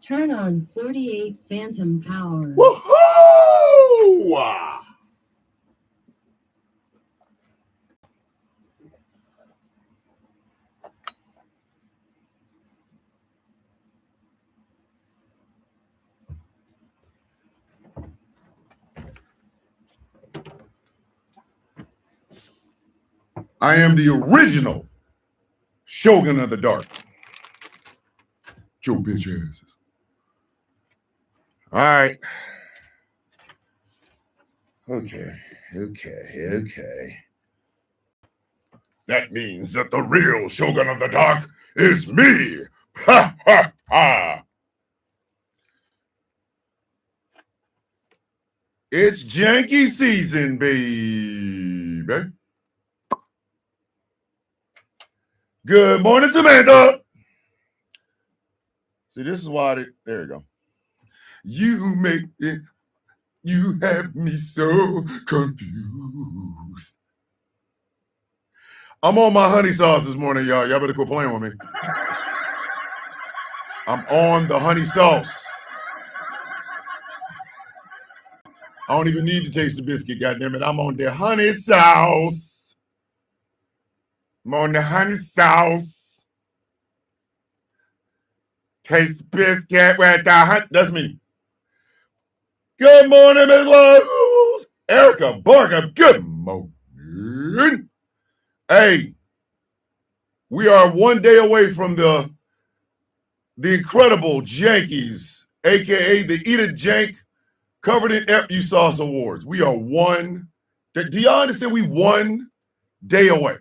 Turn on 48 phantom power. Woohoo! I am the original Shogun of the Dark. Joe bitch asses. All right. Okay. That means that the real Shogun of the Dark is me. Ha ha ha. It's Janky season, baby. Good morning, Samantha. See, this is why there you go. You make it, you have me so confused. I'm on my honey sauce this morning, y'all. Y'all better quit playing with me. I'm on the honey sauce. I don't even need to taste the biscuit, goddammit. I'm on the honey sauce. I'm on the honey sauce. Taste the biscuit with the honey. That's me. Good morning, Miss Love. Erica Barker, good morning. Hey, we are one day away from the incredible Jankies, a.k.a. the Eat a Jank Covered in Eppu Sauce Awards. We are one. Do y'all understand? We one day away.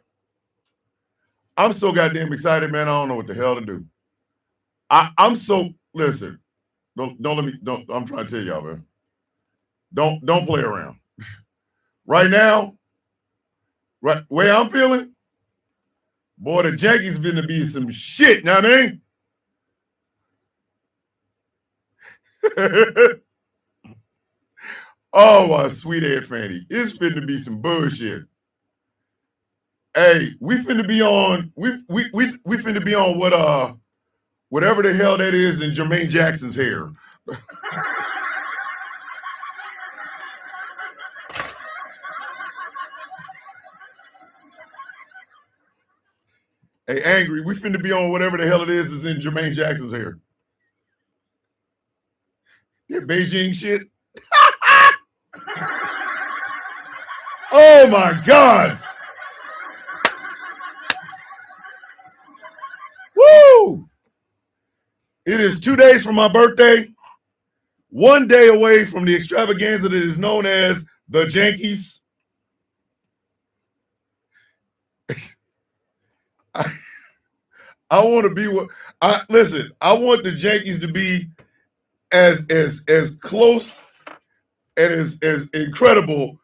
I'm so goddamn excited, man. I don't know what the hell to do. I'm so, listen, don't let me, I'm trying to tell y'all, man. Don't play around. Right now, right way I'm feeling, boy, the Jankies been to be some shit, you know what I mean? Oh, my sweethead Fanny. It's finna be some bullshit. Hey, we finna be on, we finna be on whatever the hell that is in Jermaine Jackson's hair. Hey, Angry, we finna be on whatever the hell it is in Jermaine Jackson's hair. That Beijing shit. Oh my God. Woo! It is 2 days from my birthday. 1 day away from the extravaganza that is known as the Jankies. I want to be what listen, I want the Jankies to be as close and as incredible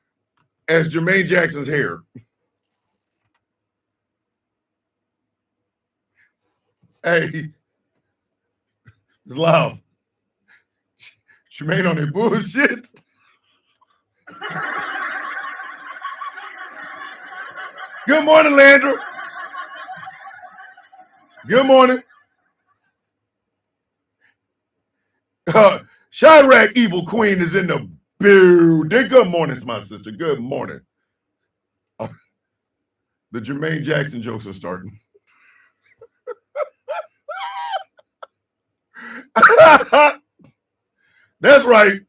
as Jermaine Jackson's hair. Hey, it's loud. Jermaine on that bullshit. Good morning, Landra. Good morning. Chirac Evil Queen is in the building. Good morning, my sister. Good morning. The Jermaine Jackson jokes are starting. That's right.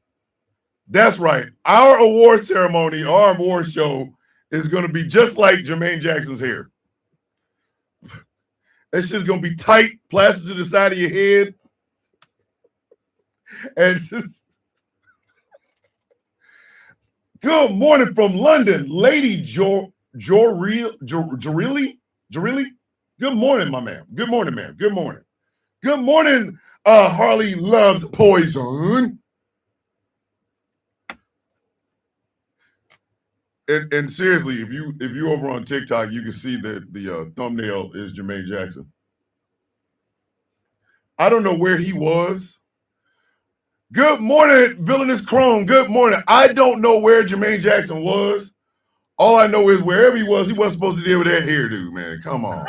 That's right. Our award ceremony, our award show is going to be just like Jermaine Jackson's hair. That shit's going to be tight, plastered to the side of your head. And just... Good morning from London, Lady Jorilli. Good morning, my man. Good morning, man. Good morning. Good morning, Harley Loves Poison. And seriously, if you over on TikTok, you can see that the thumbnail is Jermaine Jackson. I don't know where he was. Good morning, Villainous Chrome. Good morning. I don't know where Jermaine Jackson was. All I know is wherever he wasn't supposed to deal with that hairdo, man. Come on.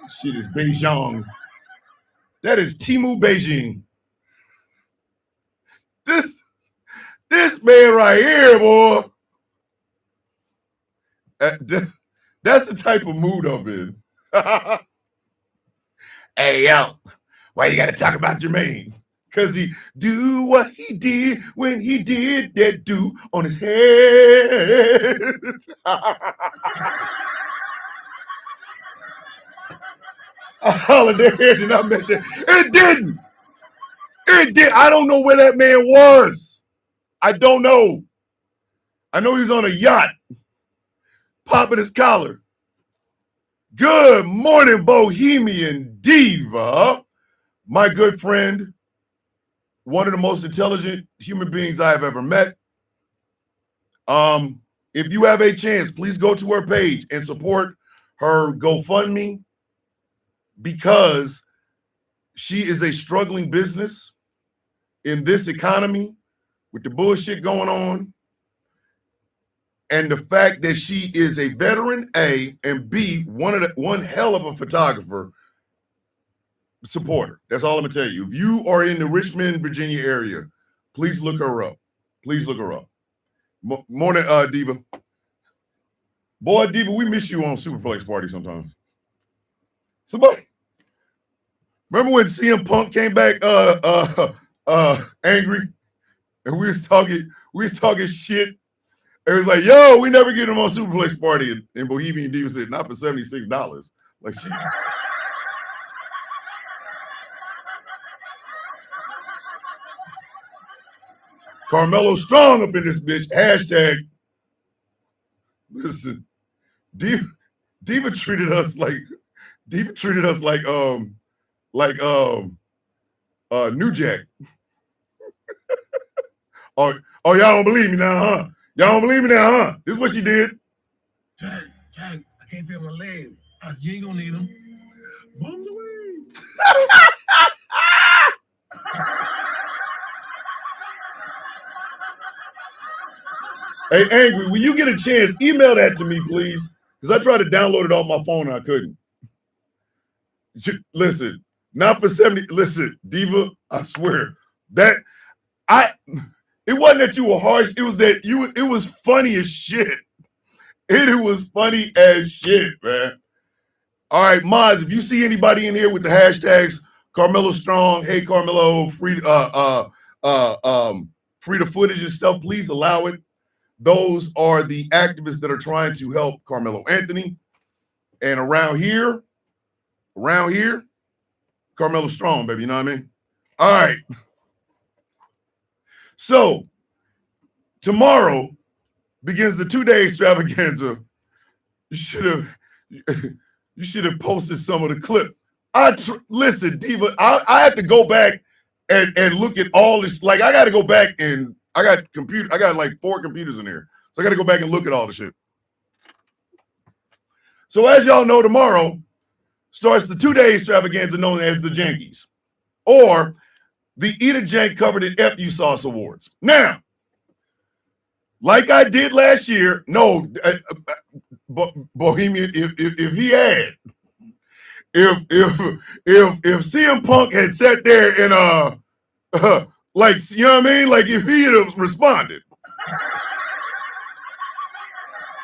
Shit is Beijing. That is Timu Beijing. This man right here, boy. That's the type of mood I'm in. Hey, yo, why you got to talk about Jermaine? Because he do what he did when he did that do on his head. A holiday head did not mention that. It didn't. It did. I don't know where that man was. I don't know. I know he was on a yacht, popping his collar. Good morning, Bohemian Diva. My good friend, one of the most intelligent human beings I have ever met. If you have a chance, please go to her page and support her GoFundMe because she is a struggling business in this economy with the bullshit going on. And the fact that she is a veteran, A, and B, one hell of a photographer, support her. That's all I'm gonna tell you. If you are in the Richmond, Virginia area, please look her up. Please look her up. Morning, Diva. Boy, Diva, we miss you on Superplex Party sometimes. Somebody, remember when CM Punk came back angry, and we was talking shit. It was like, yo, we never get him on Superplex Party, and Bohemian Diva said, not for $76. Like she. Carmelo Strong up in this bitch. Hashtag. Listen, Diva treated us like New Jack. Oh, y'all don't believe me now, huh? Y'all don't believe me now, huh? This is what she did. Jack, I can't feel my legs. You ain't gonna need them. Bums away. Hey, Angry, when you get a chance, email that to me, please. Because I tried to download it off my phone and I couldn't. Listen, not for 70. Listen, Diva, I swear that it wasn't that you were harsh. It was that it was funny as shit. It was funny as shit, man. All right, Moz, if you see anybody in here with the hashtags Carmelo Strong, hey Carmelo, free the footage and stuff, please allow it. Those are the activists that are trying to help Carmelo Anthony. And around here, Carmelo Strong, baby, you know what I mean? All right. So tomorrow begins the 2-day extravaganza. You should have posted some of the clip. Listen, Diva, I have to go back and look at all this. Like, I got to go back and I got like 4 computers in here. So I got to go back and look at all the shit. So as y'all know, tomorrow starts the 2-day extravaganza known as the Jankies, or the Eat a Jank Covered in FU Sauce Awards. Now, like I did last year, no, Bohemian, if he had, if CM Punk had sat there and like, you know what I mean? Like if he had responded,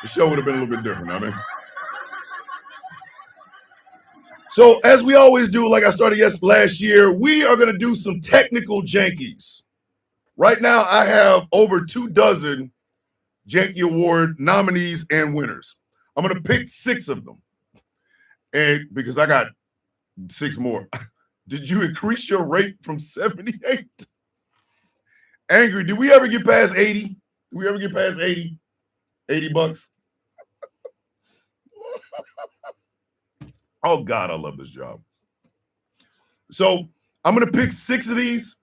the show would have been a little bit different, I mean. So as we always do, like I started last year, we are going to do some technical jankies. Right now, I have over 24 Janky Award nominees and winners. I'm going to pick 6 of them. And because I got 6 more. Did you increase your rate from 78? Angry, did we ever get past 80? Did we ever get past 80? $80? Oh, God, I love this job. So I'm going to pick 6 of these,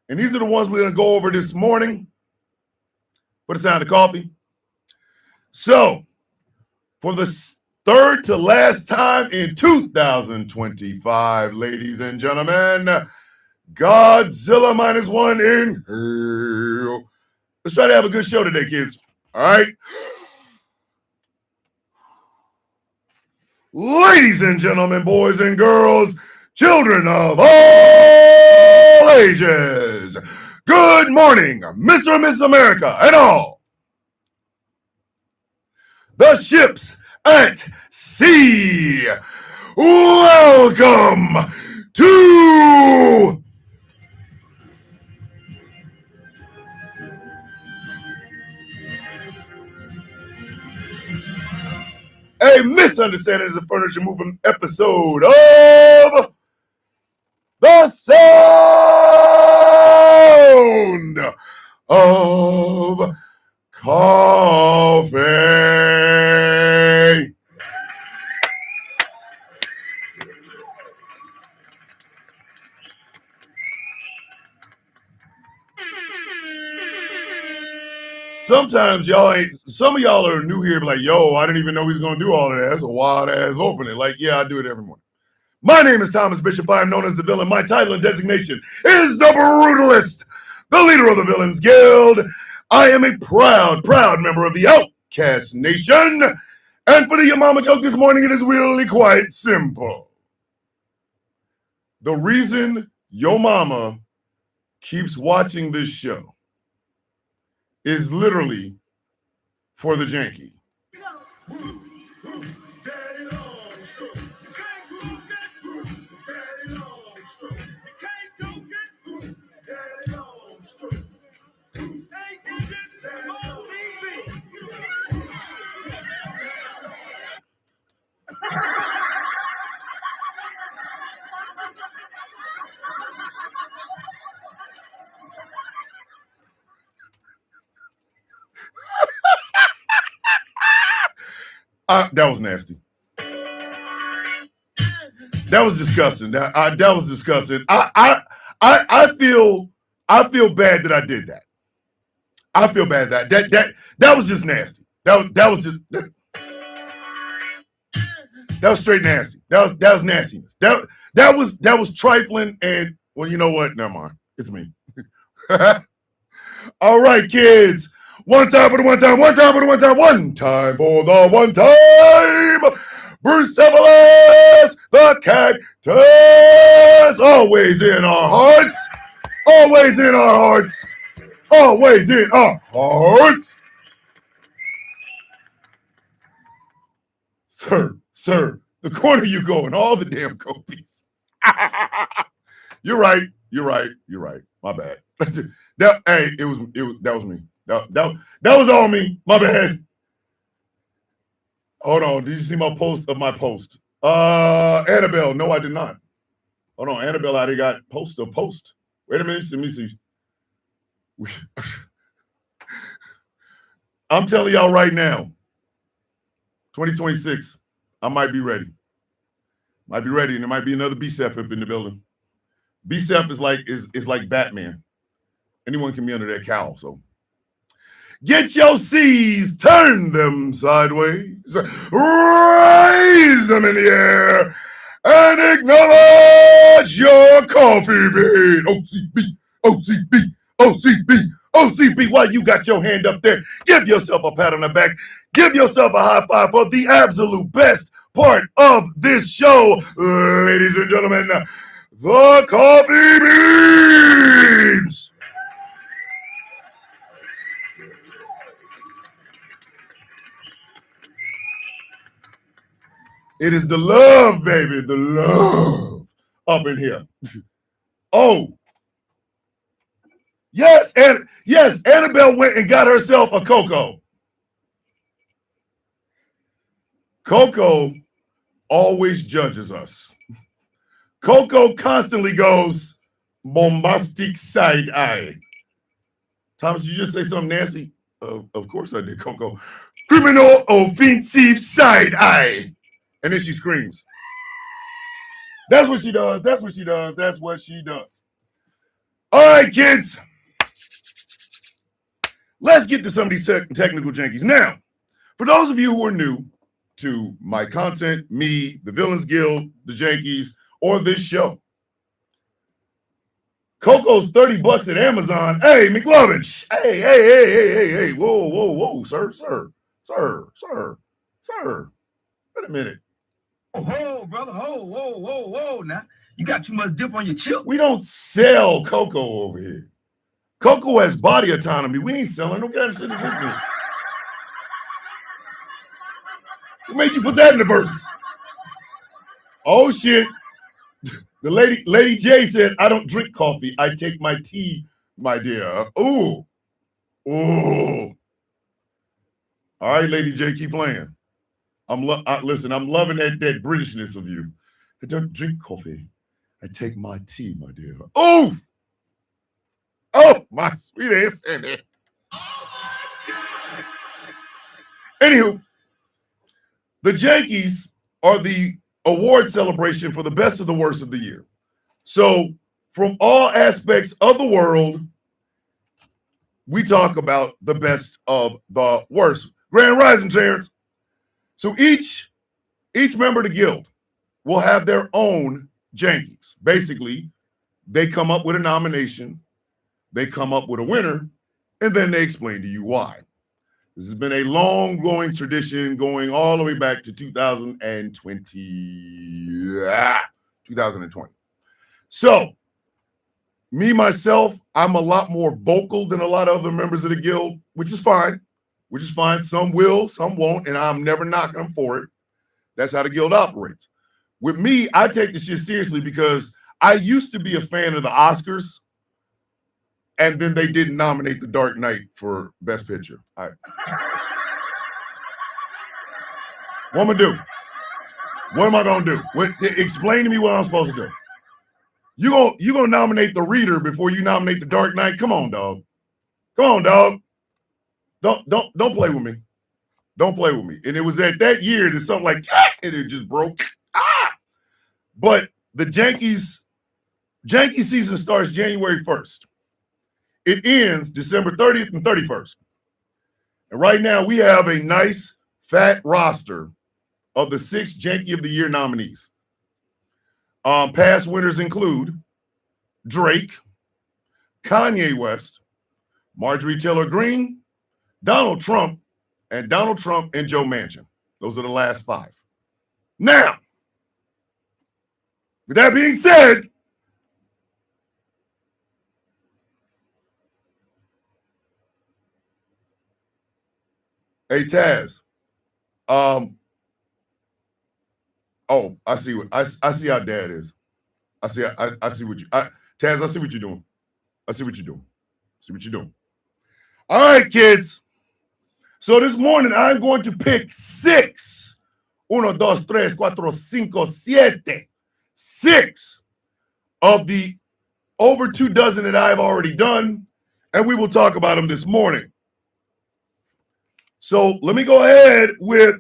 and these are the ones we're going to go over this morning for the sound of coffee. So for the 3rd to last time in 2025, ladies and gentlemen, Godzilla -1 in hell. Let's try to have a good show today, kids. All right? Ladies and gentlemen, boys and girls, children of all ages, good morning, Mr. and Mrs. America, and all the ships at sea. Welcome to a Misunderstanding is a Furniture Moving episode of The Sound of Coffee. Sometimes some of y'all are new here, be like, yo, I didn't even know he was going to do all of that. That's a wild ass opening. Like, yeah, I do it every morning. My name is Thomas Bishop. I am known as the villain. My title and designation is the Brutalist, the leader of the Villains Guild. I am a proud member of the Outcast Nation. And for the Your Mama joke this morning, it is really quite simple. The reason your mama keeps watching this show is literally for the Janky. That was nasty. That was disgusting. That was disgusting. I feel bad that I did that. I feel bad that was just nasty. That was straight nasty. That was nastiness. That was trifling. And well, you know what? Never mind. It's me. All right, kids. One time for the one time. One time for the one time. One time for the one time. Brucephilus, the cactus, always in our hearts. Always in our hearts. Always in our hearts. Sir, the corner you go in all the damn copies. You're right. My bad. That was me. That was all me. My bad. Hold on. Did you see my post of my post? Annabelle. No, I did not. Hold on. Annabelle, I got post. Wait a minute. Let me see. I'm telling y'all right now, 2026, I might be ready. And there might be another BCF up in the building. BCF is like Batman. Anyone can be under that cowl, so. Get your C's, turn them sideways, raise them in the air, and acknowledge your coffee bean. OCB. While you got your hand up there, give yourself a pat on the back. Give yourself a high five for the absolute best part of this show, ladies and gentlemen, the coffee beans. It is the love, baby, the love up in here. Oh, yes, Annabelle went and got herself a Coco. Coco always judges us. Coco constantly goes bombastic side eye. Thomas, did you just say something nasty? Of course I did, Coco. Criminal offensive side eye. And then she screams. That's what she does. All right, kids. Let's get to some of these technical jankies. Now, for those of you who are new to my content, me, the Villains Guild, the Jankies, or this show, Coco's $30 at Amazon. Hey, McLovin. Hey. Whoa, sir. Wait a minute. Whoa, brother. Whoa. Now, you got too much dip on your chip. We don't sell cocoa over here. Cocoa has body autonomy. We ain't selling. What kind of shit is this thing? What made you put that in the verse? Oh shit. The Lady J said, I don't drink coffee. I take my tea, my dear. Ooh. All right, Lady J, keep playing. Listen, I'm loving that Britishness of you. I don't drink coffee. I take my tea, my dear. Ooh. Oh, my sweet infant. Anywho, the Jankies are the award celebration for the best of the worst of the year. So, from all aspects of the world, we talk about the best of the worst. Grand Rising, Terrence. So each member of the guild will have their own Jankies. Basically, they come up with a nomination, they come up with a winner, and then they explain to you why. This has been a long-going tradition going all the way back to 2020. So, me, myself, I'm a lot more vocal than a lot of other members of the guild, which is fine. Some will, some won't, and I'm never knocking them for it. That's how the guild operates. With me, I take this shit seriously because I used to be a fan of the Oscars, and then they didn't nominate The Dark Knight for Best Picture. All right. What am I gonna do? What am I gonna do? Explain to me what I'm supposed to do. You gonna nominate The Reader before you nominate The Dark Knight? Come on, dog. Don't play with me. Don't play with me. And it was that year that something like and it just broke. But the Jankies season starts January 1st. It ends December 30th and 31st. And right now we have a nice fat roster of the 6 Janky of the Year nominees. Past winners include Drake, Kanye West, Marjorie Taylor Greene, Donald Trump and Joe Manchin. Those are the last 5. Now, with that being said, hey Taz, I see how Dad is. I see what you Taz, I see what you're doing. All right, kids. So this morning, I'm going to pick 6. 1, 2, 3, 4, 5, 7. 6 of the over 2 dozen that I've already done, and we will talk about them this morning. So let me go ahead with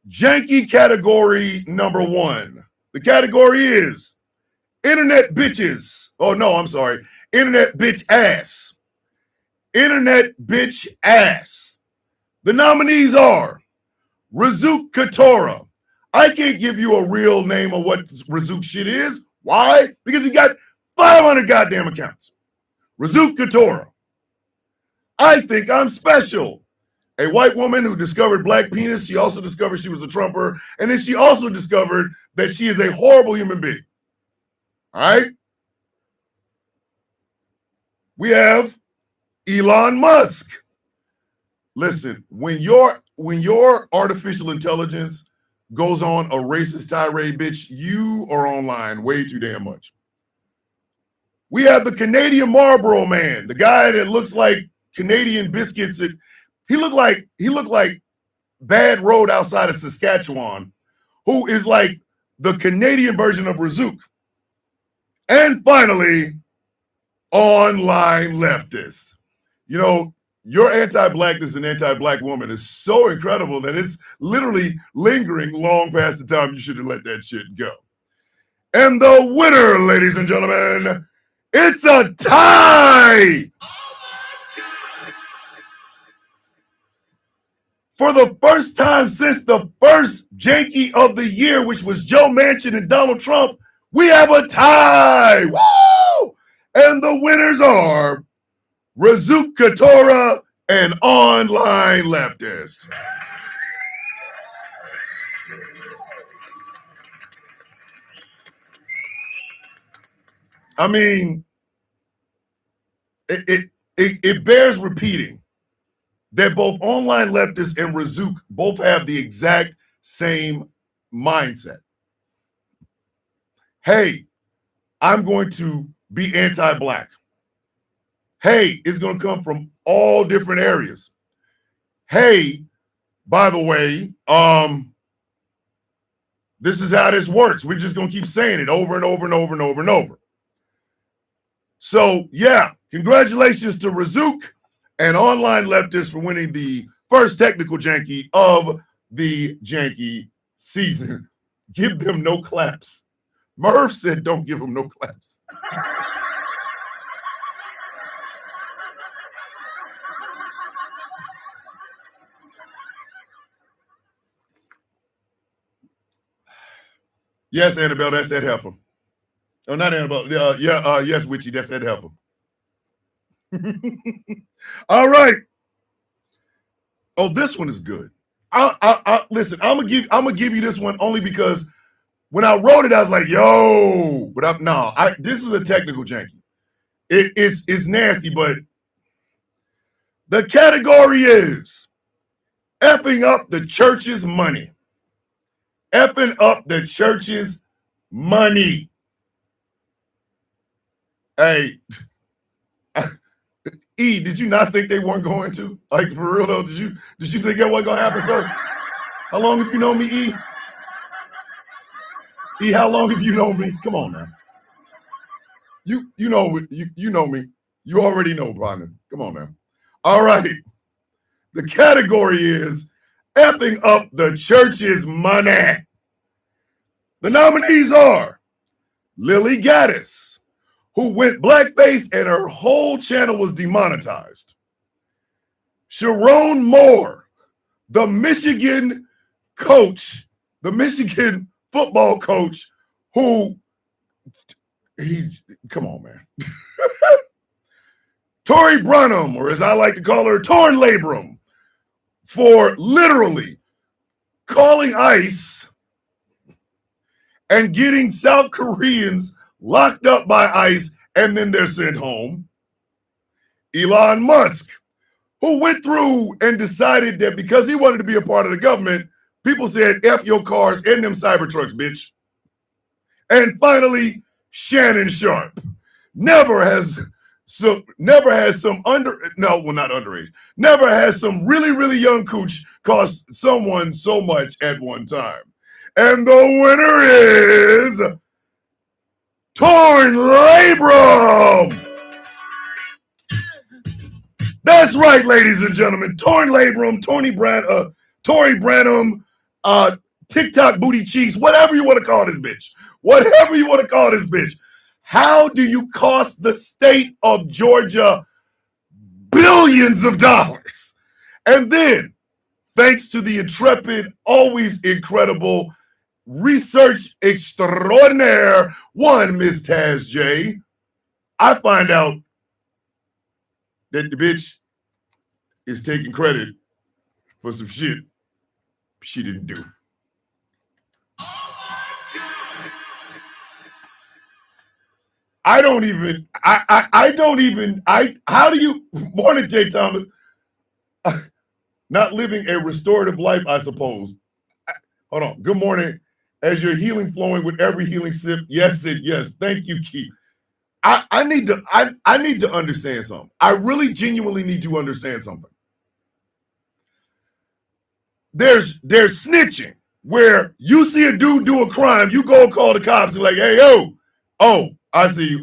Janky category number 1. The category is Internet Bitches. Oh, no, I'm sorry. Internet Bitch Ass. Internet Bitch Ass. The nominees are Razook Katora. I can't give you a real name of what Razook shit is. Why? Because he got 500 goddamn accounts. Razook Katora. I Think I'm Special. A white woman who discovered black penis. She also discovered she was a Trumper. And then she also discovered that she is a horrible human being. All right? We have Elon Musk. Listen, when your artificial intelligence goes on a racist tirade, bitch, you are online way too damn much. We have the Canadian Marlboro Man, the guy that looks like Canadian biscuits. He looked like Bad Road outside of Saskatchewan, who is like the Canadian version of Razook. And finally, online leftist. You know, your anti-blackness and anti-black woman is so incredible that it's literally lingering long past the time you should have let that shit go. And the winner, ladies and gentlemen, it's a tie! For the first time since the first Janky of the year, which was Joe Manchin and Donald Trump, we have a tie! Woo! And the winners are Razook Katora and Online Leftist. I mean, it bears repeating that both online leftists and Razook both have the exact same mindset. Hey, I'm going to be anti-black. Hey, it's going to come from all different areas. Hey, by the way, this is how this works. We're just going to keep saying it over and over and over and over and over. So, yeah, congratulations to Razook and online leftists for winning the first technical Janky of the Janky season. Give them no claps. Murph said don't give them no claps. Yes, Annabelle, that's that heifer. Oh, not Annabelle. Yes, Witchy, that's that heifer. All right. Oh, this one is good. Listen. I'm gonna give you this one only because when I wrote it, I was like, "Yo," but this is a technical Janky. It's nasty, but the category is effing up the church's money. Effing up the church's money. Hey, E, did you not think they weren't going to? Like, for real though, did you think that wasn't gonna happen, sir? How long have you known me, E? E, how long have you known me? Come on now. You know me. You already know, Brandon. Come on now. All right. The category is effing up the church's money. The nominees are Lily Gaddis, who went blackface and her whole channel was demonetized. Sharon Moore, the Michigan coach, the Michigan football coach, come on, man. Tori Brunham, or as I like to call her, Torn Labrum, for literally calling ICE and getting South Koreans locked up by ICE and then they're sent home. Elon Musk, who went through and decided that because he wanted to be a part of the government, people said, F your cars and them Cybertrucks, bitch. And finally, Shannon Sharp never has some really, really young cooch cost someone so much at one time. And the winner is Torn Labrum. That's right, ladies and gentlemen. Torn Labrum, Tory Branham, TikTok booty cheeks, whatever you want to call this bitch. Whatever you want to call this bitch. How do you cost the state of Georgia billions of dollars? And then, thanks to the intrepid, always incredible, research extraordinaire, one Miss Taz J, I find out that the bitch is taking credit for some shit she didn't do. How do you, morning, Jay Thomas, not living a restorative life, I suppose. Hold on. Good morning. As your healing flowing with every healing sip. Yes, yes. Thank you, Keith. I need to understand something. I really genuinely need to understand something. There's snitching where you see a dude do a crime, you go call the cops and like, hey, yo, oh, I see you.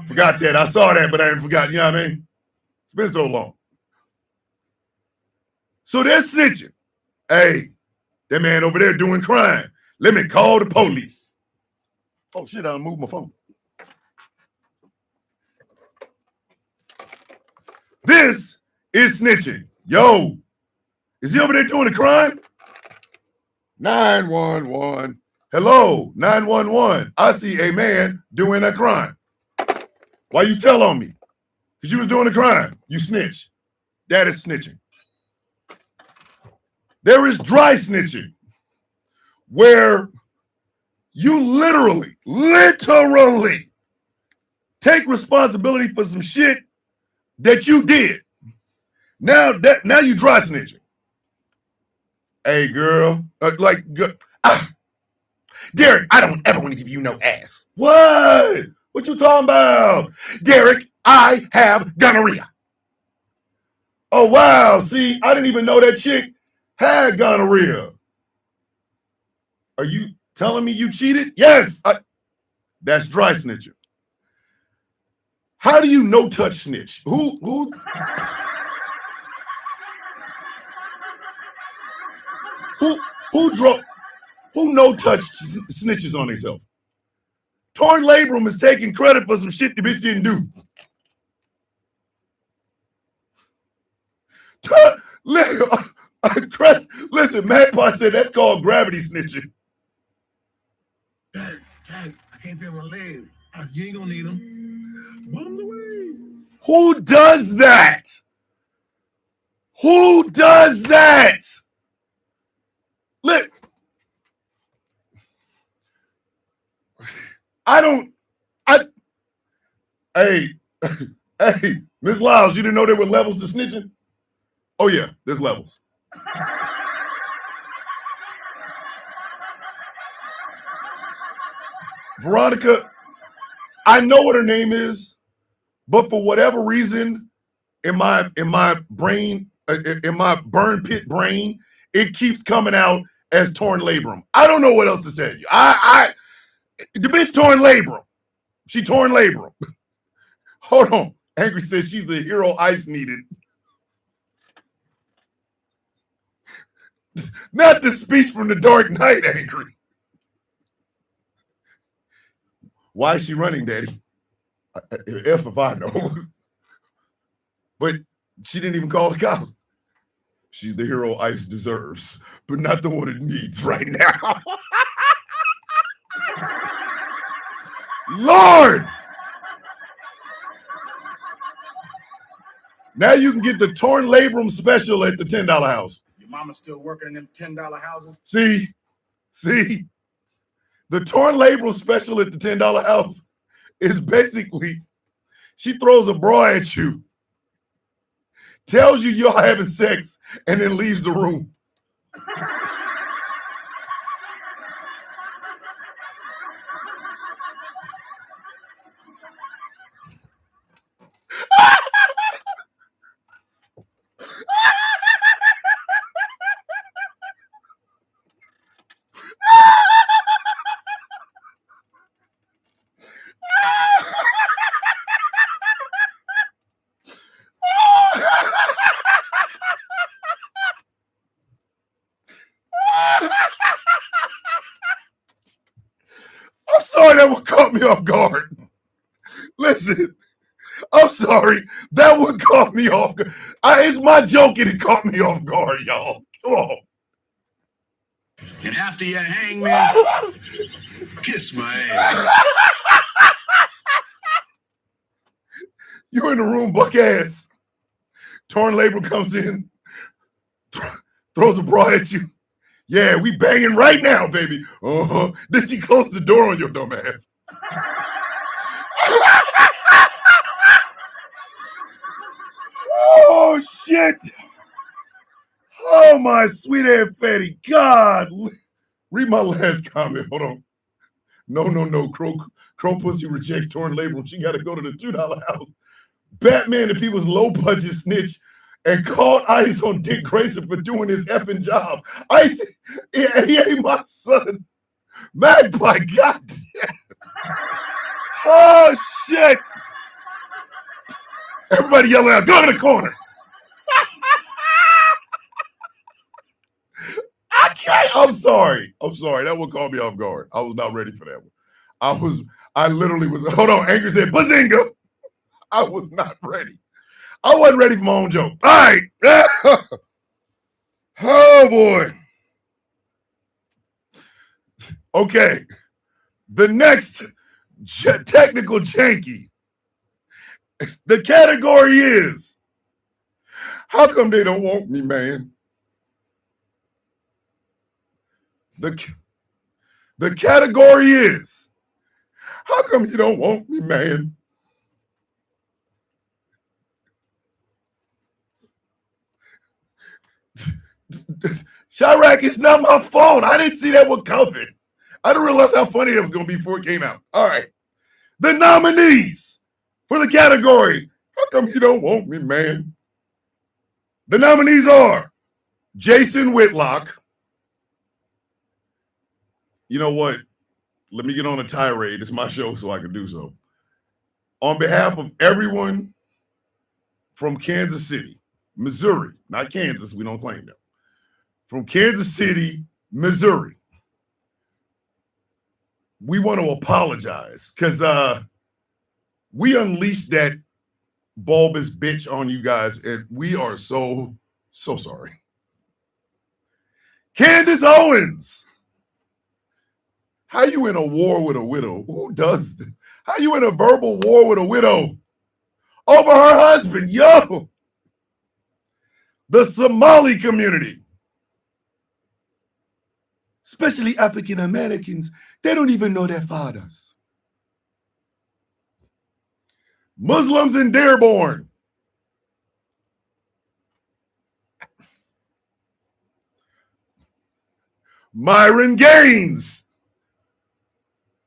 Forgot that. I saw that, but I ain't forgot. You know what I mean? It's been so long. So they're snitching. Hey, that man over there doing crime. Let me call the police. Oh, shit, I moved my phone. This is snitching. Yo, is he over there doing a crime? 911. Hello, 911. I see a man doing a crime. Why you tell on me? Because you was doing a crime. You snitch. That is snitching. There is dry snitching, where You literally take responsibility for some shit that you did. Now you dry snitching. Hey, girl, Derek, I don't ever want to give you no ass. What? What you talking about? Derek, I have gonorrhea. Oh, wow. See, I didn't even know that chick had gonorrhea. Are you telling me you cheated? Yes. That's dry snitching. How do you no touch snitch? Who no touch snitches on themselves? Torn Labrum is taking credit for some shit the bitch didn't do. Listen, Magpie said that's called gravity snitching. Tag, I can't feel my legs. You ain't gonna need them. Bums away. Who does that? Who does that? Look, hey, Miss Lyles, you didn't know there were levels to snitching? Oh yeah, there's levels. Veronica, I know what her name is, but for whatever reason, in my brain, in my burn pit brain, it keeps coming out as torn labrum. I don't know what else to say. The bitch torn labrum. She torn labrum. Hold on. Angry says she's the hero Ice needed. Not the speech from the Dark Knight, Angry. Why is she running, Daddy? If I know. But she didn't even call the cop. She's the hero Ice deserves, but not the one it needs right now. Lord! Now you can get the torn labrum special at the $10 house. Your mama's still working in them $10 houses? See? The torn labrum special at the $10 house is basically, she throws a bra at you, tells you y'all having sex, and then leaves the room. I'm sorry that would caught me off guard. Listen, I'm sorry. That would caught me off guard. It's my joke and it caught me off guard, y'all. Come on. And after you hang me, kiss my ass. You're in the room, buck ass. Torn labrum comes in, throws a bra at you. Yeah, we banging right now, baby. Then she closed the door on your dumb ass. Oh, shit. Oh, my sweet Aunt Fatty. God. Read my last comment. Hold on. No. Crow pussy rejects torn labrum. She got to go to the $2 house. Batman, if he was low budget snitch and called Ice on Dick Grayson for doing his effing job. Ice, he ain't my son. Magpie, goddamn. Oh, shit. Everybody yelling out, go to the corner. I can't. I'm sorry. That one caught me off guard. I was not ready for that one. I literally was, hold on. Angry said, bazinga. I was not ready. I wasn't ready for my own joke. All right. Oh, boy. Okay. The next technical janky. The category is, how come they don't want me, man? The The category is, how come you don't want me, man? Chirac, it's not my fault. I didn't see that one coming. I didn't realize how funny that was going to be before it came out. All right. The nominees for the category, how come you don't want me, man? The nominees are Jason Whitlock. You know what? Let me get on a tirade. It's my show, so I can do so. On behalf of everyone from Kansas City, Missouri, not Kansas, we don't claim them. From Kansas City, Missouri, we want to apologize because we unleashed that bulbous bitch on you guys, and we are so sorry. Candace Owens, how you in a war with a widow? Who does this? How you in a verbal war with a widow over her husband? Yo! The Somali community, especially African Americans, they don't even know their fathers. Muslims in Dearborn. Myron Gaines.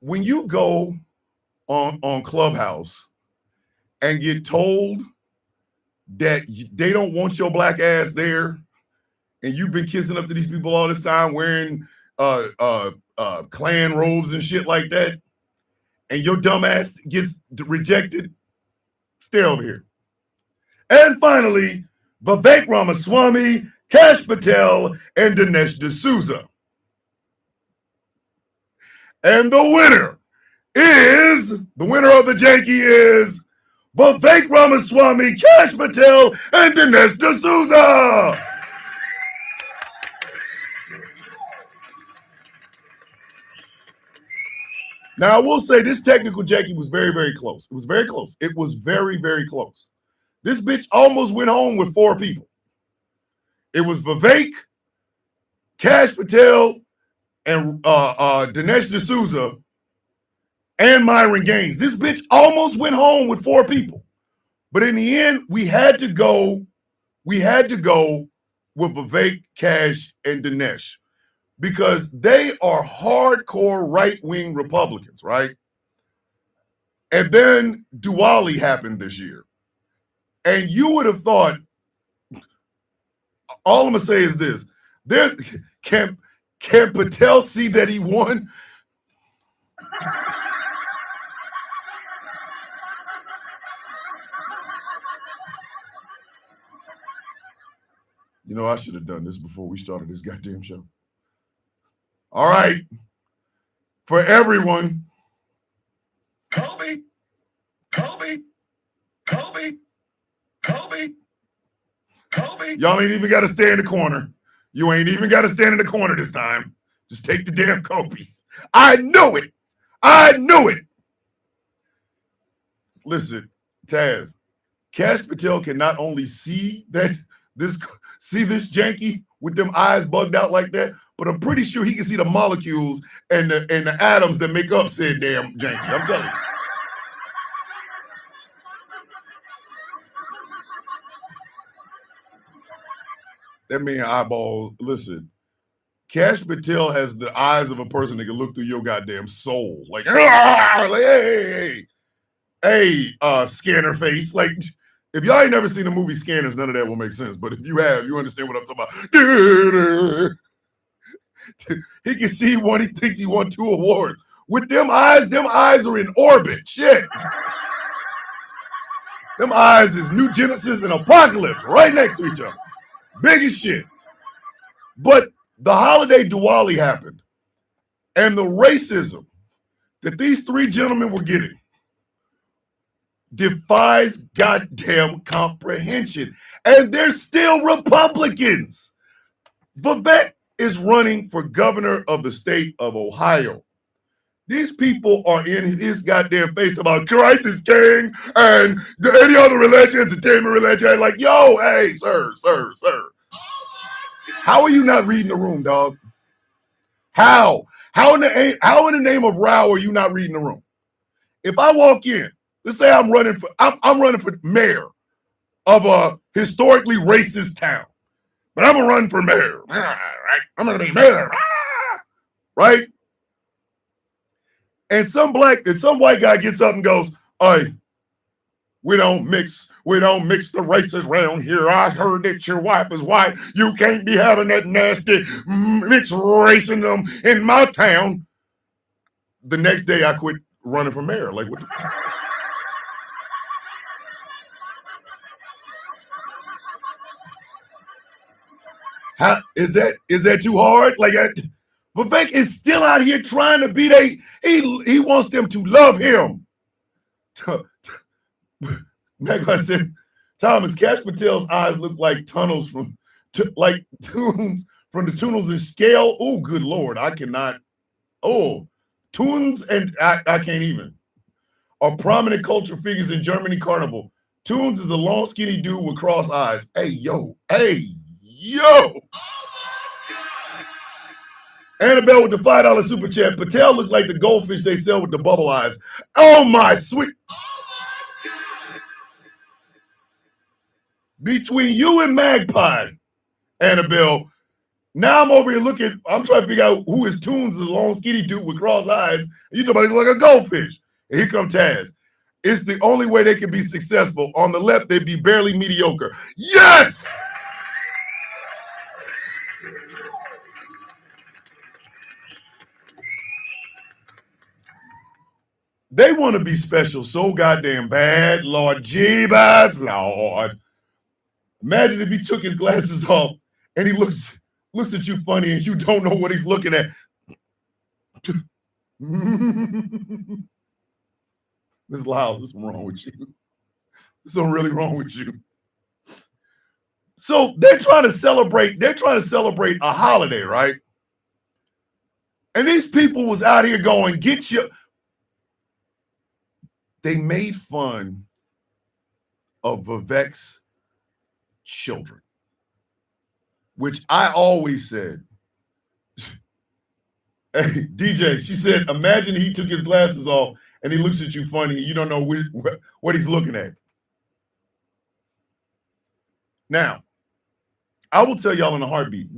When you go on Clubhouse and get told that they don't want your black ass there, and you've been kissing up to these people all this time wearing Klan robes and shit like that, and your dumb ass gets rejected, stay over here. And finally, Vivek Ramaswamy, Kash Patel, and Dinesh D'Souza. And the winner of the Janky is Vivek Ramaswamy, Kash Patel, and Dinesh D'Souza. Now, I will say this technical Janky was very, very close. It was very close. It was very, very close. This bitch almost went home with 4 people. It was Vivek, Kash Patel, and Dinesh D'Souza, and Myron Gaines. This bitch almost went home with 4 people. But in the end, we had to go with Vivek, Kash, and Dinesh because they are hardcore right-wing Republicans, right? And then Diwali happened this year. And you would have thought, all I'm going to say is this. Can Patel see that he won? You know, I should have done this before we started this goddamn show. All right. For everyone. Kobe, Kobe, Kobe, Kobe, Kobe. Y'all ain't even got to stay in the corner. You ain't even got to stand in the corner this time. Just take the damn Kobe's. I knew it. I knew it. Listen, Taz, Kash Patel can not only see this Janky with them eyes bugged out like that, but I'm pretty sure he can see the molecules and the atoms that make up said damn Janky. I'm telling you. That man eyeballs, listen, Kash Patel has the eyes of a person that can look through your goddamn soul. Like, hey, scanner face. Like, if y'all ain't never seen the movie Scanners, none of that will make sense. But if you have, you understand what I'm talking about. He can see one, he thinks he won 2 awards. With them eyes are in orbit. Shit. Them eyes is New Genesis and Apocalypse right next to each other. Big as shit. But the holiday Diwali happened, and the racism that these 3 gentlemen were getting defies goddamn comprehension. And they're still Republicans. Vivek is running for governor of the state of Ohio. These people are in his goddamn face about Christ is king and any other religion, entertainment religion. Like, yo, hey, sir. How are you not reading the room, dog? How? How in the name of Rao are you not reading the room? If I walk in, let's say I'm running for mayor of a historically racist town, but I'm gonna run for mayor, right? I'm gonna be mayor, right? And some white guy gets up and goes, "Hey, we don't mix the races around here. I heard that your wife is white. You can't be having that nasty mixed racism in my town." The next day, I quit running for mayor. Like, what the How is that too hard? Like, Vivek is still out here trying to be he wants them to love him. Like I said, Thomas, Cash Patel's eyes look like tunnels from the tunnels in Scale. Oh, good Lord, I cannot. Oh, Tunes and I can't even. Are prominent culture figures in Germany Carnival. Tunes is a long, skinny dude with cross eyes. Hey, yo. Annabelle with the $5 super chat. Patel looks like the goldfish they sell with the bubble eyes. Oh my sweet. Between you and Magpie, Annabelle, now I'm over here looking. I'm trying to figure out who is Tunes, the long skinny dude with cross eyes. And you talking about he look like a goldfish. And here comes Taz. It's the only way they can be successful. On the left, they'd be barely mediocre. Yes! They want to be special so goddamn bad. Lord Jeebus, Lord. Imagine if he took his glasses off and he looks at you funny and you don't know what he's looking at. Ms. Lyles, there's something wrong with you. There's something really wrong with you. So they're trying to celebrate a holiday, right? And these people was out here going, get your. They made fun of Vivek's children, which I always said. Hey, DJ, she said, imagine he took his glasses off and he looks at you funny and you don't know what he's looking at. Now, I will tell y'all in a heartbeat.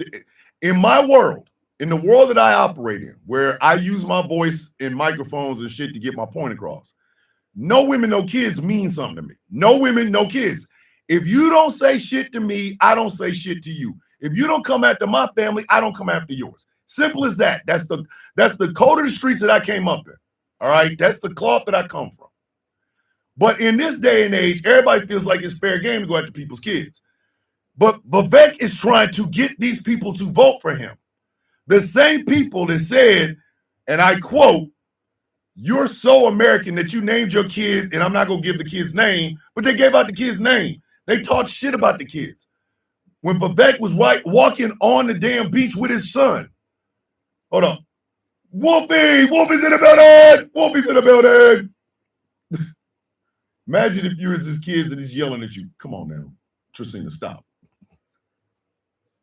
In my world, in the world that I operate in, where I use my voice in microphones and shit to get my point across, no women, no kids mean something to me. No women, no kids. If you don't say shit to me, I don't say shit to you. If you don't come after my family, I don't come after yours. Simple as that. That's the code of the streets that I came up in. All right. That's the cloth that I come from. But in this day and age, everybody feels like it's fair game to go after people's kids. But Vivek is trying to get these people to vote for him. The same people that said, and I quote, "You're so American that you named your kid," and I'm not going to give the kid's name, but they gave out the kid's name. They talked shit about the kids. When Vivek was walking on the damn beach with his son. Hold on. Wolfie's in the building! Wolfie's in the building! Imagine if you was his kids and he's yelling at you. Come on now, Tristina, stop.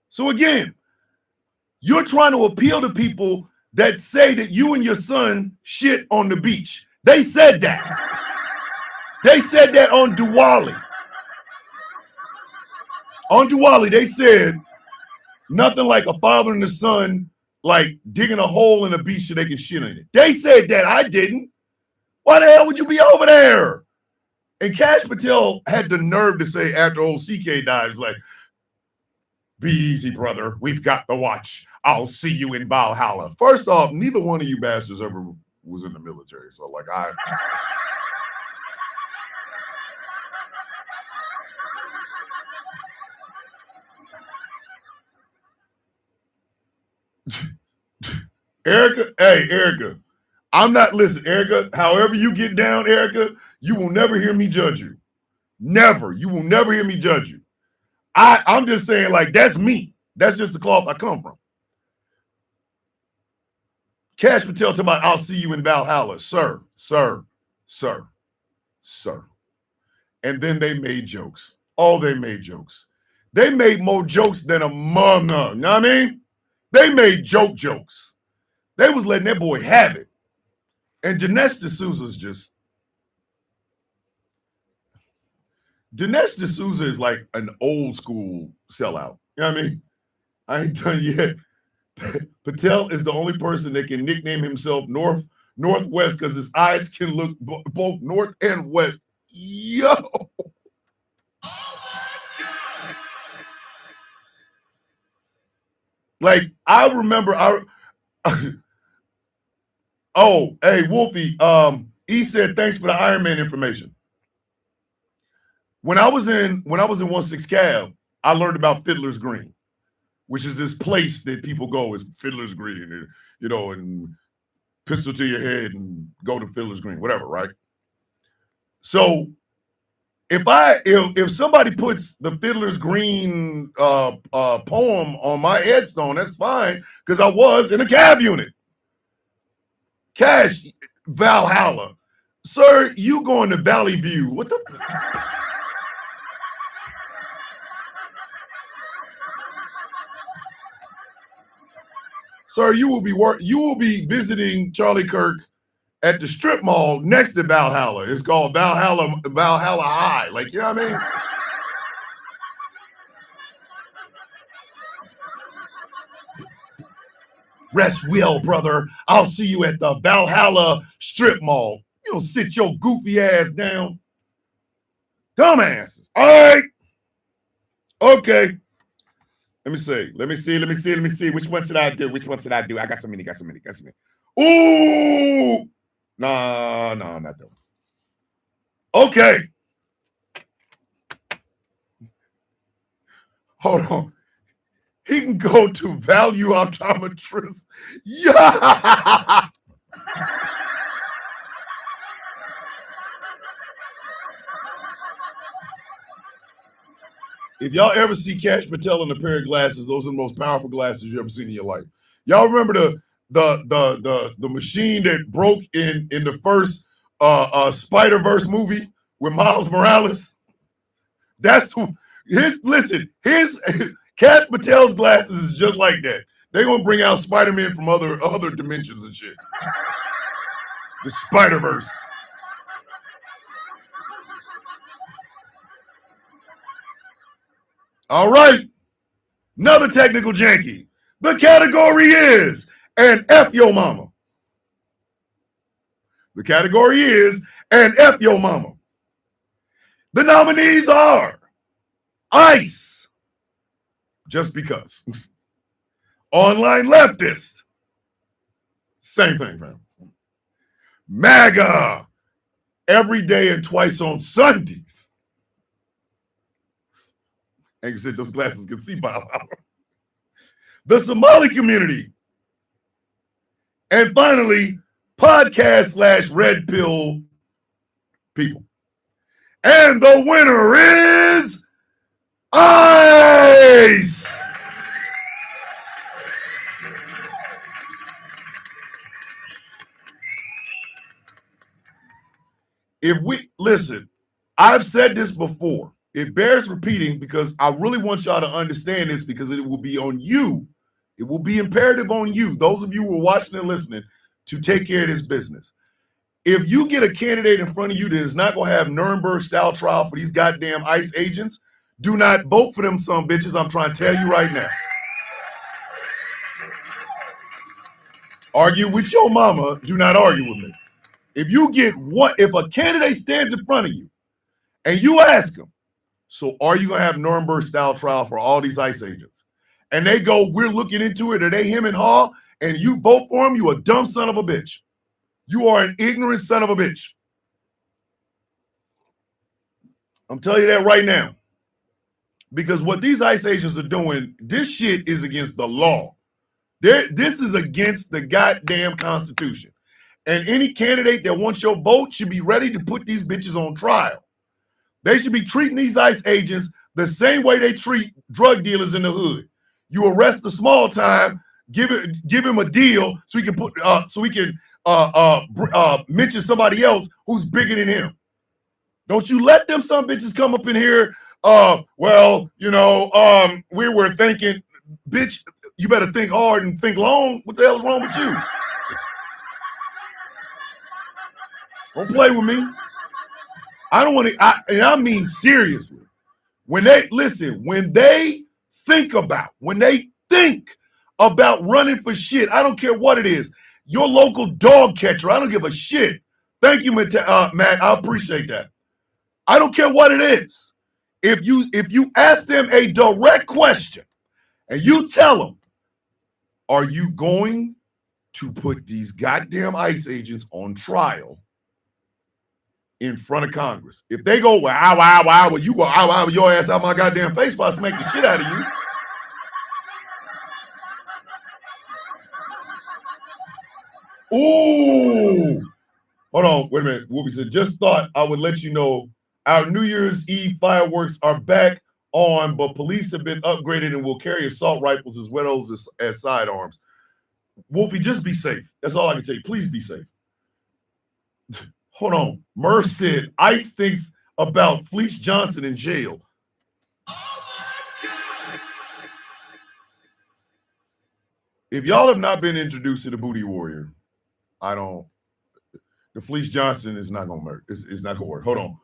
So again, you're trying to appeal to people that say that you and your son shit on the beach. They said that. They said that on Diwali. On Diwali, they said nothing like a father and a son like digging a hole in a beach so they can shit in it. They said that. I didn't. Why the hell would you be over there? And Cash Patel had the nerve to say after old CK died, like, be easy, brother. We've got the watch. I'll see you in Valhalla. First off, neither one of you bastards ever was in the military. So, like, Erica, I'm not, listen, Erica, however you get down, Erica, you will never hear me judge you. Never. You will never hear me judge you. I'm just saying, like, that's me. That's just the cloth I come from. Cash Patel talking about, I'll see you in Valhalla. Sir. And then they made jokes. Oh, they made jokes. They made more jokes than a mother. You know what I mean? They made jokes. They was letting that boy have it. And Dinesh D'Souza's Dinesh D'Souza is like an old school sellout. You know what I mean? I ain't done yet. Patel is the only person that can nickname himself Northwest because his eyes can look both north and west. Yo. Like, I remember oh, hey, Wolfie, he said thanks for the Iron Man information. When I was in 1-6 Cab, I learned about Fiddler's Green, which is this place that people go, is Fiddler's Green, and, you know, and pistol to your head and go to Fiddler's Green, whatever, right? So if somebody puts the Fiddler's Green poem on my headstone, that's fine, because I was in a cab unit. Cash, Valhalla. Sir, you going to Valley View. What the? Sir, you will be visiting Charlie Kirk at the strip mall next to Valhalla. It's called Valhalla High. Like, you know what I mean? Rest well, brother. I'll see you at the Valhalla strip mall. You don't sit your goofy ass down. Dumbasses. All right. Okay. Let me see. Which one should I do? I got so many. Ooh. No, not those. Okay. Hold on. He can go to Value Optometrist. Yeah. If y'all ever see Cash Patel in a pair of glasses, those are the most powerful glasses you've ever seen in your life. Y'all remember the machine that broke in the first Spider-Verse movie with Miles Morales? That's his Cash Patel's glasses is just like that. They're gonna bring out Spider-Man from other dimensions and shit. The Spider-Verse. All right. Another technical janky. The category is an F Yo Mama. The category is an F Yo Mama. The nominees are ICE, just because. Online leftist, same thing, fam. MAGA, every day and twice on Sundays. And you said those glasses can see by now. The Somali community. And finally, podcast/red pill people. And the winner is ICE. If we listen, I've said this before. It bears repeating because I really want y'all to understand this, because it will be on you. It will be imperative on you, those of you who are watching and listening, to take care of this business. If you get a candidate in front of you that is not going to have Nuremberg-style trial for these goddamn ICE agents, do not vote for them some bitches. I'm trying to tell you right now. Argue with your mama. Do not argue with me. If a candidate stands in front of you and you ask them, so are you going to have Nuremberg-style trial for all these ICE agents? And they go, we're looking into it, or they him and haw, and you vote for him, you a dumb son of a bitch. You are an ignorant son of a bitch. I'm telling you that right now. Because what these ICE agents are doing, this shit is against the law. This is against the goddamn Constitution. And any candidate that wants your vote should be ready to put these bitches on trial. They should be treating these ICE agents the same way they treat drug dealers in the hood. You arrest the small time, give him a deal so he can mention somebody else who's bigger than him. Don't you let them some bitches come up in here. We were thinking, bitch, you better think hard and think long. What the hell is wrong with you? Don't play with me. I don't want to, and I mean seriously. When they think about running for shit, I don't care what it is. Your local dog catcher, I don't give a shit. Thank you, Matt. I appreciate that. I don't care what it is. If you ask them a direct question and you tell them, are you going to put these goddamn ICE agents on trial in front of Congress? If they go, well, you go, your ass out my goddamn face, I'll smack the shit out of you. Ooh. Hold on, wait a minute. Wolfie said, just thought I would let you know our New Year's Eve fireworks are back on, but police have been upgraded and will carry assault rifles as well as sidearms. Wolfie, just be safe. That's all I can tell you. Please be safe. Hold on. Murph said, ICE thinks about Fleece Johnson in jail. If y'all have not been introduced to the Booty Warrior, the Fleece Johnson is not going to work. It's not going to work. Hold on.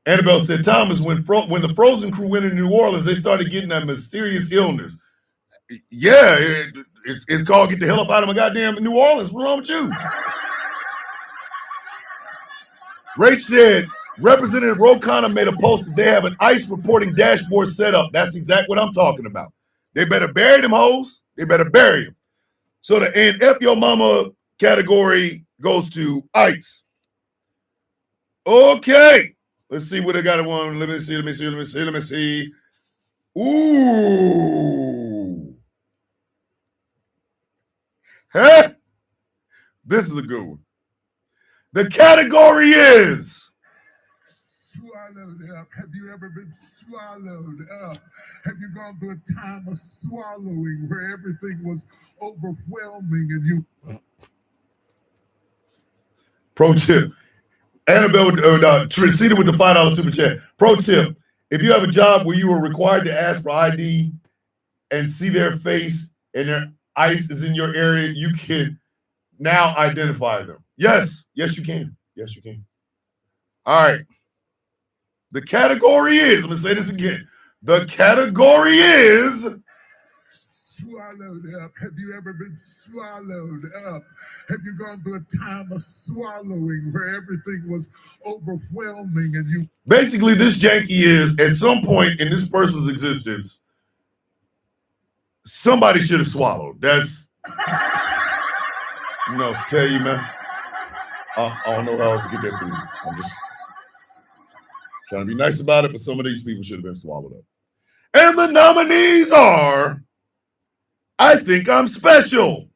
Annabelle said, Thomas, when the Frozen crew went to New Orleans, they started getting that mysterious illness. Yeah, it's called get the hell up out of my goddamn New Orleans. What's wrong with you? Rach said, Representative Ro made a post that they have an ICE reporting dashboard set up. That's exactly what I'm talking about. They better bury them hoes. They better bury them. So the F Your Mama category goes to ICE. Okay. Let's see what I got. One. Let me see. Ooh. Hey. This is a good one. The category is swallowed up. Have you ever been swallowed up? Have you gone through a time of swallowing where everything was overwhelming and you... Pro tip. Annabelle Tracita with the $5 super chat. Pro tip. If you have a job where you are required to ask for ID and see their face and their ICE is in your area, you can now identify them. Yes, you can. Yes, you can. All right. The category is, I'm going to say this again. The category is swallowed up. Have you ever been swallowed up? Have you gone through a time of swallowing where everything was overwhelming and you... Basically, this janky is, at some point in this person's existence, somebody should have swallowed. That's, you know, to tell you, man. I don't know how else to get that through. I'm just trying to be nice about it, but some of these people should have been swallowed up. And the nominees are, I Think I'm Special,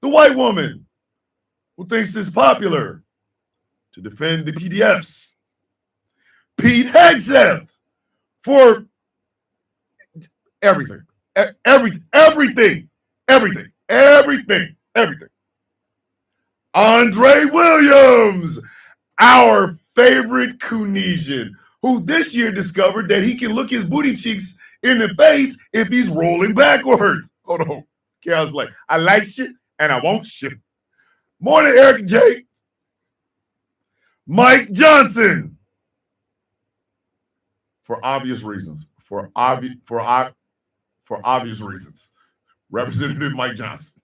the white woman who thinks it's popular to defend the PDFs, Pete Hegseth for everything. Andre Williams, our favorite Tunisian, who this year discovered that he can look his booty cheeks in the face if he's rolling backwards. Hold on. Carol's like, I like shit and I want shit. Morning, Eric J. Mike Johnson. For obvious reasons. For obvious reasons. Representative Mike Johnson.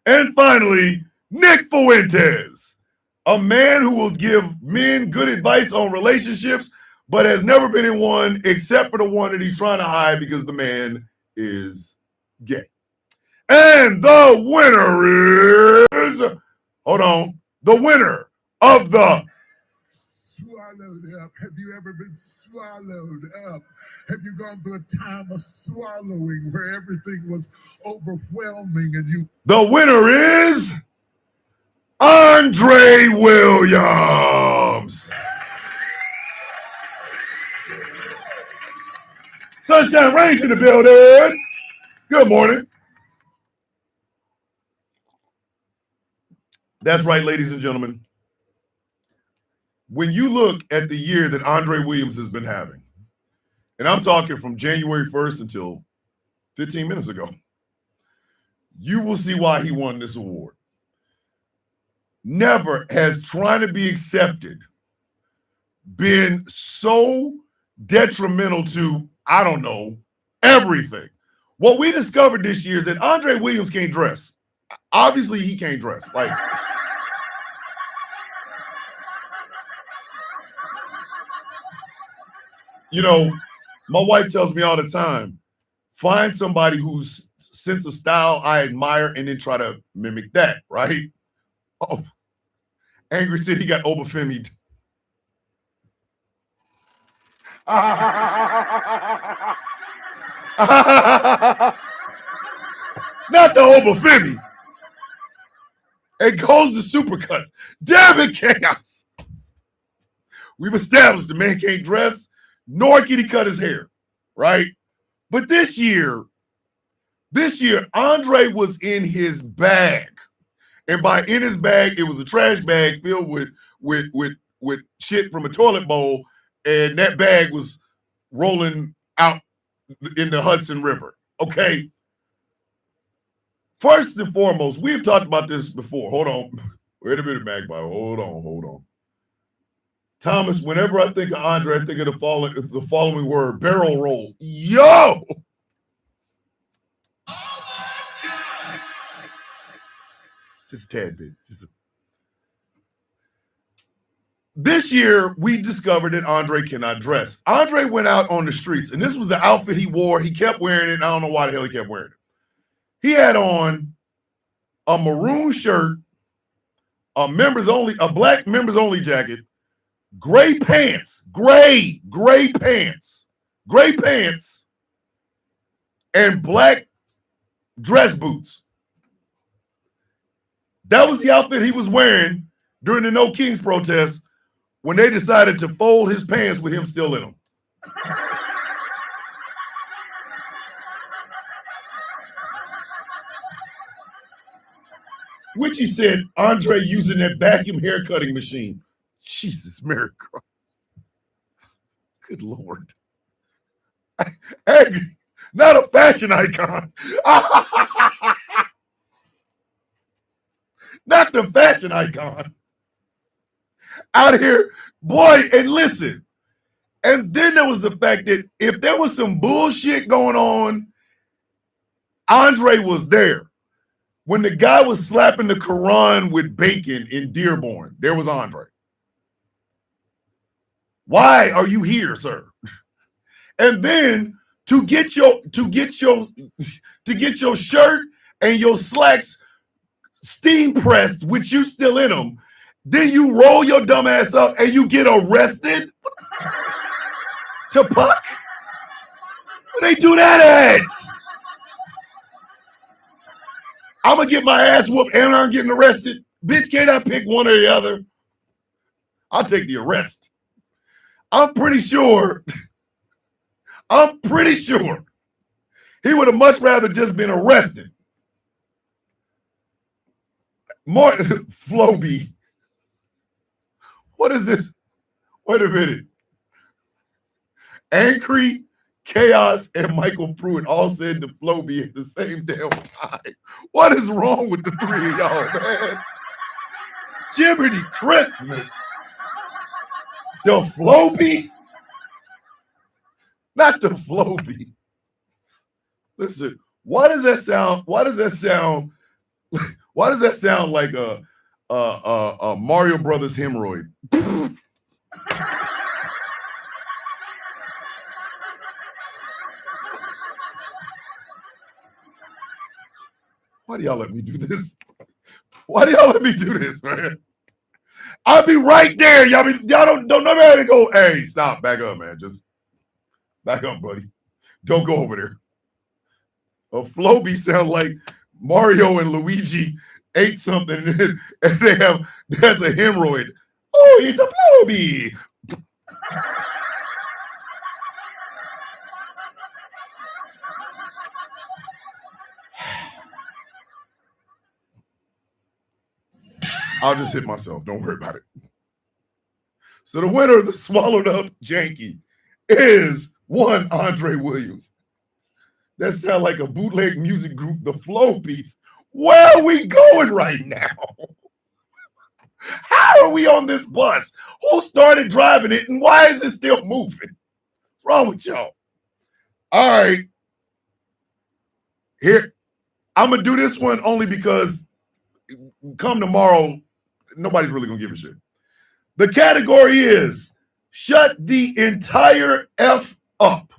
And finally, Nick Fuentes, a man who will give men good advice on relationships, but has never been in one except for the one that he's trying to hide because the man is gay. And the winner is, the winner of the swallowed up. Have you ever been swallowed up? Have you gone through a time of swallowing where everything was overwhelming and you... The winner is Andre Williams. Sunshine Range in the building. Good morning. That's right, ladies and gentlemen. When you look at the year that Andre Williams has been having, and I'm talking from January 1st until 15 minutes ago, you will see why he won this award. never has trying to be accepted been so detrimental to, I don't know, everything. What we discovered this year is that Andre Williams can't dress. Obviously, he can't dress. Like, you know, my wife tells me all the time, find somebody whose sense of style I admire and then try to mimic that, right? Oh, Angry City got Obafemi. Not the Obafemi. It goes to Supercuts. Damn it, Chaos. We've established the man can't dress, nor can he cut his hair, right? But this year, Andre was in his bag. And by in his bag, it was a trash bag filled with shit from a toilet bowl, and that bag was rolling out in the Hudson River. Okay. First and foremost, we've talked about this before. Hold on. Wait a minute, Magpie. Hold on. Thomas, whenever I think of Andre, I think of the following word, barrel roll. Yo! Just a tad bit. This year, we discovered that Andre cannot dress. Andre went out on the streets, and this was the outfit he wore. He kept wearing it, and I don't know why the hell he kept wearing it. He had on a maroon shirt, a black members only jacket, gray pants, and black dress boots. That was the outfit he was wearing during the No Kings protest when they decided to fold his pants with him still in them. Which he said, Andre using that vacuum hair cutting machine. Jesus, Mary Christ. Good Lord. Angry, not a fashion icon. Not the fashion icon. Out here, boy, and listen. And then there was the fact that if there was some bullshit going on, Andre was there. When the guy was slapping the Quran with bacon in Dearborn, there was Andre. Why are you here, sir? And then to get your shirt and your slacks steam pressed with you still in them, then you roll your dumb ass up and you get arrested to Puck? Where they do that at? I'm going to get my ass whooped and I'm getting arrested. Bitch, can't I pick one or the other? I'll take the arrest. I'm pretty sure he would have much rather just been arrested. Floby. What is this? Wait a minute. Angry, Chaos, and Michael Pruitt all said to Floby at the same damn time. What is wrong with the three of y'all, man? Jiminy Christmas. The Floby? Not the Floby. Listen, why does that sound like a Mario Brothers hemorrhoid? Why do y'all let me do this? Why do y'all let me do this, man? I'll be right there. Y'all don't never have to go, hey, stop, back up, man. Just back up, buddy. Don't go over there. A Floby sound like Mario and Luigi ate something and there's a hemorrhoid. Oh, he's a Floby. I'll just hit myself. Don't worry about it. So the winner of the swallowed up Janky is one Andre Williams. That sounds like a bootleg music group, the Flow Piece. Where are we going right now? How are we on this bus? Who started driving it, and why is it still moving? What's wrong with y'all? All right. Here, I'm going to do this one only because come tomorrow, nobody's really going to give a shit. The category is shut the entire F up.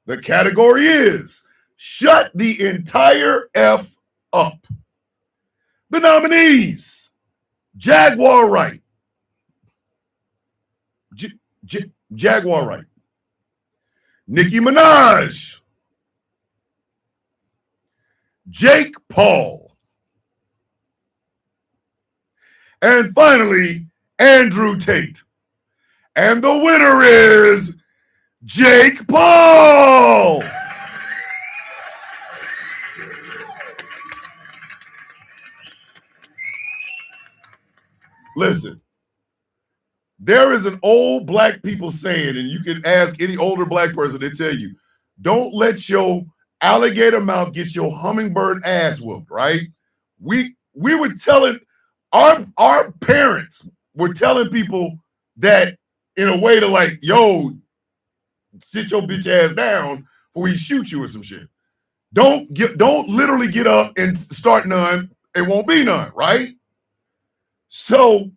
The category is shut the entire F up. The nominees, Jaguar Wright. Jaguar Wright. Nicki Minaj. Jake Paul. And finally, Andrew Tate. And the winner is Jake Paul. Listen, there is an old black people saying, and you can ask any older black person, they tell you, don't let your alligator mouth get your hummingbird ass whooped, right? We were telling, our parents were telling people that in a way to like, yo, sit your bitch ass down before we shoot you or some shit. Don't literally get up and start none. It won't be none, right? So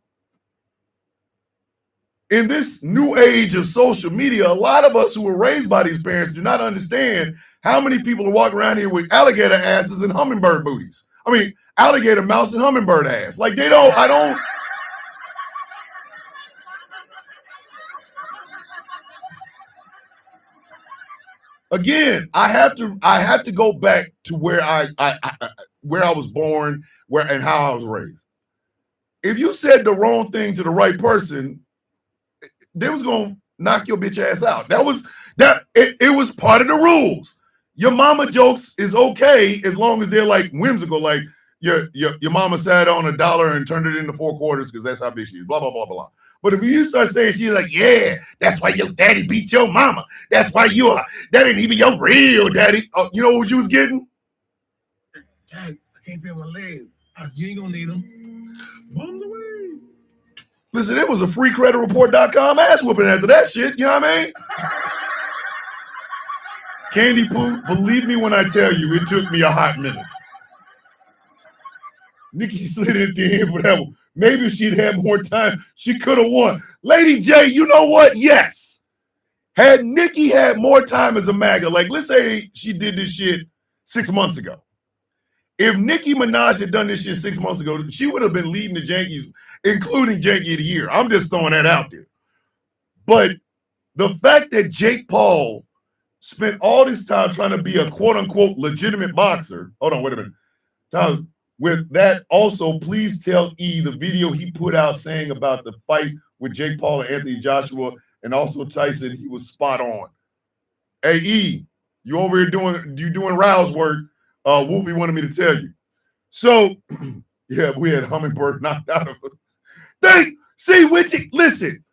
in this new age of social media, a lot of us who were raised by these parents do not understand how many people are walking around here with alligator asses and hummingbird booties. I mean, alligator mouse and hummingbird ass. Like I don't. Again, I have to go back to where I was born, and how I was raised. If you said the wrong thing to the right person, they was gonna knock your bitch ass out. It was part of the rules. Your mama jokes is okay as long as they're like whimsical, like your mama sat on $1 and turned it into 4 quarters because that's how big she is. Blah blah blah blah. But if you start saying she's like, yeah, that's why your daddy beat your mama. That's why that ain't even your real daddy. You know what you was getting? Dad, I can't feel my legs. You ain't gonna need them. Bums away. Listen, it was a freecreditreport.com ass whooping after that shit. You know what I mean? Candy Poo, believe me when I tell you, it took me a hot minute. Nikki slid it at the end for that one. Maybe if she'd had more time, she could have won. Lady J, you know what? Yes. Had Nikki had more time as a MAGA, like let's say she did this shit 6 months ago. If Nicki Minaj had done this shit 6 months ago, she would have been leading the Jankies, including Janky of the Year. I'm just throwing that out there. But the fact that Jake Paul spent all this time trying to be a quote-unquote legitimate boxer. Hold on, wait a minute. With that, also, please tell E the video he put out saying about the fight with Jake Paul and Anthony Joshua and also Tyson, he was spot on. Hey, E, you over here doing Rouse work. Wolfie wanted me to tell you. So, yeah, we had Hummingbird knocked out of it. Listen,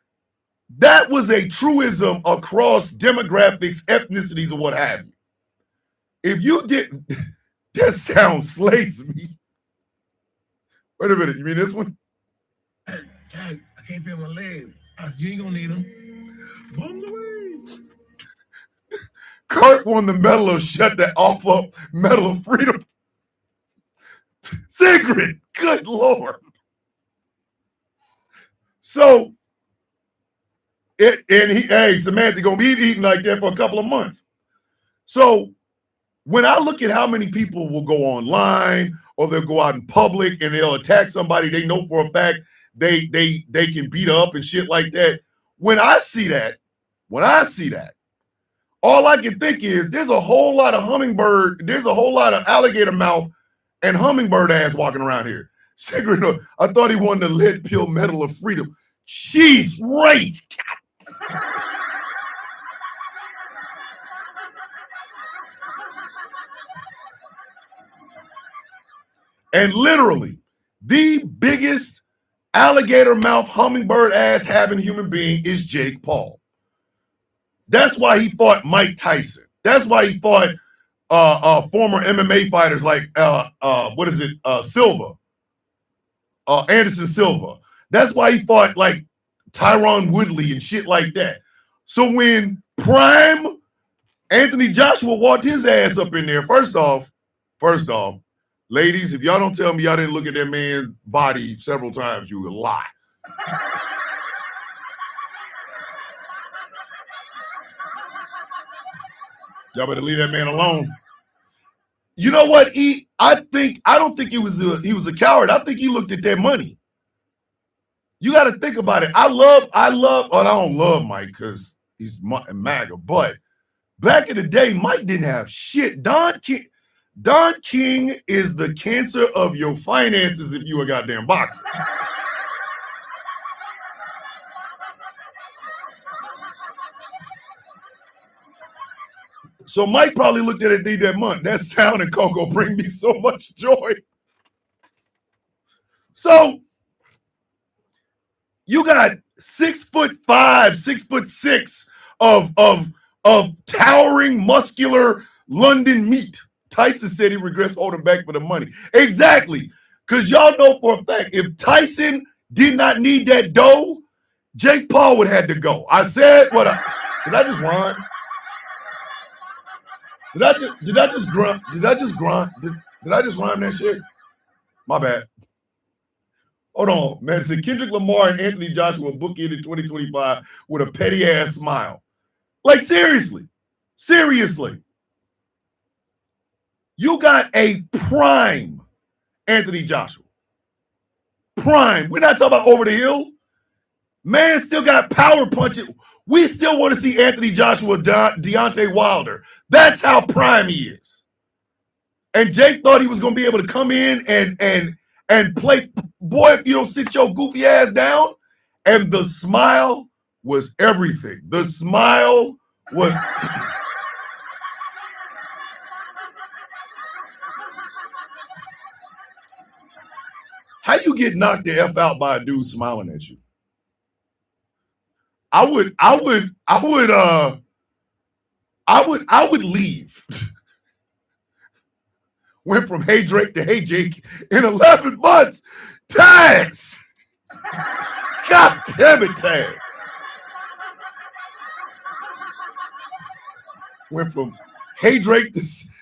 that was a truism across demographics, ethnicities, or what have you. If you didn't, that sounds slays me. Wait a minute, you mean this one? Dad, I can't feel my legs. You ain't gonna need them. Bums away. Kurt won the Medal of Shut That Off Up, Medal of Freedom. Sigrid, good Lord. So, Samantha gonna be eating like that for a couple of months. So, when I look at how many people will go online or they'll go out in public and they'll attack somebody they know for a fact they can beat up and shit like that. When I see that, all I can think is there's a whole lot of alligator mouth and hummingbird ass walking around here. Sigrid, I thought he won the lead pill Medal of Freedom. She's right. And literally, the biggest alligator mouth, hummingbird ass having human being is Jake Paul. That's why he fought Mike Tyson. That's why he fought former MMA fighters like Silva. Anderson Silva. That's why he fought like Tyron Woodley and shit like that. So when prime Anthony Joshua walked his ass up in there, first off, ladies, if y'all don't tell me y'all didn't look at that man's body several times, you will lie. Y'all better leave that man alone. You know what? I don't think he was a coward. I think he looked at that money. You got to think about it. I don't love Mike because he's MAGA, but back in the day, Mike didn't have shit. Don King is the cancer of your finances if you a goddamn boxer. So Mike probably looked at it that month. That sound and Coco bring me so much joy. So you got 6'5", 6'6" of towering muscular London meat. Tyson said he regrets holding back for the money. Exactly. Because y'all know for a fact, if Tyson did not need that dough, Jake Paul would have had to go. I said what did I just rhyme? Did I just grunt? Did I just rhyme that shit? My bad. Hold on, man. It's Kendrick Lamar and Anthony Joshua bookended 2025 with a petty ass smile. Like seriously. You got a prime Anthony Joshua. Prime. We're not talking about over the hill. Man still got power punching. We still want to see Anthony Joshua, Deontay Wilder. That's how prime he is. And Jake thought he was going to be able to come in and play. Boy, if you don't sit your goofy ass down. And the smile was everything. The smile was... How you get knocked the F out by a dude smiling at you? I would leave. Went from hey Drake to hey Jake in 11 months. Taz! God damn it, Taz. Went from hey Drake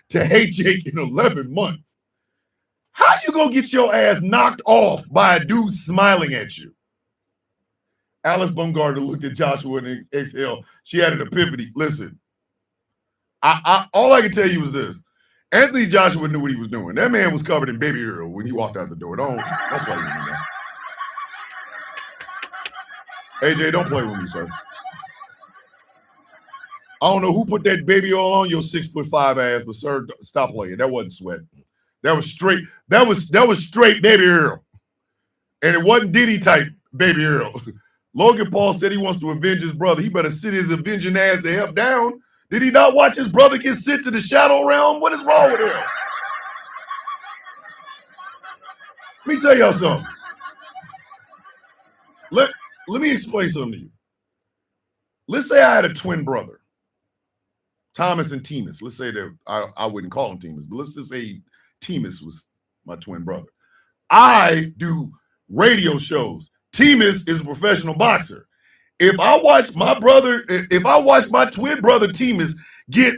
to hey Jake in 11 months. How you gonna get your ass knocked off by a dude smiling at you? Alice Bumgarner looked at Joshua and exhaled. She had an epiphany. Listen, all I can tell you is this. Anthony Joshua knew what he was doing. That man was covered in baby oil when he walked out the door. Don't play with me, man. AJ, don't play with me, sir. I don't know who put that baby oil on your 6'5" ass, but sir, stop playing. That wasn't sweat. That was straight. That was straight baby oil, and it wasn't Diddy type baby oil. Logan Paul said he wants to avenge his brother. He better sit his avenging ass the hell down. Did he not watch his brother get sent to the shadow realm? What is wrong with him? Let me tell y'all something. Let me explain something to you. Let's say I had a twin brother, Thomas and Timus. Let's say that I wouldn't call him Timus, but let's just say Timus was my twin brother. I do radio shows. Timus is a professional boxer. If I watch my twin brother Timus get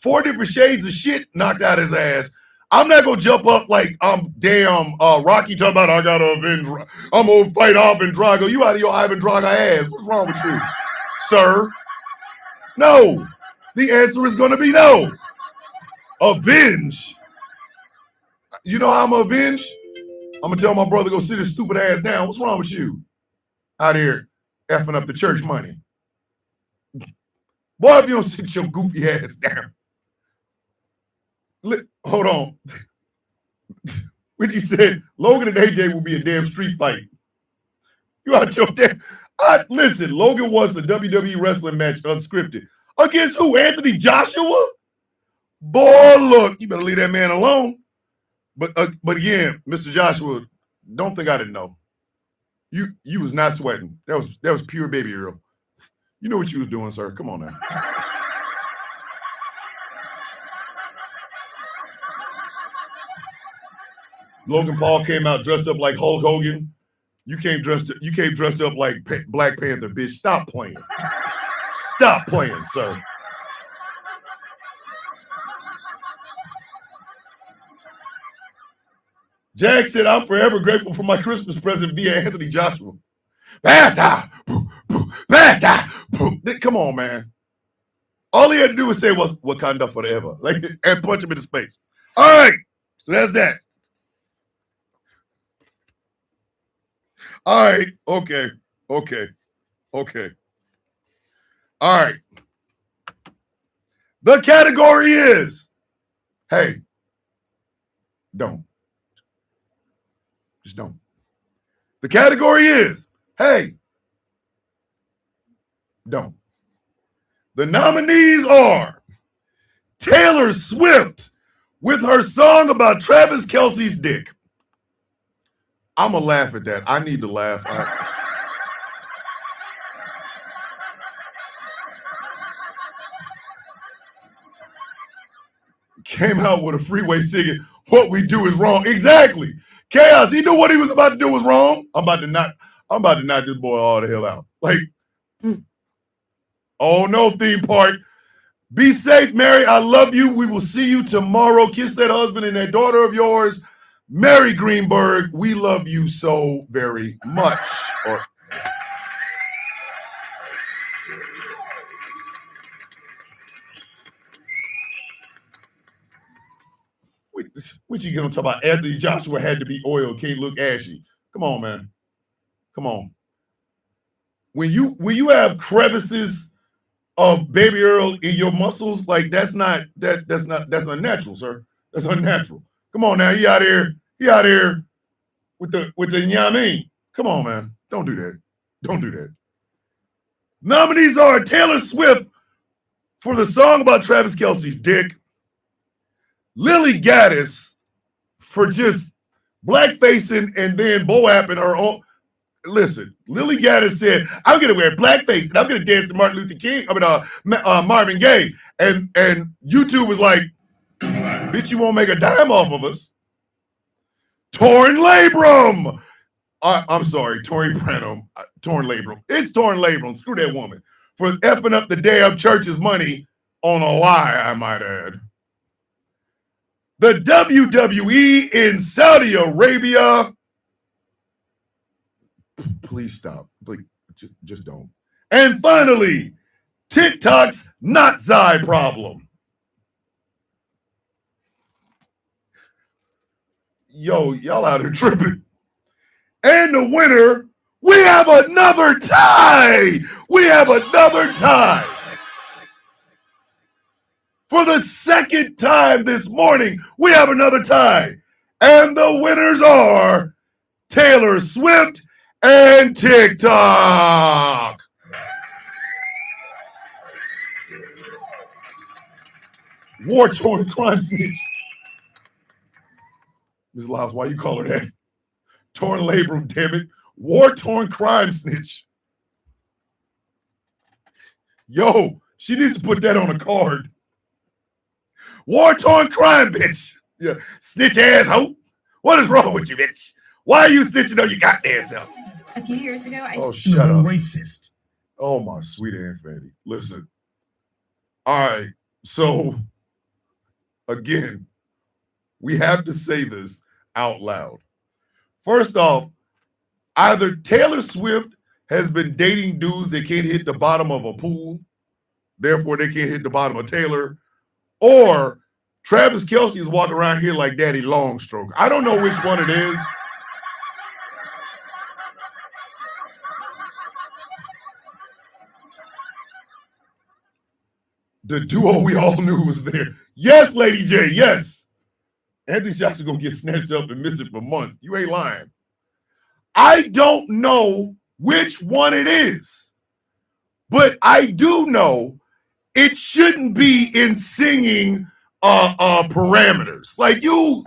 4 different shades of shit knocked out his ass, I'm not gonna jump up like I'm damn Rocky talking about I gotta avenge. I'm gonna fight Ivan Drago. You out of your Ivan Drago ass. What's wrong with you, sir? No. The answer is gonna be no. Avenge. You know how I'm gonna avenge? I'm gonna tell my brother go sit his stupid ass down. What's wrong with you? Out here effing up the church money. Boy, if you don't sit your goofy ass down. Hold on. What you said, Logan and AJ will be a damn street fight. You out your damn... Listen, Logan wants a WWE wrestling match unscripted. Against who? Anthony Joshua? Boy, look, you better leave that man alone. But again, Mr. Joshua, don't think I didn't know. You was not sweating. That was pure baby oil. You know what you was doing, sir. Come on now. Logan Paul came out dressed up like Hulk Hogan. You came dressed up like Black Panther, bitch. Stop playing. Stop playing, sir. Jack said, I'm forever grateful for my Christmas present via Anthony Joshua. Come on, man. All he had to do was say was Wakanda forever. Like, and punch him in his face. All right. So that's that. All right. Okay. All right. The category is, hey, don't. Just don't. The category is, hey, don't. The nominees are Taylor Swift with her song about Travis Kelce's dick. I'm going to laugh at that. I need to laugh. Came out with a freeway singing, what we do is wrong. Exactly. Chaos. He knew what he was about to do was wrong. I'm about to knock this boy all the hell out. Like, oh no, theme park. Be safe, Mary. I love you. We will see you tomorrow. Kiss that husband and that daughter of yours. Mary Greenberg, we love you so very much. What you gonna talk about? Anthony Joshua had to be oiled, can't look ashy. Come on, man. Come on. When you have crevices of baby Earl in your muscles, like that's unnatural, sir. That's unnatural. Come on now, he out here with the Yamin. Come on, man. Don't do that. Nominees are Taylor Swift for the song about Travis Kelce's dick. Lily Gaddis for just blackfacing and then boapping her own. Listen, Lily Gaddis said, I'm going to wear blackface and I'm going to dance to Martin Luther King, Marvin Gaye. And YouTube was like, bitch, you won't make a dime off of us. Torn Labrum. I'm sorry, Tori Branham. Torn Labrum. It's Torn Labrum. Screw that woman. For effing up the damn church's money on a lie, I might add. The WWE in Saudi Arabia. Please stop. Please, just don't. And finally, TikTok's not Zai problem. Yo, y'all out here tripping. And the winner, we have another tie. For the second time this morning, we have another tie. And the winners are Taylor Swift and TikTok. War-torn crime snitch. Ms. Lyles, why you call her that? Torn labrum, damn it. War-torn crime snitch. Yo, she needs to put that on a card. War-torn crime, bitch. Yeah, snitch asshole. What is wrong with you, bitch? Why are you snitching on your goddamn self? A few years ago, I shut up. Racist. Oh, my sweet Aunt Fanny. Listen. All right. So, again, we have to say this out loud. First off, either Taylor Swift has been dating dudes that can't hit the bottom of a pool, therefore they can't hit the bottom of Taylor, or Travis Kelce is walking around here like Daddy Longstroke. I don't know which one it is. The duo we all knew was there. Yes, Lady J, yes. Anthony Joshua gonna get snatched up and missing for months. You ain't lying. I don't know which one it is, but I do know it shouldn't be in singing parameters. Like you.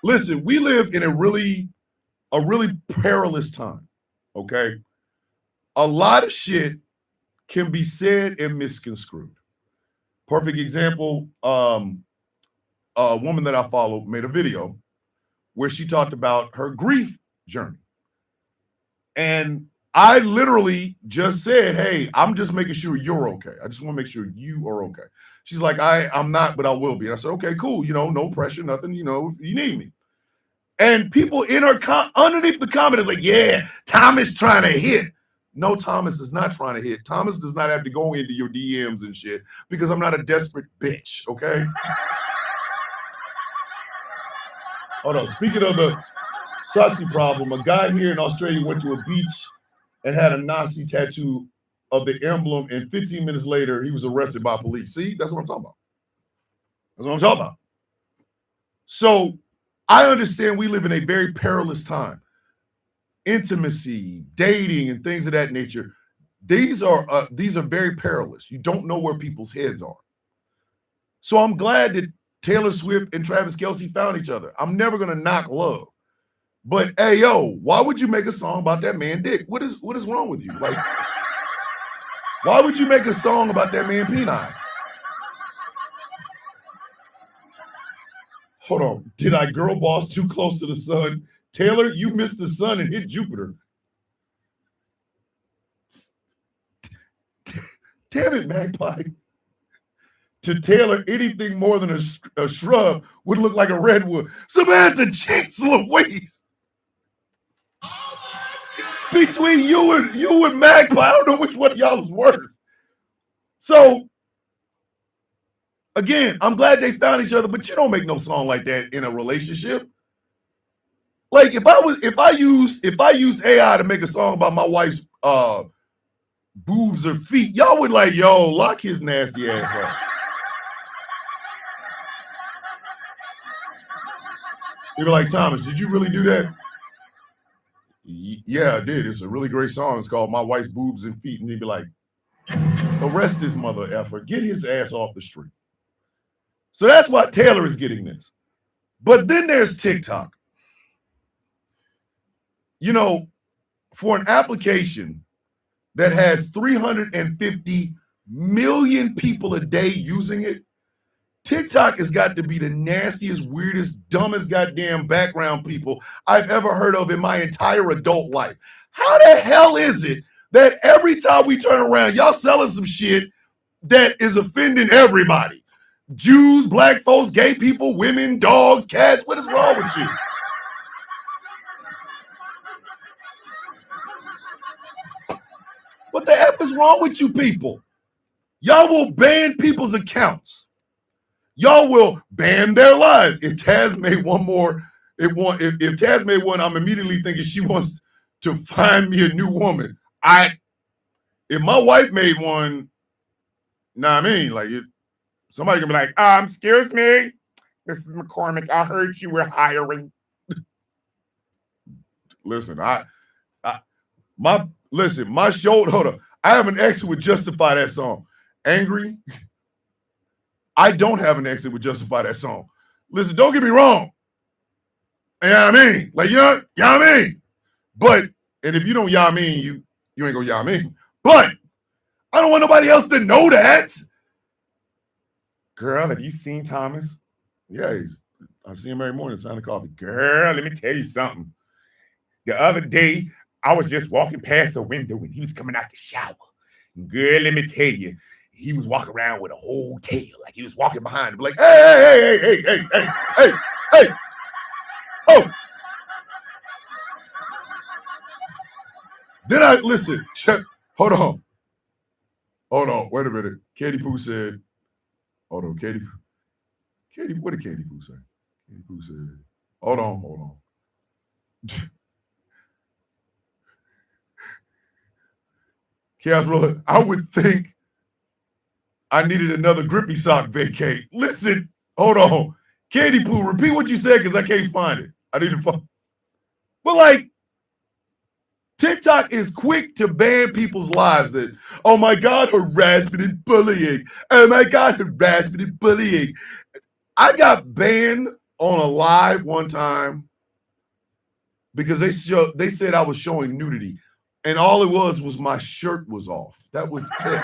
Listen, we live in a really perilous time, okay? A lot of shit can be said and misconstrued. Perfect example, a woman that I follow made a video where she talked about her grief journey. And I literally just said, hey, I'm just making sure you're okay. I just want to make sure you are okay. She's like, I'm not, but I will be. And I said, okay, cool. No pressure, nothing, if you need me. And people in her underneath the comment is like, yeah, Thomas trying to hit. No, Thomas is not trying to hit. Thomas does not have to go into your DMs and shit because I'm not a desperate bitch, okay? Hold on. Speaking of the Satsi problem, a guy here in Australia went to a beach and had a Nazi tattoo of the emblem, and 15 minutes later, he was arrested by police. See, that's what I'm talking about. That's what I'm talking about. So I understand we live in a very perilous time. Intimacy, dating, and things of that nature. These are very perilous. You don't know where people's heads are. So I'm glad that Taylor Swift and Travis Kelce found each other. I'm never gonna knock love. But hey, yo, why would you make a song about that man dick? What is wrong with you? Like, why would you make a song about that man penile? Hold on. Did I girl boss too close to the sun? Taylor, you missed the sun and hit Jupiter. Damn it, Magpie. To Taylor, anything more than a shrub would look like a redwood. Samantha Jinx Louise. Between you and Magpie, I don't know which one of y'all is worse. So, again, I'm glad they found each other, but you don't make no song like that in a relationship. Like if I used AI to make a song about my wife's boobs or feet, y'all would like, yo, lock his nasty ass up. You'd be like, Thomas, did you really do that? Yeah, I did. It's a really great song. It's called My Wife's Boobs and Feet. And he'd be like, arrest this mother effer. Get his ass off the street. So that's why Taylor is getting this. But then there's TikTok. For an application that has 350 million people a day using it, TikTok has got to be the nastiest, weirdest, dumbest goddamn background people I've ever heard of in my entire adult life. How the hell is it that every time we turn around, y'all selling some shit that is offending everybody? Jews, black folks, gay people, women, dogs, cats. What is wrong with you? What the F is wrong with you people? Y'all will ban people's accounts. Y'all will ban their lives. If Taz made one more, if Taz made one, I'm immediately thinking she wants to find me a new woman. If my wife made one, somebody can be like, excuse me, Mrs. McCormick, I heard you were hiring. Listen, my shoulder, hold on. I have an ex who would justify that song. Angry? I don't have an ex that would justify that song. Listen, don't get me wrong. You know what I mean? Like, you know what I mean? But, and if you don't, you know what I mean, you ain't gonna, you know what I mean? But, I don't want nobody else to know that. Girl, have you seen Thomas? Yeah, I see him every morning, signing coffee. Girl, let me tell you something. The other day, I was just walking past the window and he was coming out the shower. And girl, let me tell you, he was walking around with a whole tail, like he was walking behind him, like, hey. Oh. Then I listen. Hold on. Wait a minute. Katie Pooh said, hold on, Katie, what did Katie Pooh say? Katie Pooh said, hold on. Chaos Roller, I would think I needed another grippy sock vacate. Listen, hold on. Katie Pooh, repeat what you said because I can't find it. I need to find. But like, TikTok is quick to ban people's lives that, oh my God, harassment and bullying. Oh my God, harassment and bullying. I got banned on a live one time because they said I was showing nudity. And all it was my shirt was off. That was it.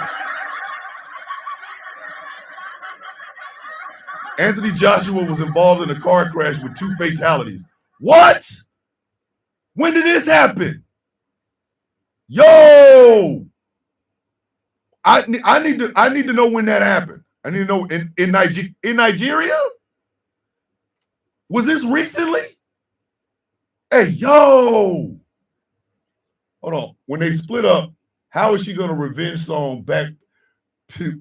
Anthony Joshua was involved in a car crash with 2 fatalities. What? When did this happen? Yo! I need to know when that happened. I need to know in Nigeria? Was this recently? Hey, yo! Hold on. When they split up, how is she gonna revenge song backpedal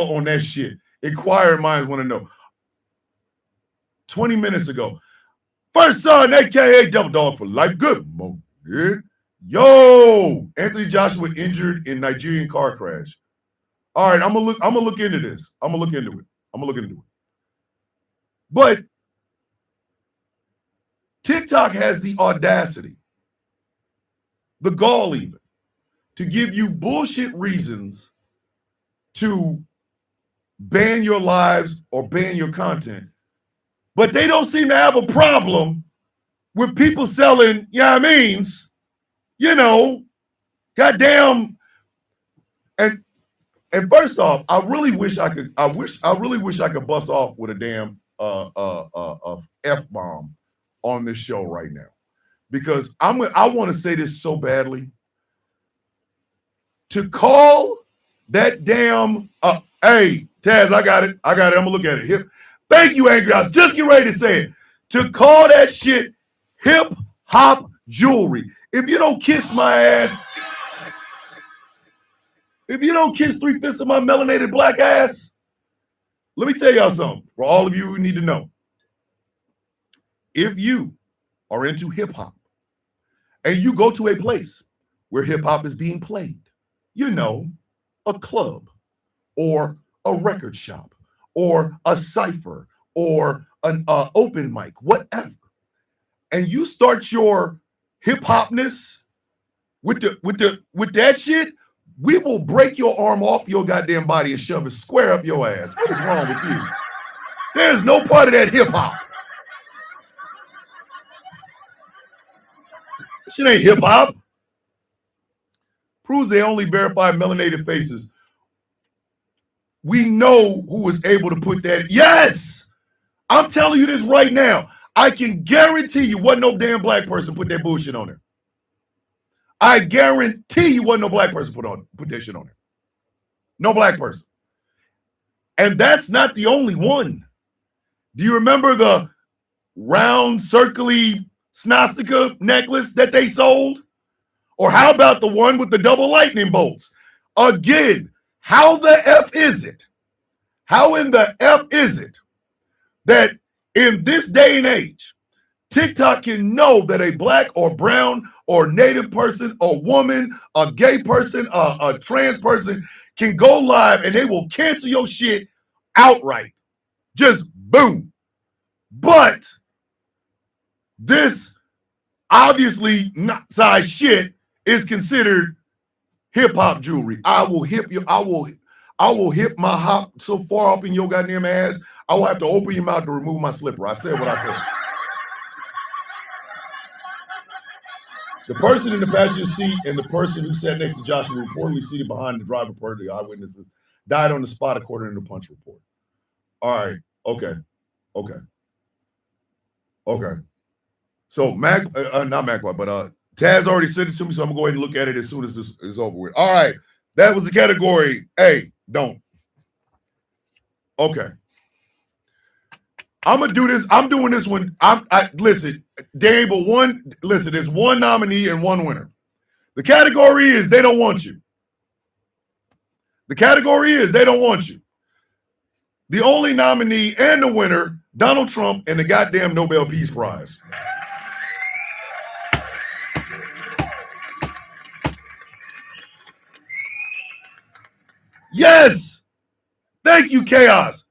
on that shit? Inquiring minds want to know. 20 minutes ago. First son, aka Devil Dog for Life. Good morning. Yo, Anthony Joshua injured in Nigerian car crash. All right, I'm gonna look into this. I'm gonna look into it. But TikTok has the audacity, the gall even, to give you bullshit reasons to ban your lives or ban your content. But they don't seem to have a problem with people selling, goddamn. And first off, I really wish I could bust off with a damn F-bomb on this show right now. Because I want to say this so badly. To call that damn hey, Taz, I got it. I'm gonna look at it. Thank you, Angry. I was just getting ready to say it. To call that shit hip hop jewelry. If you don't kiss my ass, if you don't kiss 3/5 of my melanated black ass, let me tell y'all something. For all of you who need to know, if you are into hip hop and you go to a place where hip hop is being played, a club or a record shop or a cipher or an open mic, whatever, and you start your hip hopness with that shit, we will break your arm off your goddamn body and shove it square up your ass. What is wrong with you? There's no part of that hip hop. Shit ain't hip hop. Proves they only verify melanated faces. We know who was able to put that. Yes! I'm telling you this right now. I can guarantee you wasn't no damn black person put that bullshit on there. I guarantee you wasn't no black person put that shit on there. No black person. And that's not the only one. Do you remember the round, circly swastika necklace that they sold? Or how about the one with the double lightning bolts? Again, how the F is it? How in the F is it that in this day and age, TikTok can know that a black or brown or native person, a woman, a gay person, a trans person can go live and they will cancel your shit outright. Just boom. But this obviously not size shit is considered hip hop jewelry. I will hip my hop so far up in your goddamn ass, I will have to open your mouth to remove my slipper. I said what I said. The person in the passenger seat and the person who sat next to Joshua, reportedly seated behind the driver per the eyewitnesses, died on the spot according to the Punch report. All right. Okay. So not Mac, but Taz already sent it to me, so I'm gonna go ahead and look at it as soon as this is over with. All right. That was the category. Hey, don't. Okay. I'm gonna do this. I'm doing this one. Listen, there ain't but one. Listen, there's one nominee and one winner. The category is they don't want you. The category is they don't want you. The only nominee and the winner, Donald Trump and the goddamn Nobel Peace Prize. Yes. Thank you, Chaos.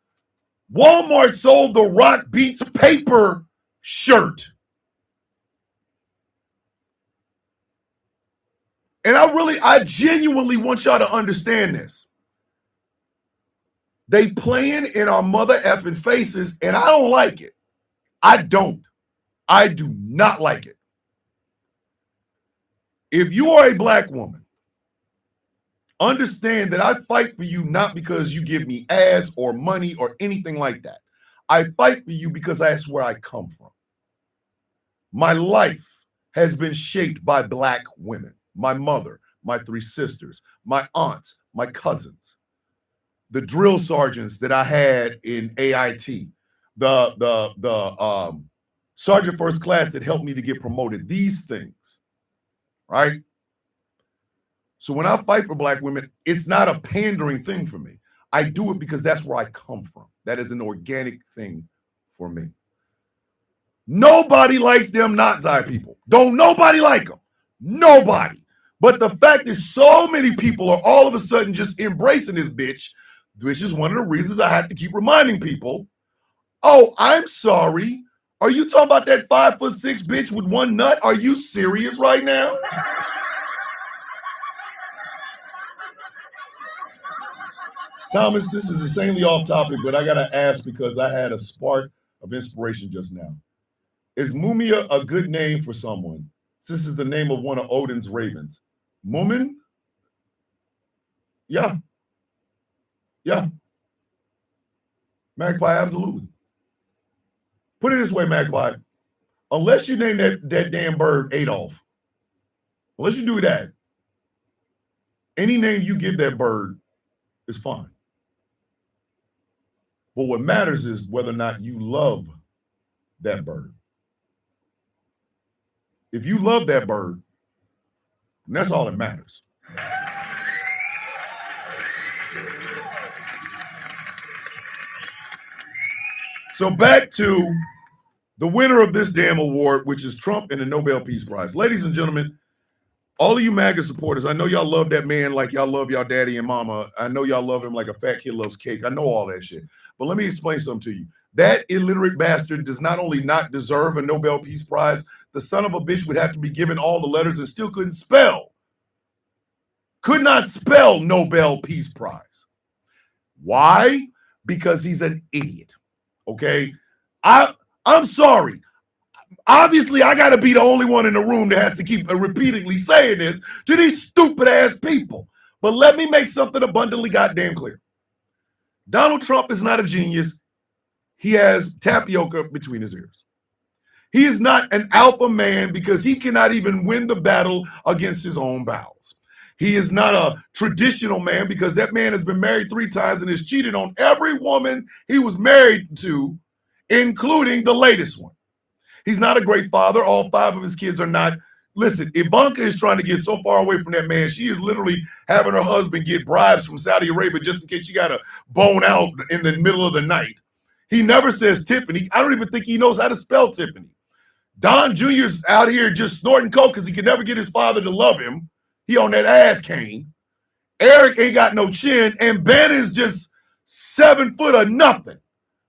Walmart sold the Rock Beats paper shirt. And I genuinely want y'all to understand this. They playing in our mother effing faces, and I don't like it. I do not like it. If you are a black woman, understand that I fight for you not because you give me ass or money or anything like that. I fight for you because that's where I come from. My life has been shaped by black women. My mother, my 3 sisters, my aunts, my cousins, the drill sergeants that I had in AIT, the sergeant first class that helped me to get promoted. These things, right? So when I fight for black women, it's not a pandering thing for me. I do it because that's where I come from. That is an organic thing for me. Nobody likes them Nazi people. Don't nobody like them. Nobody. But the fact is so many people are all of a sudden just embracing this bitch, which is one of the reasons I have to keep reminding people, oh, I'm sorry. Are you talking about that 5'6" bitch with one nut? Are you serious right now? Thomas, this is insanely off topic, but I got to ask because I had a spark of inspiration just now. Is Mumia a good name for someone? This is the name of one of Odin's ravens. Mumin? Yeah. Yeah. Magpie, absolutely. Put it this way, Magpie. Unless you name that damn bird Adolf, unless you do that, any name you give that bird is fine. But what matters is whether or not you love that bird. If you love that bird, that's all that matters. So back to the winner of this damn award, which is Trump and the Nobel Peace Prize. Ladies and gentlemen, all of you MAGA supporters, I know y'all love that man like y'all love y'all daddy and mama. I know y'all love him like a fat kid loves cake. I know all that shit. But let me explain something to you. That illiterate bastard does not only not deserve a Nobel Peace Prize, the son of a bitch would have to be given all the letters and still couldn't spell. Could not spell Nobel Peace Prize. Why? Because he's an idiot. Okay? I'm sorry. Obviously, I got to be the only one in the room that has to keep repeatedly saying this to these stupid ass people. But let me make something abundantly goddamn clear. Donald Trump is not a genius. He has tapioca between his ears. He is not an alpha man because he cannot even win the battle against his own bowels. He is not a traditional man because that man has been married 3 times and has cheated on every woman he was married to, including the latest one. He's not a great father. All 5 of his kids are not. Listen, Ivanka is trying to get so far away from that man. She is literally having her husband get bribes from Saudi Arabia just in case she got to bone out in the middle of the night. He never says Tiffany. I don't even think he knows how to spell Tiffany. Don Jr.'s out here just snorting coke because he can never get his father to love him. He on that ass cane. Eric ain't got no chin. And Bannon's just 7 foot of nothing.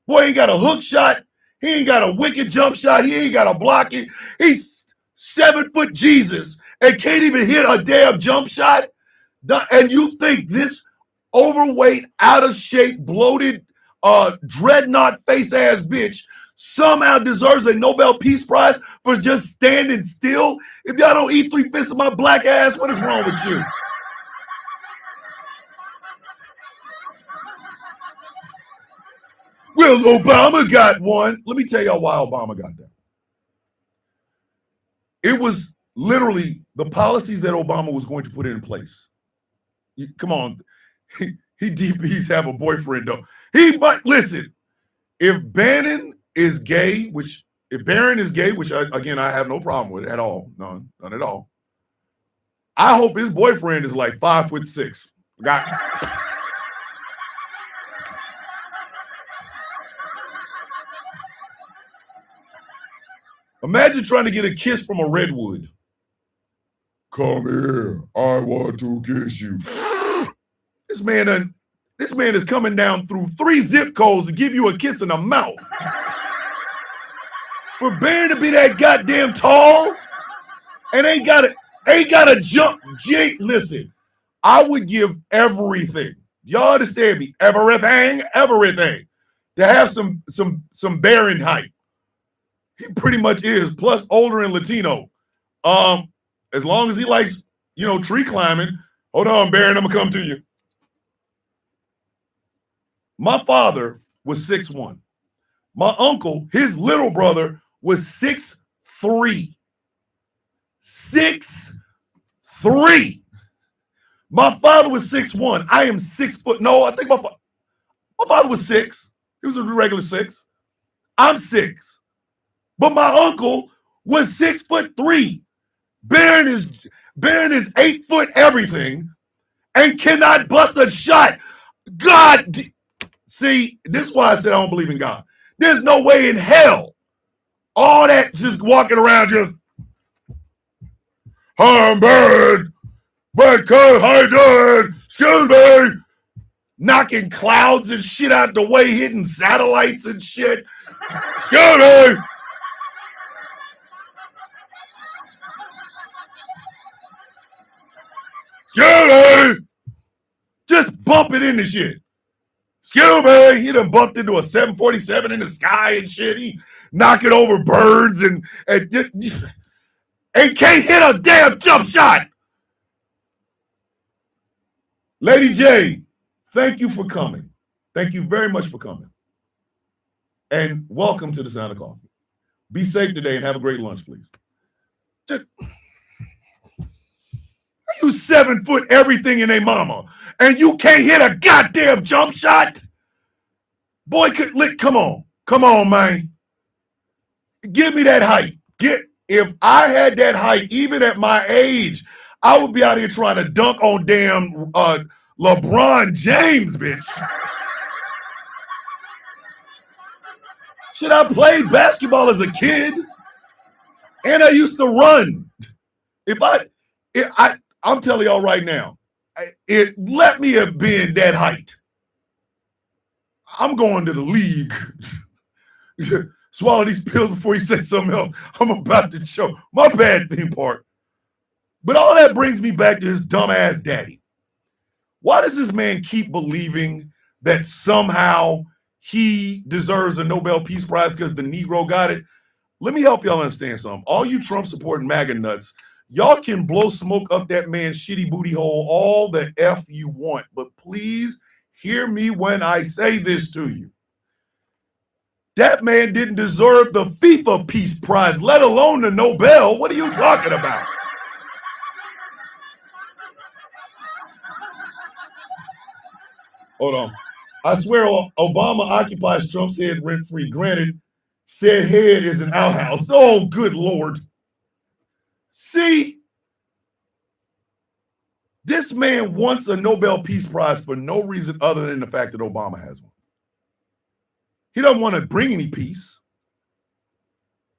Boy ain't got a hook shot. He ain't got a wicked jump shot. He ain't got a block it. He's 7 foot Jesus and can't even hit a damn jump shot. And you think this overweight, out of shape, bloated, dreadnought face ass bitch somehow deserves a Nobel Peace Prize for just standing still? If y'all don't eat 3/5 of my black ass, what is wrong with you? Well, Obama got one. Let me tell y'all why Obama got that. It was literally the policies that Obama was going to put in place. Come on. He DPs have a boyfriend, though. But listen, if Bannon is gay, which again, I have no problem with at all. None at all. I hope his boyfriend is like 5'6". Imagine trying to get a kiss from a redwood. Come here, I want to kiss you. This man is coming down through 3 zip codes to give you a kiss in the mouth. For Barry to be that goddamn tall and ain't got a jump. Listen, I would give everything. Y'all understand me? Everything to have some bearing height. He pretty much is, plus older and Latino. As long as he likes, tree climbing. Hold on, Baron, I'm gonna come to you. My father was 6'1". My uncle, his little brother, was 6'3". 6'3". My father was 6'1". I am 6 foot. No, I think my father was 6. He was a regular 6. I'm 6. But my uncle was 6'3". Baron is 8 foot everything and cannot bust a shot. God, see, this is why I said I don't believe in God. There's no way in hell all that just walking around just, I'm Baron, but how you doing? Excuse me. Knocking clouds and shit out the way, hitting satellites and shit. Excuse me. Excuse me. Just bumping into shit. Excuse me. He done bumped into a 747 in the sky and shit. He knocking over birds and can't hit a damn jump shot. Lady J, thank you for coming. Thank you very much for coming. And welcome to the Sound of Coffee. Be safe today and have a great lunch, please. You 7 foot everything in a mama, and you can't hit a goddamn jump shot? Boy, come on, man. Give me that height. If I had that height, even at my age, I would be out here trying to dunk on damn LeBron James, bitch. Shit, I played basketball as a kid, and I used to run. I'm telling y'all right now, let me have been that height. I'm going to the league. Swallow these pills before you say something else. I'm about to choke. My bad theme part. But all that brings me back to his dumbass daddy. Why does this man keep believing that somehow he deserves a Nobel Peace Prize because the Negro got it? Let me help y'all understand something. All you Trump supporting MAGA nuts, y'all can blow smoke up that man's shitty booty hole all the F you want. But please hear me when I say this to you. That man didn't deserve the FIFA Peace Prize, let alone the Nobel. What are you talking about? Hold on. I swear Obama occupies Trump's head rent-free. Granted, said head is an outhouse. Oh, good Lord. See? This man wants a Nobel Peace Prize for no reason other than the fact that Obama has one. He doesn't want to bring any peace.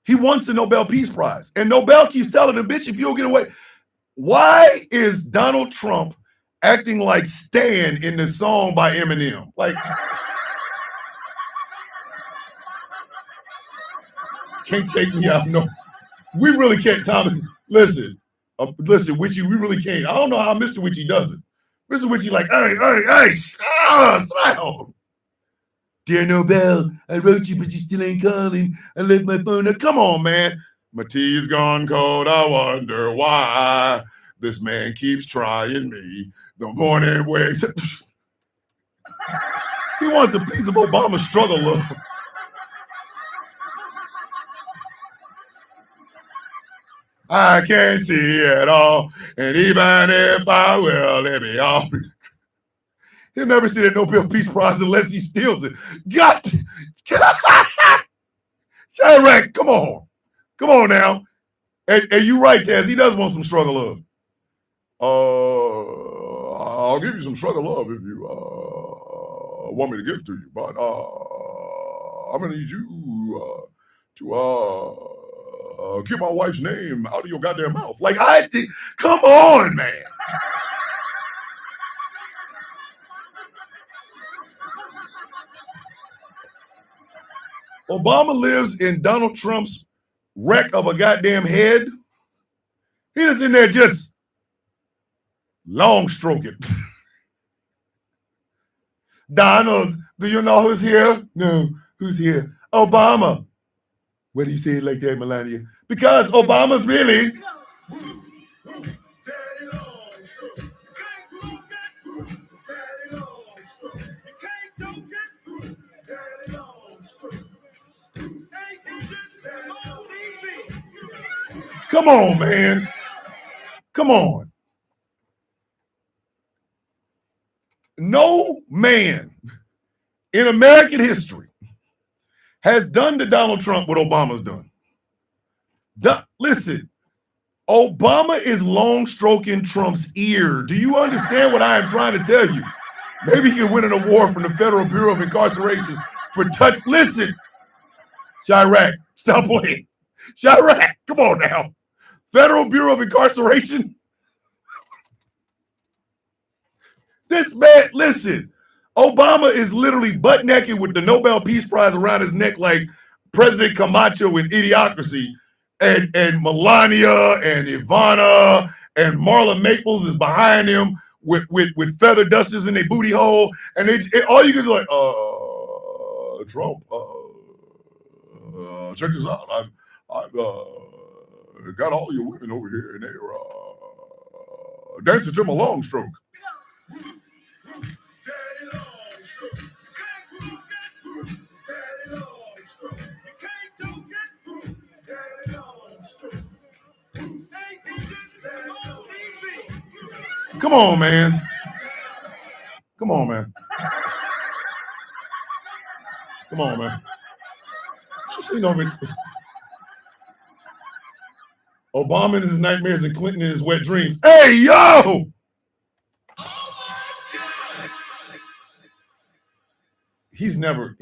He wants a Nobel Peace Prize. And Nobel keeps telling him, bitch, if you don't get away. Why is Donald Trump acting like Stan in the song by Eminem? Like, can't take me out. No, we really can't, Thomas. Listen, Witchy, we really can't. I don't know how Mr. Witchy does it. Mr. Witchy like, hey, stop. Dear Nobel, I wrote you, but you still ain't calling. I left my phone up. Come on, man. My tea's gone cold. I wonder why this man keeps trying me. The morning wakes. He wants a piece of Obama's struggle love. I can't see it all, and even if I will, let me off. He'll never see that Nobel Peace Prize unless he steals it. Chirac, come on now. And you're right, Taz. He does want some struggle love. I'll give you some struggle love if you want me to give it to you, but I'm gonna need you to keep my wife's name out of your goddamn mouth. Like, come on, man. Obama lives in Donald Trump's wreck of a goddamn head. He just in there just long stroking. Donald, do you know who's here? No, who's here? Obama. Why do you say it like that, Melania? Because Obama's really Come on, man. Come on. No man in American history has done to Donald Trump what Obama's done. Listen, Obama is long stroking Trump's ear. Do you understand what I am trying to tell you? Maybe he can win an award from the Federal Bureau of Incarceration for touch. Listen, Chirac, stop playing. Chirac, come on now. Federal Bureau of Incarceration. This man, listen, Obama is literally butt naked with the Nobel Peace Prize around his neck like President Camacho in Idiocracy, and Melania and Ivana and Marla Maples is behind him with feather dusters in their booty hole, and all you guys are like, Trump, check this out. I've got all your women over here, and they're dancing to my long stroke. Come on, man. Come on, man. Come on, man. Obama in his nightmares and Clinton in his wet dreams. Hey, yo! He's never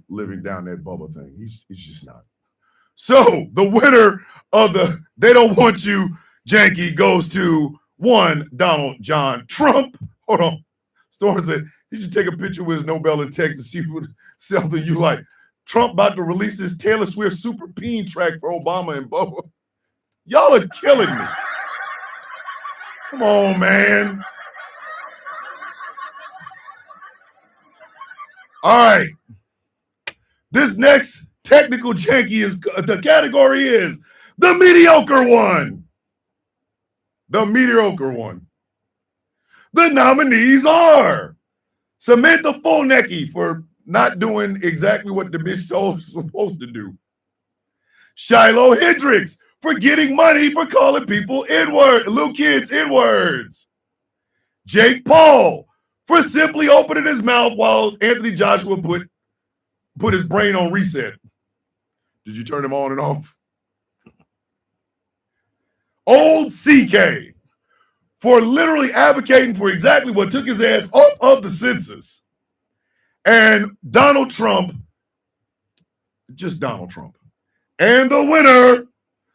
living down that bubble thing. He's just not. So the winner of the They Don't Want You Janky goes to one Donald John Trump. Hold on. Storm said he should take a picture with his Nobel in text and see what something you like. Trump about to release his Taylor Swift Super Peen track for Obama and Bubba. Y'all are killing me. Come on, man. All right. This next technical janky is the category is the mediocre one. The mediocre one. The nominees are Samantha Fulnecki for not doing exactly what the bitch was supposed to do. Shiloh Hendricks for getting money for calling people little kids N-words. Jake Paul for simply opening his mouth while Anthony Joshua put his brain on reset. Did you turn him on and off? Old CK for literally advocating for exactly what took his ass off of the census. And Donald Trump, just Donald Trump. And the winner,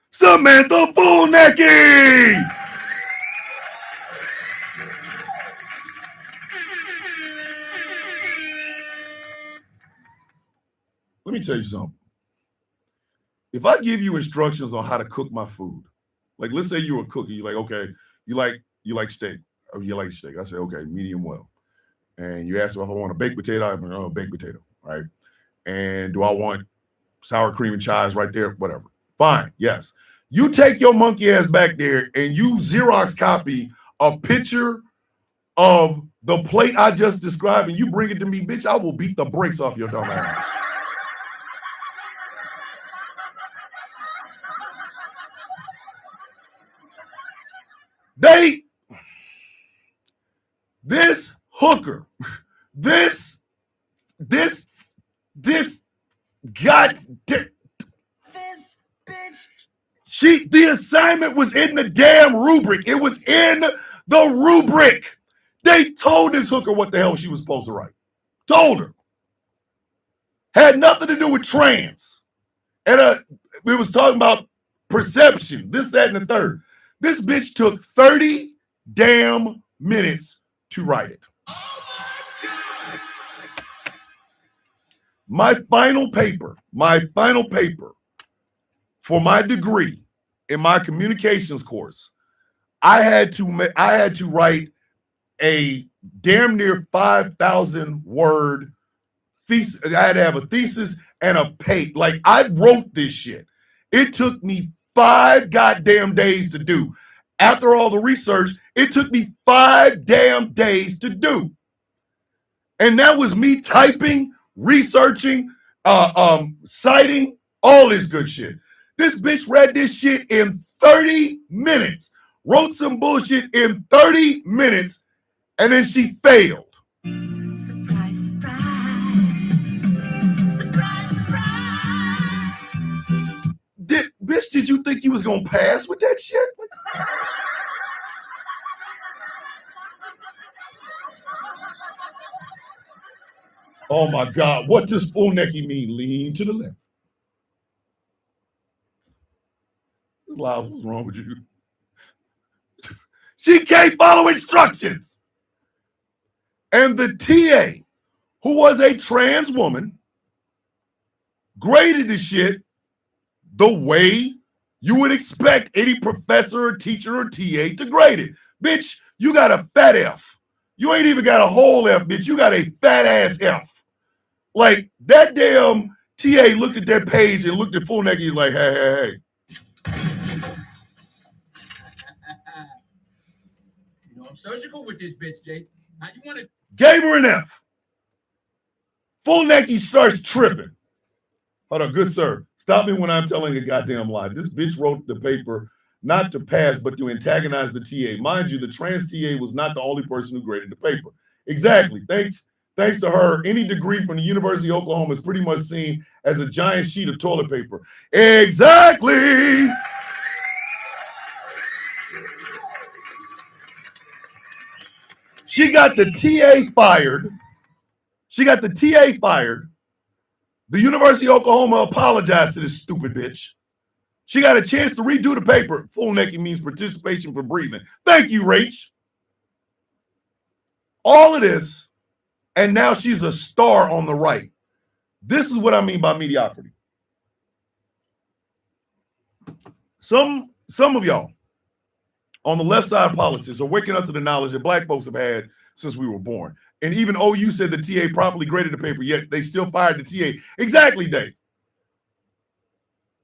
Samantha Fulnecki. Let me tell you something. If I give you instructions on how to cook my food, like let's say you're a cookie, you're like, okay, you like steak. Or you like steak. I say, okay, medium well. And you ask me if I want a baked potato, I'm like, oh, baked potato, right? And do I want sour cream and chives right there? Whatever. Fine, yes. You take your monkey ass back there and you Xerox copy a picture of the plate I just described and you bring it to me, bitch, I will beat the brakes off your dumb ass. This hooker, this goddamn, this bitch. The assignment was in the damn rubric. It was in the rubric. They told this hooker what the hell she was supposed to write. Told her. Had nothing to do with trans. And we was talking about perception, this, that, and the third. This bitch took 30 damn minutes to write it. My final paper for my degree in my communications course, I had to write a damn near 5,000 word thesis. I had to have a thesis and a page. Like I wrote this shit. It took me 5 goddamn days to do. After all the research, it took me 5 damn days to do. And that was me typing, researching, citing, all this good shit. This bitch read this shit in 30 minutes, wrote some bullshit in 30 minutes, and then she failed. Surprise, surprise. Surprise, surprise. Bitch, did you think you was gonna pass with that shit? Oh my God, what does full necky mean? Lean to the left. Lyles, what's wrong with you? She can't follow instructions. And the TA, who was a trans woman, graded the shit the way you would expect any professor or teacher or TA to grade it. Bitch, you got a fat F. You ain't even got a whole F, bitch. You got a fat ass F. Like, that damn TA looked at that page and looked at full neck. He's like, hey. You know, I'm surgical with this bitch, Jay. How you want to? Gave her an F. Full necky starts tripping. Hold on, good sir. Stop me when I'm telling a goddamn lie. This bitch wrote the paper not to pass, but to antagonize the TA. Mind you, the trans TA was not the only person who graded the paper. Exactly. Thanks to her, any degree from the University of Oklahoma is pretty much seen as a giant sheet of toilet paper. Exactly. She got the TA fired. The University of Oklahoma apologized to this stupid bitch. She got a chance to redo the paper. Full necky means participation for breathing. Thank you, Rach. All of this, and now she's a star on the right. This is what I mean by mediocrity. Some of y'all on the left side of politics are waking up to the knowledge that black folks have had since we were born. And even OU said the TA properly graded the paper, yet they still fired the TA. Exactly, Dave.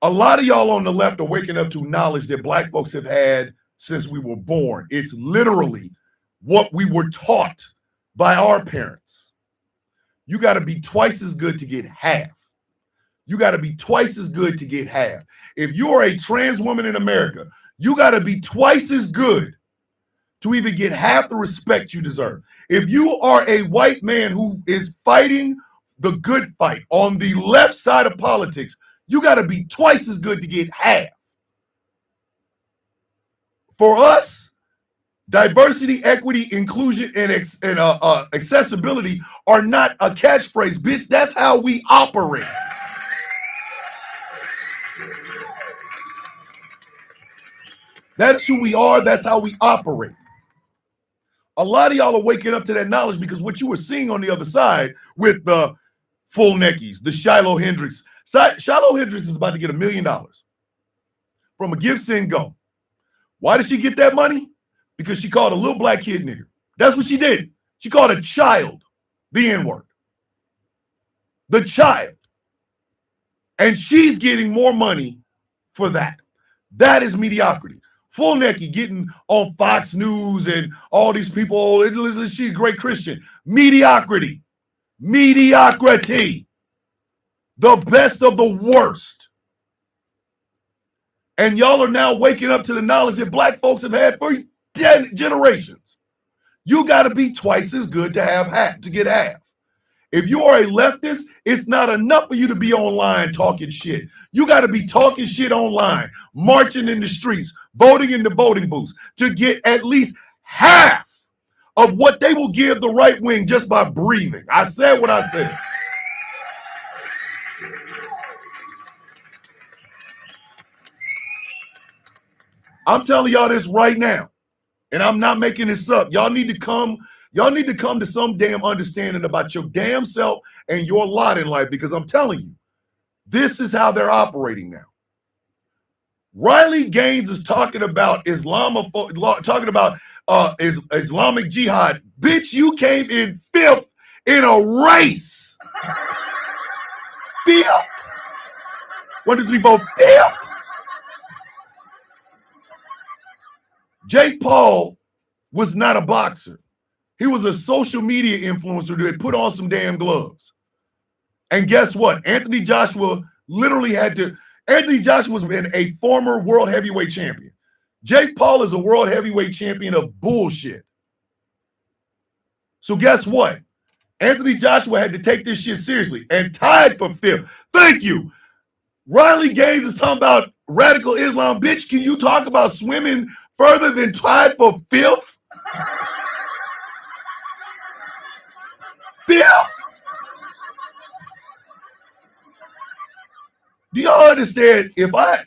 A lot of y'all on the left are waking up to knowledge that black folks have had since we were born. It's literally what we were taught by our parents. You got to be twice as good to get half. You got to be twice as good to get half. If you are a trans woman in America, you got to be twice as good to even get half the respect you deserve. If you are a white man who is fighting the good fight on the left side of politics, you got to be twice as good to get half. For us, diversity, equity, inclusion, and accessibility are not a catchphrase, bitch. That's how we operate. That is who we are. That's how we operate. A lot of y'all are waking up to that knowledge because what you were seeing on the other side with the full neckies, the Shiloh Hendricks. Shiloh Hendricks is about to get $1 million from a Give, Send, Go. Why did she get that money? Because she called a little black kid nigger. That's what she did. She called a child the N-word. The child. And she's getting more money for that. That is mediocrity. Full necky getting on Fox News and all these people. She's a great Christian. Mediocrity. Mediocrity. The best of the worst. And y'all are now waking up to the knowledge that black folks have had for generations. You got to be twice as good to have half, to get half. If you are a leftist, it's not enough for you to be online talking shit. You got to be talking shit online, marching in the streets, voting in the voting booths to get at least half of what they will give the right wing just by breathing. I said what I said. I'm telling y'all this right now, and I'm not making this up. Y'all need to come to some damn understanding about your damn self and your lot in life, because I'm telling you, this is how they're operating now. Riley Gaines is talking about Islamic jihad. Bitch, you came in fifth in a race. Fifth. 1, 2, 3, 4, fifth. Jake Paul was not a boxer. He was a social media influencer that put on some damn gloves. And guess what? Anthony Joshua literally had to. Anthony Joshua's been a former world heavyweight champion. Jake Paul is a world heavyweight champion of bullshit. So guess what? Anthony Joshua had to take this shit seriously and tied for fifth. Thank you. Riley Gaines is talking about radical Islam. Bitch, can you talk about swimming further than tied for fifth? Fifth? Do y'all understand? If I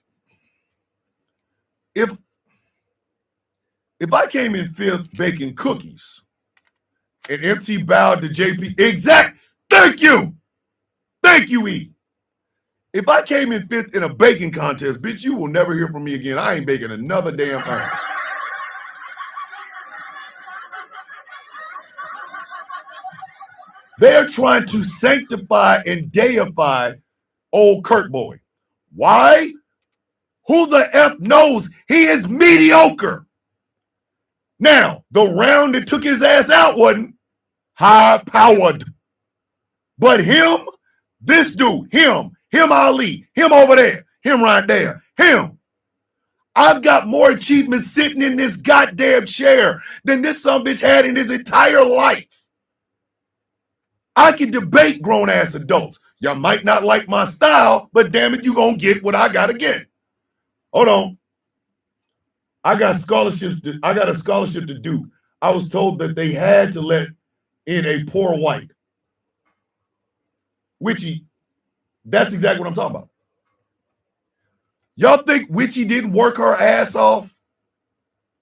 came in fifth baking cookies and MT bowed to JP, thank you, E. If I came in fifth in a baking contest, bitch, you will never hear from me again. I ain't baking another damn thing. They're trying to sanctify and deify old Kurt Boy. Why? Who the F knows? He is mediocre. Now, the round that took his ass out wasn't high-powered. But him, this dude, him Ali, him over there, him right there, him. I've got more achievements sitting in this goddamn chair than this sumbitch had in his entire life. I can debate grown-ass adults. You might not like my style, but damn it, you gonna get what I gotta get. Hold on. I got a scholarship to Duke. I was told that they had to let in a poor white. Witchy, that's exactly what I'm talking about. Y'all think Witchy didn't work her ass off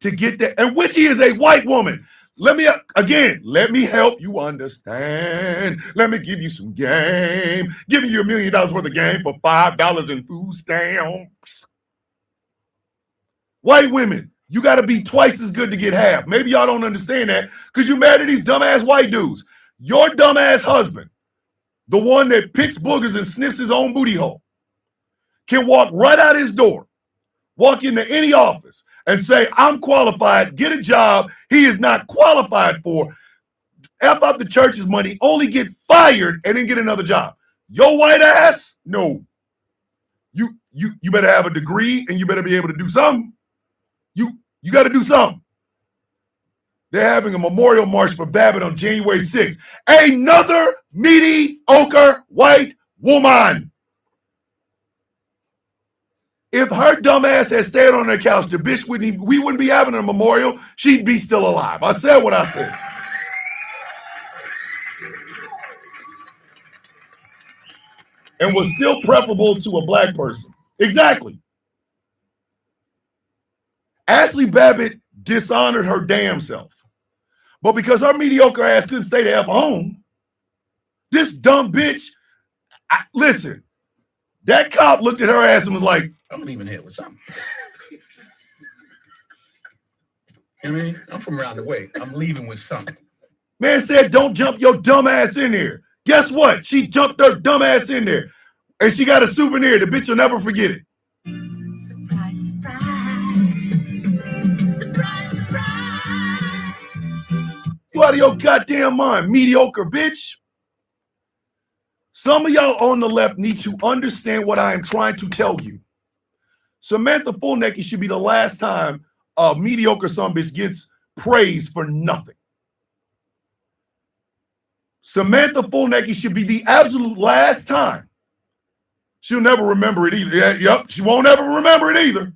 to get that? And Witchy is a white woman. Let me help you understand. Let me give you some game. Giving you $1 million worth of game for $5 in food stamps. White women, you got to be twice as good to get half. Maybe y'all don't understand that because you mad at these dumbass white dudes. Your dumbass husband, the one that picks boogers and sniffs his own booty hole, can walk right out his door, walk into any office and say, I'm qualified, get a job he is not qualified for, F up the church's money, only get fired and then get another job. Your white ass, no. You better have a degree and you better be able to do something. You got to do something. They're having a memorial march for Babbitt on January 6th. Another mediocre white woman. If her dumb ass had stayed on the couch, the bitch we wouldn't be having a memorial. She'd be still alive. I said what I said. And was still preferable to a black person. Exactly. Ashley Babbitt dishonored her damn self. But because her mediocre ass couldn't stay the F home, this dumb bitch, listen, that cop looked at her ass and was like, I'm leaving here with something. You know what I mean? I'm from around the way. I'm leaving with something. Man said, don't jump your dumb ass in there. Guess what? She jumped her dumb ass in there. And she got a souvenir. The bitch will never forget it. Surprise, surprise. Surprise, surprise. You out of your goddamn mind, mediocre bitch. Some of y'all on the left need to understand what I am trying to tell you. Samantha Fullnecki should be the last time a mediocre sumbitch gets praise for nothing. Samantha Fullnecki should be the absolute last time. She'll never remember it either. Yep, she won't ever remember it either.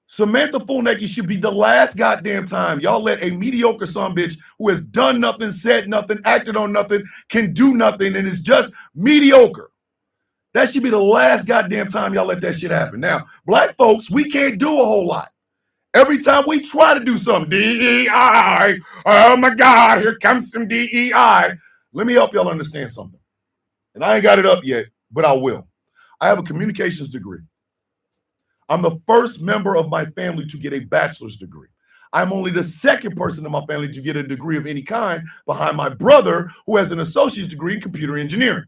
Samantha Fullnecki should be the last goddamn time y'all let a mediocre sumbitch who has done nothing, said nothing, acted on nothing, can do nothing, and is just mediocre. That should be the last goddamn time y'all let that shit happen. Now, black folks, we can't do a whole lot. Every time we try to do something, DEI, oh my God, here comes some DEI. Let me help y'all understand something. And I ain't got it up yet, but I will. I have a communications degree. I'm the first member of my family to get a bachelor's degree. I'm only the second person in my family to get a degree of any kind behind my brother, who has an associate's degree in computer engineering.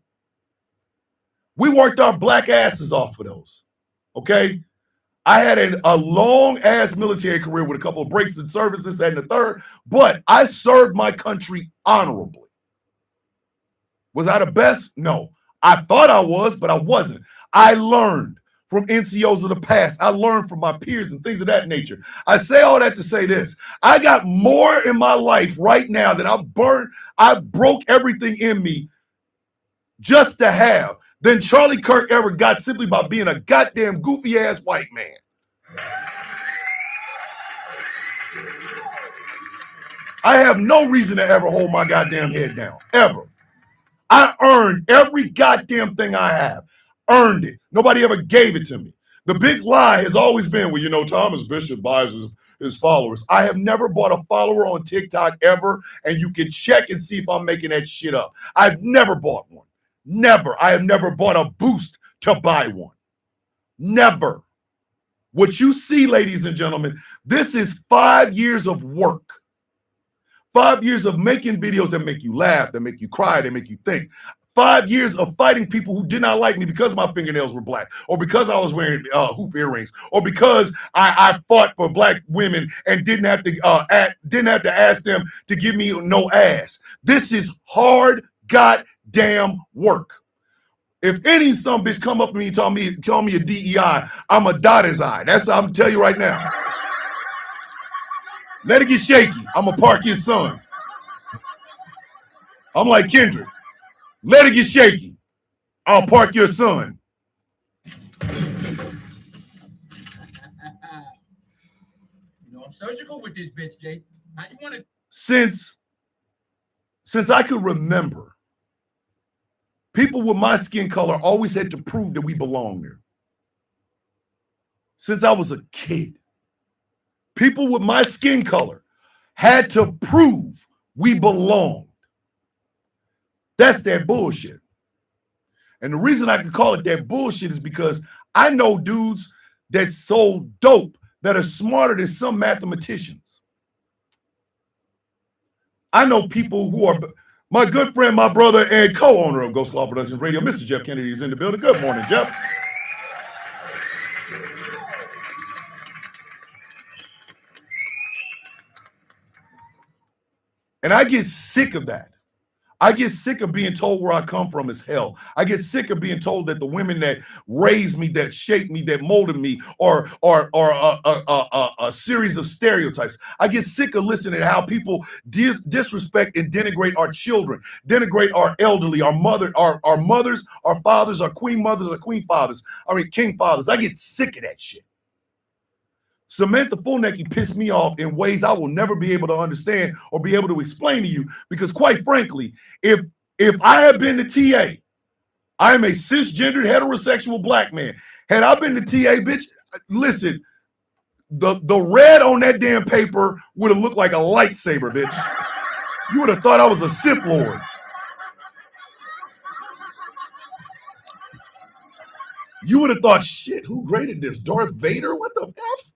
We worked our black asses off for those, okay? I had a long ass military career with a couple of breaks in service, this, that, and the third, but I served my country honorably. Was I the best? No. I thought I was, but I wasn't. I learned from NCOs of the past. I learned from my peers and things of that nature. I say all that to say this. I got more in my life right now that I broke everything in me just to have than Charlie Kirk ever got simply by being a goddamn goofy ass white man. I have no reason to ever hold my goddamn head down, ever. I earned every goddamn thing I have. Earned it. Nobody ever gave it to me. The big lie has always been, well, you know, Thomas Bishop buys his followers. I have never bought a follower on TikTok ever, and you can check and see if I'm making that shit up. I've never bought one. Never. I have never bought a boost to buy one. Never. What you see, ladies and gentlemen, this is 5 years of work. 5 years of making videos that make you laugh, that make you cry, that make you think. 5 years of fighting people who did not like me because my fingernails were black, or because I was wearing hoop earrings, or because I fought for black women and didn't have to ask them to give me no ass. This is hard goddamn work. If any some bitch come up to me and call me a DEI, I'm a dot his eye. That's what I'm telling you right now. Let it get shaky. I'm gonna park his son. I'm like Kendrick. Let it get shaky. I'll park your son. I'm surgical with this bitch, Jay. How you want to? Since I could remember, people with my skin color always had to prove that we belong there. Since I was a kid, people with my skin color had to prove we belonged. That's that bullshit. And the reason I can call it that bullshit is because I know dudes that sold dope that are smarter than some mathematicians. I know people who are my good friend, my brother, and co-owner of Ghost Claw Productions Radio, Mr. Jeff Kennedy, is in the building. Good morning, Jeff. And I get sick of that. I get sick of being told where I come from is hell. I get sick of being told that the women that raised me, that shaped me, that molded me, are a series of stereotypes. I get sick of listening to how people disrespect and denigrate our children, denigrate our elderly, our mothers, our fathers, our queen mothers, our queen fathers. I mean, king fathers. I get sick of that shit. Samantha Fulnecki pissed me off in ways I will never be able to understand or be able to explain to you, because quite frankly, if I had been the TA, I am a cisgendered heterosexual black man. Had I been the TA, bitch, listen, the red on that damn paper would have looked like a lightsaber, bitch. You would have thought I was a Sith Lord. You would have thought, shit, who graded this? Darth Vader? What the F?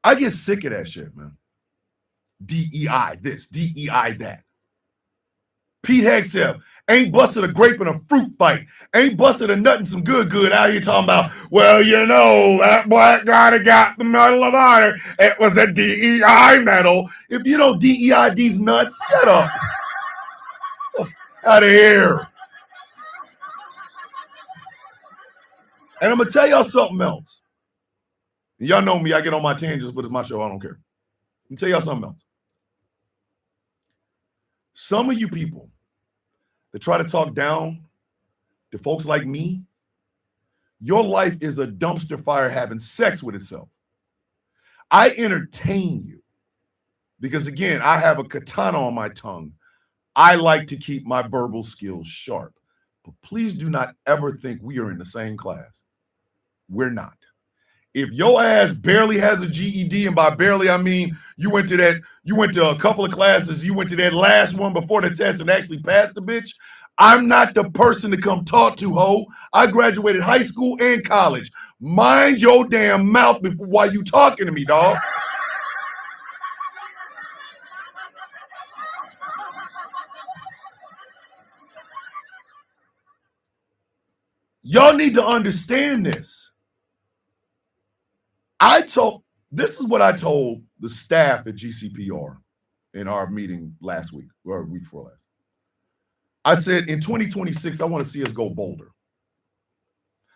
I get sick of that shit, man. DEI this, DEI that. Pete Hegseth ain't busted a grape in a fruit fight. Ain't busted a nut in some good out here talking about, well, you know, that black guy that got the Medal of Honor, it was a DEI medal. If you don't DEI these nuts, shut up. Out of here. And I'm going to tell y'all something else. Y'all know me, I get on my tangents, but it's my show, I don't care. Let me tell y'all something else. Some of you people that try to talk down to folks like me, your life is a dumpster fire having sex with itself. I entertain you because, again, I have a katana on my tongue. I like to keep my verbal skills sharp. But please do not ever think we are in the same class. We're not. If your ass barely has a GED, and by barely I mean you went to a couple of classes, you went to that last one before the test and actually passed the bitch, I'm not the person to come talk to, ho. I graduated high school and college. Mind your damn mouth while you talking to me, dog. Y'all need to understand this. This is what I told the staff at GCPR in our meeting last week, or week before last. I said, in 2026, I want to see us go bolder.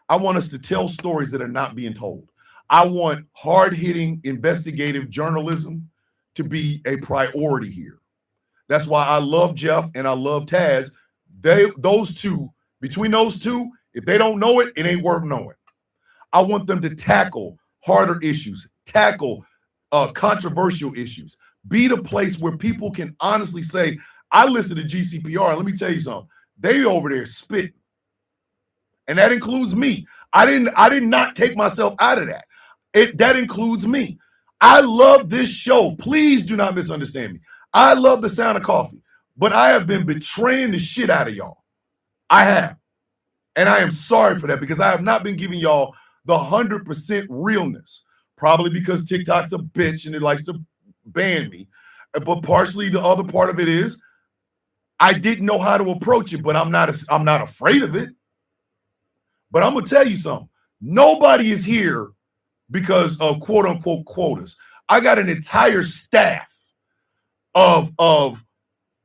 I want us to tell stories that are not being told. I want hard-hitting investigative journalism to be a priority here. That's why I love Jeff and I love Taz. Those two, between those two, if they don't know it, it ain't worth knowing. I want them to tackle harder issues, tackle controversial issues, be the place where people can honestly say, I listen to GCPR, and let me tell you something. They over there spitting. And that includes me. I did not take myself out of that. That includes me. I love this show. Please do not misunderstand me. I love the sound of coffee, but I have been betraying the shit out of y'all. I have. And I am sorry for that because I have not been giving y'all the 100% realness. Probably because TikTok's a bitch and it likes to ban me. But partially the other part of it is I didn't know how to approach it, but I'm not afraid of it. But I'm going to tell you something. Nobody is here because of quote unquote quotas. I got an entire staff of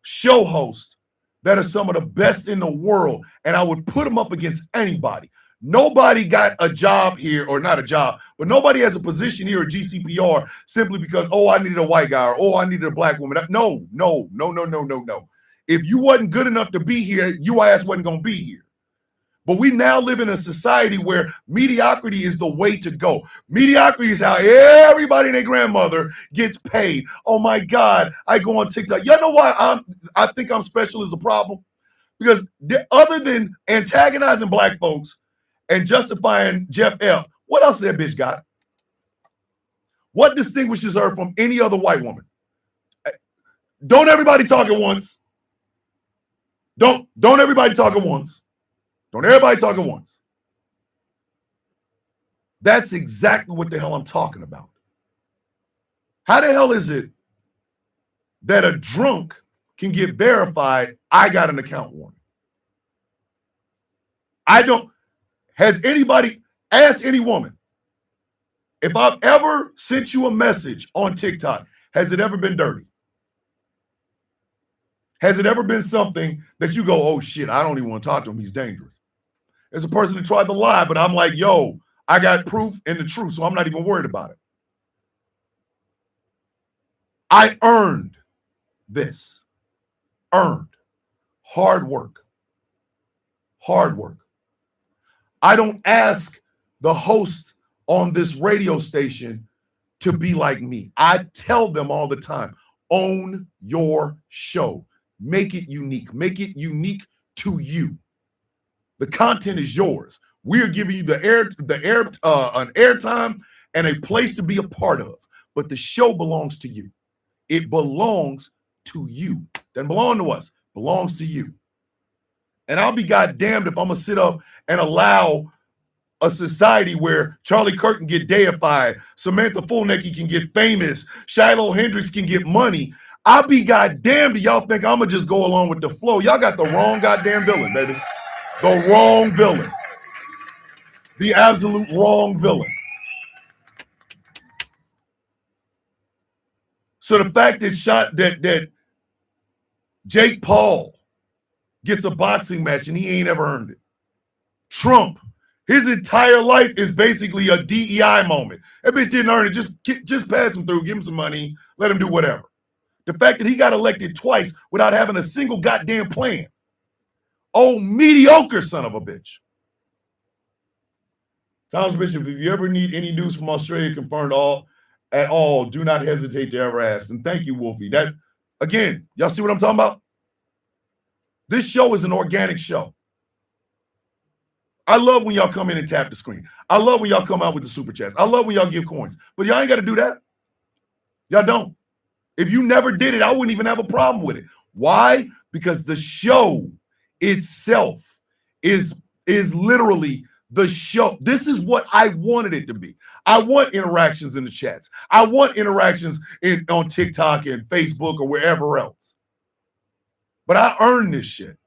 show hosts that are some of the best in the world, and I would put them up against anybody. Nobody got a job here, or not a job, but nobody has a position here at GCPR simply because, oh, I needed a white guy, or oh, I needed a black woman. No. If you wasn't good enough to be here, your ass wasn't going to be here. But we now live in a society where mediocrity is the way to go. Mediocrity is how everybody and their grandmother gets paid. Oh my God, I go on TikTok. Y'all know why I think I'm special is a problem? Because other than antagonizing black folks and justifying Jeff F., what else that bitch got? What distinguishes her from any other white woman? Don't everybody talk at once. Don't everybody talk at once. Don't everybody talk at once. That's exactly what the hell I'm talking about. How the hell is it that a drunk can get verified, I got an account warning? Has anybody asked any woman, if I've ever sent you a message on TikTok, has it ever been dirty? Has it ever been something that you go, oh shit, I don't even want to talk to him, he's dangerous? There's a person that tried to lie, but I'm like, yo, I got proof and the truth, so I'm not even worried about it. I earned this. Earned. Hard work. Hard work. I don't ask the host on this radio station to be like me. I tell them all the time, own your show. Make it unique. Make it unique to you. The content is yours. We are giving you an airtime and a place to be a part of. But the show belongs to you. It belongs to you. Doesn't belong to us. Belongs to you. And I'll be goddamned if I'm gonna sit up and allow a society where Charlie Kirk can get deified, Samantha Fulnecki can get famous, Shiloh Hendricks can get money. I'll be goddamned if y'all think I'm gonna just go along with the flow. Y'all got the wrong goddamn villain, baby. The wrong villain. The absolute wrong villain. So the fact that Jake Paul gets a boxing match and he ain't ever earned it. Trump, his entire life is basically a DEI moment. That bitch didn't earn it. Just pass him through, give him some money, let him do whatever. The fact that he got elected twice without having a single goddamn plan. Oh, mediocre son of a bitch. Thomas Bishop, if you ever need any news from Australia confirmed at all, do not hesitate to ever ask. And thank you, Wolfie. That, again, y'all see what I'm talking about? This show is an organic show. I love when y'all come in and tap the screen. I love when y'all come out with the super chats. I love when y'all give coins. But y'all ain't got to do that. Y'all don't. If you never did it, I wouldn't even have a problem with it. Why? Because the show itself is literally the show. This is what I wanted it to be. I want interactions in the chats. I want interactions on TikTok and Facebook or wherever else. But I earned this shit.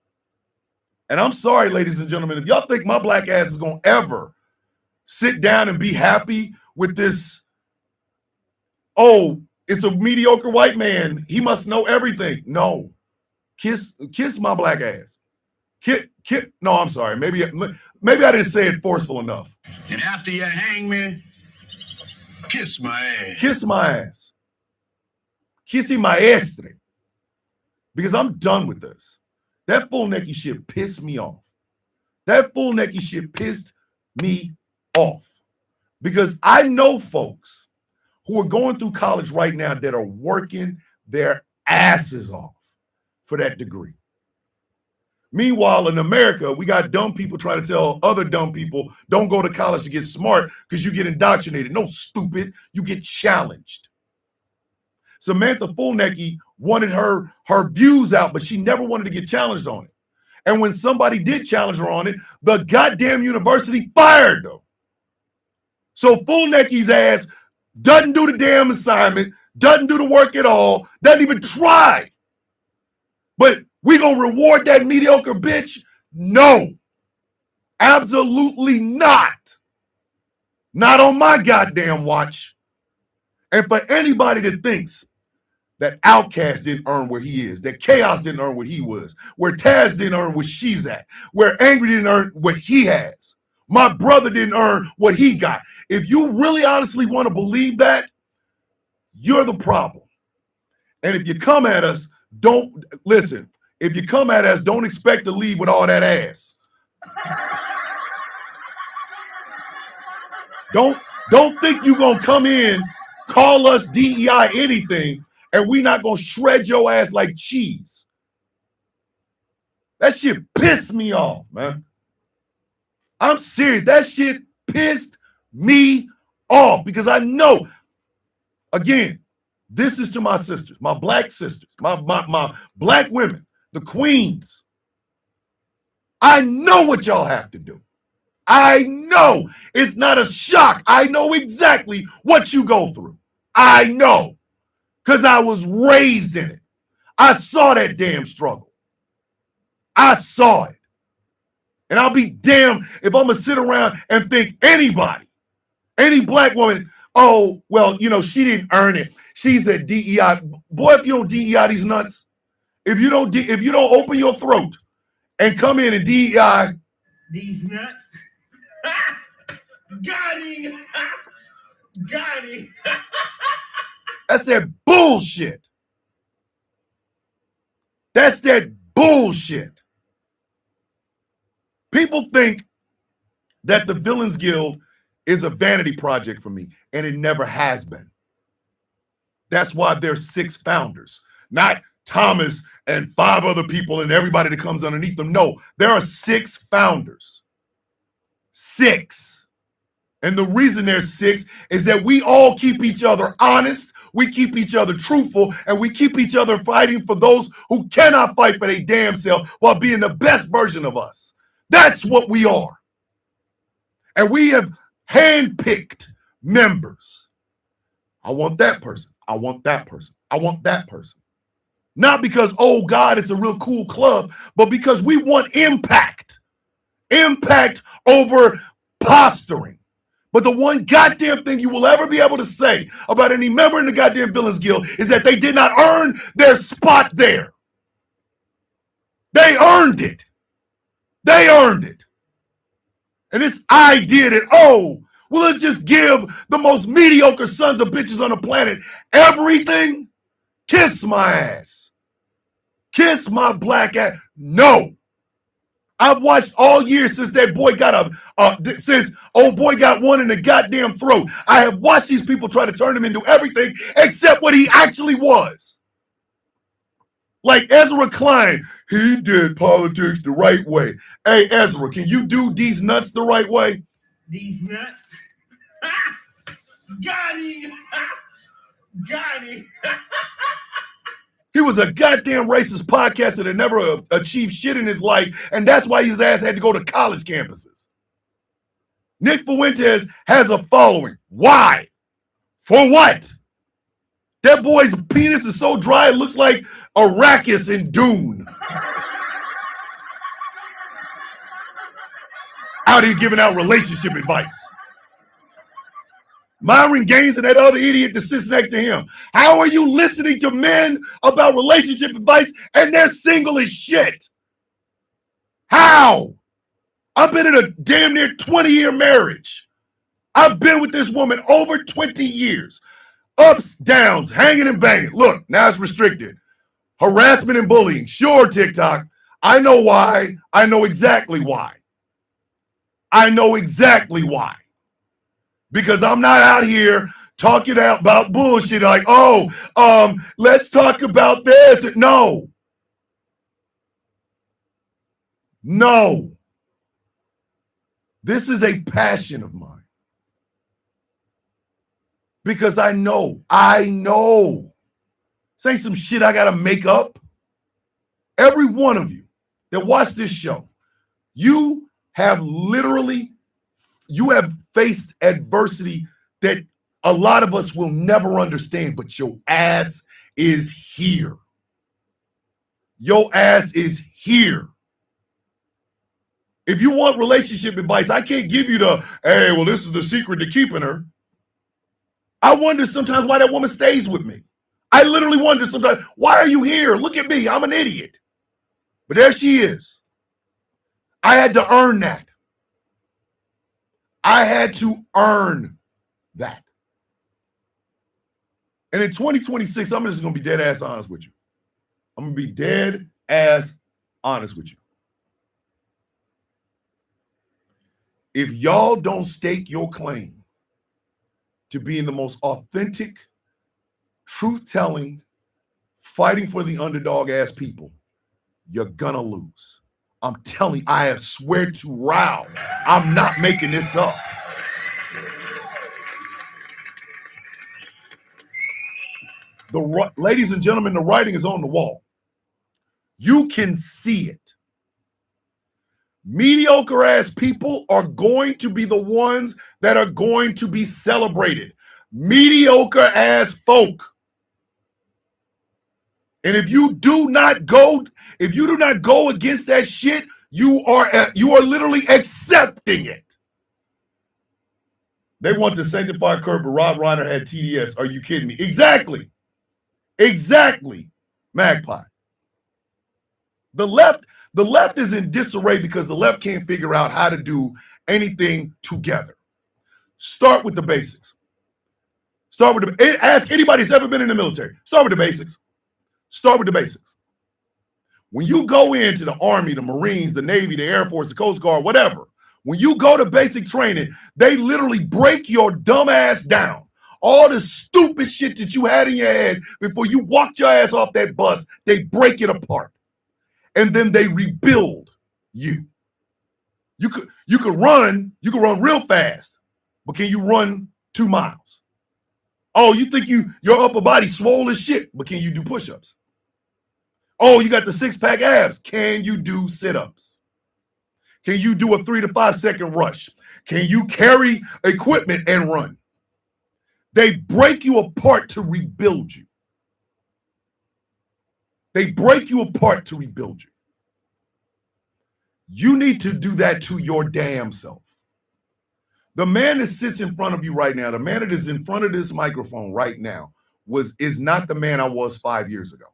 And I'm sorry, ladies and gentlemen, if y'all think my black ass is going to ever sit down and be happy with this, oh, it's a mediocre white man, he must know everything. No. Kiss my black ass. No, I'm sorry. Maybe I didn't say it forceful enough. And after you hang me, kiss my ass. Kiss my ass. Kissy my ass today. Because I'm done with this. That full necky shit pissed me off. That full necky shit pissed me off. Because I know folks who are going through college right now that are working their asses off for that degree. Meanwhile, in America, we got dumb people trying to tell other dumb people, don't go to college to get smart because you get indoctrinated. No, stupid. You get challenged. Samantha Fulnecki wanted her views out, but she never wanted to get challenged on it. And when somebody did challenge her on it, the goddamn university fired them. So Fulnecki's ass doesn't do the damn assignment, doesn't do the work at all, doesn't even try. But we gonna reward that mediocre bitch? No. Absolutely not. Not on my goddamn watch. And for anybody that thinks that Outcast didn't earn where he is, that Chaos didn't earn what he was, where Taz didn't earn what she's at, where Angry didn't earn what he has, my brother didn't earn what he got. If you really honestly want to believe that, you're the problem. And if you come at us, don't listen. If you come at us, don't expect to leave with all that ass. Don't think you're gonna come in, call us DEI anything, and we not gonna shred your ass like cheese. That shit pissed me off, man. I'm serious. That shit pissed me off because I know, again, this is to my sisters, my black sisters, my black women, the queens. I know what y'all have to do. I know. It's not a shock. I know exactly what you go through. I know. Because I was raised in it. I saw that damn struggle. I saw it. And I'll be damned if I'm going to sit around and think anybody, any black woman, oh, well, you know, she didn't earn it. She's a DEI. Boy, if you don't DEI these nuts, if you don't open your throat and come in and DEI These nuts. Got him. Got him. that's that bullshit. That's that bullshit. People think that the Villains Guild is a vanity project for me, and it never has been. That's why there's 6 founders, not Thomas and 5 other people and everybody that comes underneath them. No, there are 6 founders. 6. And the reason there's 6 is that we all keep each other honest, we keep each other truthful, and we keep each other fighting for those who cannot fight for their damn self while being the best version of us. That's what we are. And we have handpicked members. I want that person. I want that person. I want that person. Not because, oh God, it's a real cool club, but because we want impact. Impact over posturing. But the one goddamn thing you will ever be able to say about any member in the goddamn Villains Guild is that they did not earn their spot there. They earned it. They earned it. And this idea that, oh, well, let's just give the most mediocre sons of bitches on the planet everything. Kiss my ass. Kiss my black ass. No. I've watched all year since that boy got since old boy got one in the goddamn throat. I have watched these people try to turn him into everything except what he actually was. Like Ezra Klein, he did politics the right way. Hey, Ezra, can you do these nuts the right way? These nuts. Got him. Got him. He was a goddamn racist podcaster that never achieved shit in his life, and that's why his ass had to go to college campuses. Nick Fuentes has a following. Why? For what? That boy's penis is so dry it looks like Arrakis in Dune. out here giving out relationship advice. Myron Gaines and that other idiot that sits next to him. How are you listening to men about relationship advice and they're single as shit? How? I've been in a damn near 20-year marriage. I've been with this woman over 20 years. Ups, downs, hanging and banging. Look, now it's restricted. Harassment and bullying. Sure, TikTok. I know why. I know exactly why. I know exactly why. Because I'm not out here talking about bullshit like, let's talk about this. No. No. This is a passion of mine. Because I know. This ain't some shit I got to make up. Every one of you that watch this show, you have faced adversity that a lot of us will never understand, but your ass is here. Your ass is here. If you want relationship advice, I can't give you this is the secret to keeping her. I wonder sometimes why that woman stays with me. I literally wonder sometimes, why are you here? Look at me. I'm an idiot. But there she is. I had to earn that. I had to earn that. And in 2026, I'm just going to be dead ass honest with you. I'm going to be dead ass honest with you. If y'all don't stake your claim to being the most authentic, truth-telling, fighting for the underdog ass people, you're gonna lose. I'm telling you, I swear to Rao, I'm not making this up. Ladies and gentlemen, the writing is on the wall. You can see it. Mediocre ass people are going to be the ones that are going to be celebrated. Mediocre ass folk. And if you do not go against that shit, you are literally accepting it. They want to sanctify Kurt, but Rob Reiner had TDS. Are you kidding me? Exactly. Magpie. The left is in disarray because the left can't figure out how to do anything together. Start with the basics. Ask anybody who's ever been in the military. Start with the basics. When you go into the Army, the Marines, the Navy, the Air Force, the Coast Guard, whatever, when you go to basic training, they literally break your dumb ass down. All the stupid shit that you had in your head before you walked your ass off that bus, they break it apart. And then they rebuild you. You could run real fast, but can you run 2 miles? Oh, you think your upper body swole as shit, but can you do push-ups? Oh, you got the 6-pack abs. Can you do sit-ups? Can you do a 3 to 5 second rush? Can you carry equipment and run? They break you apart to rebuild you. You need to do that to your damn self. The man that sits in front of you right now, the man that is in front of this microphone right now, is not the man I was 5 years ago.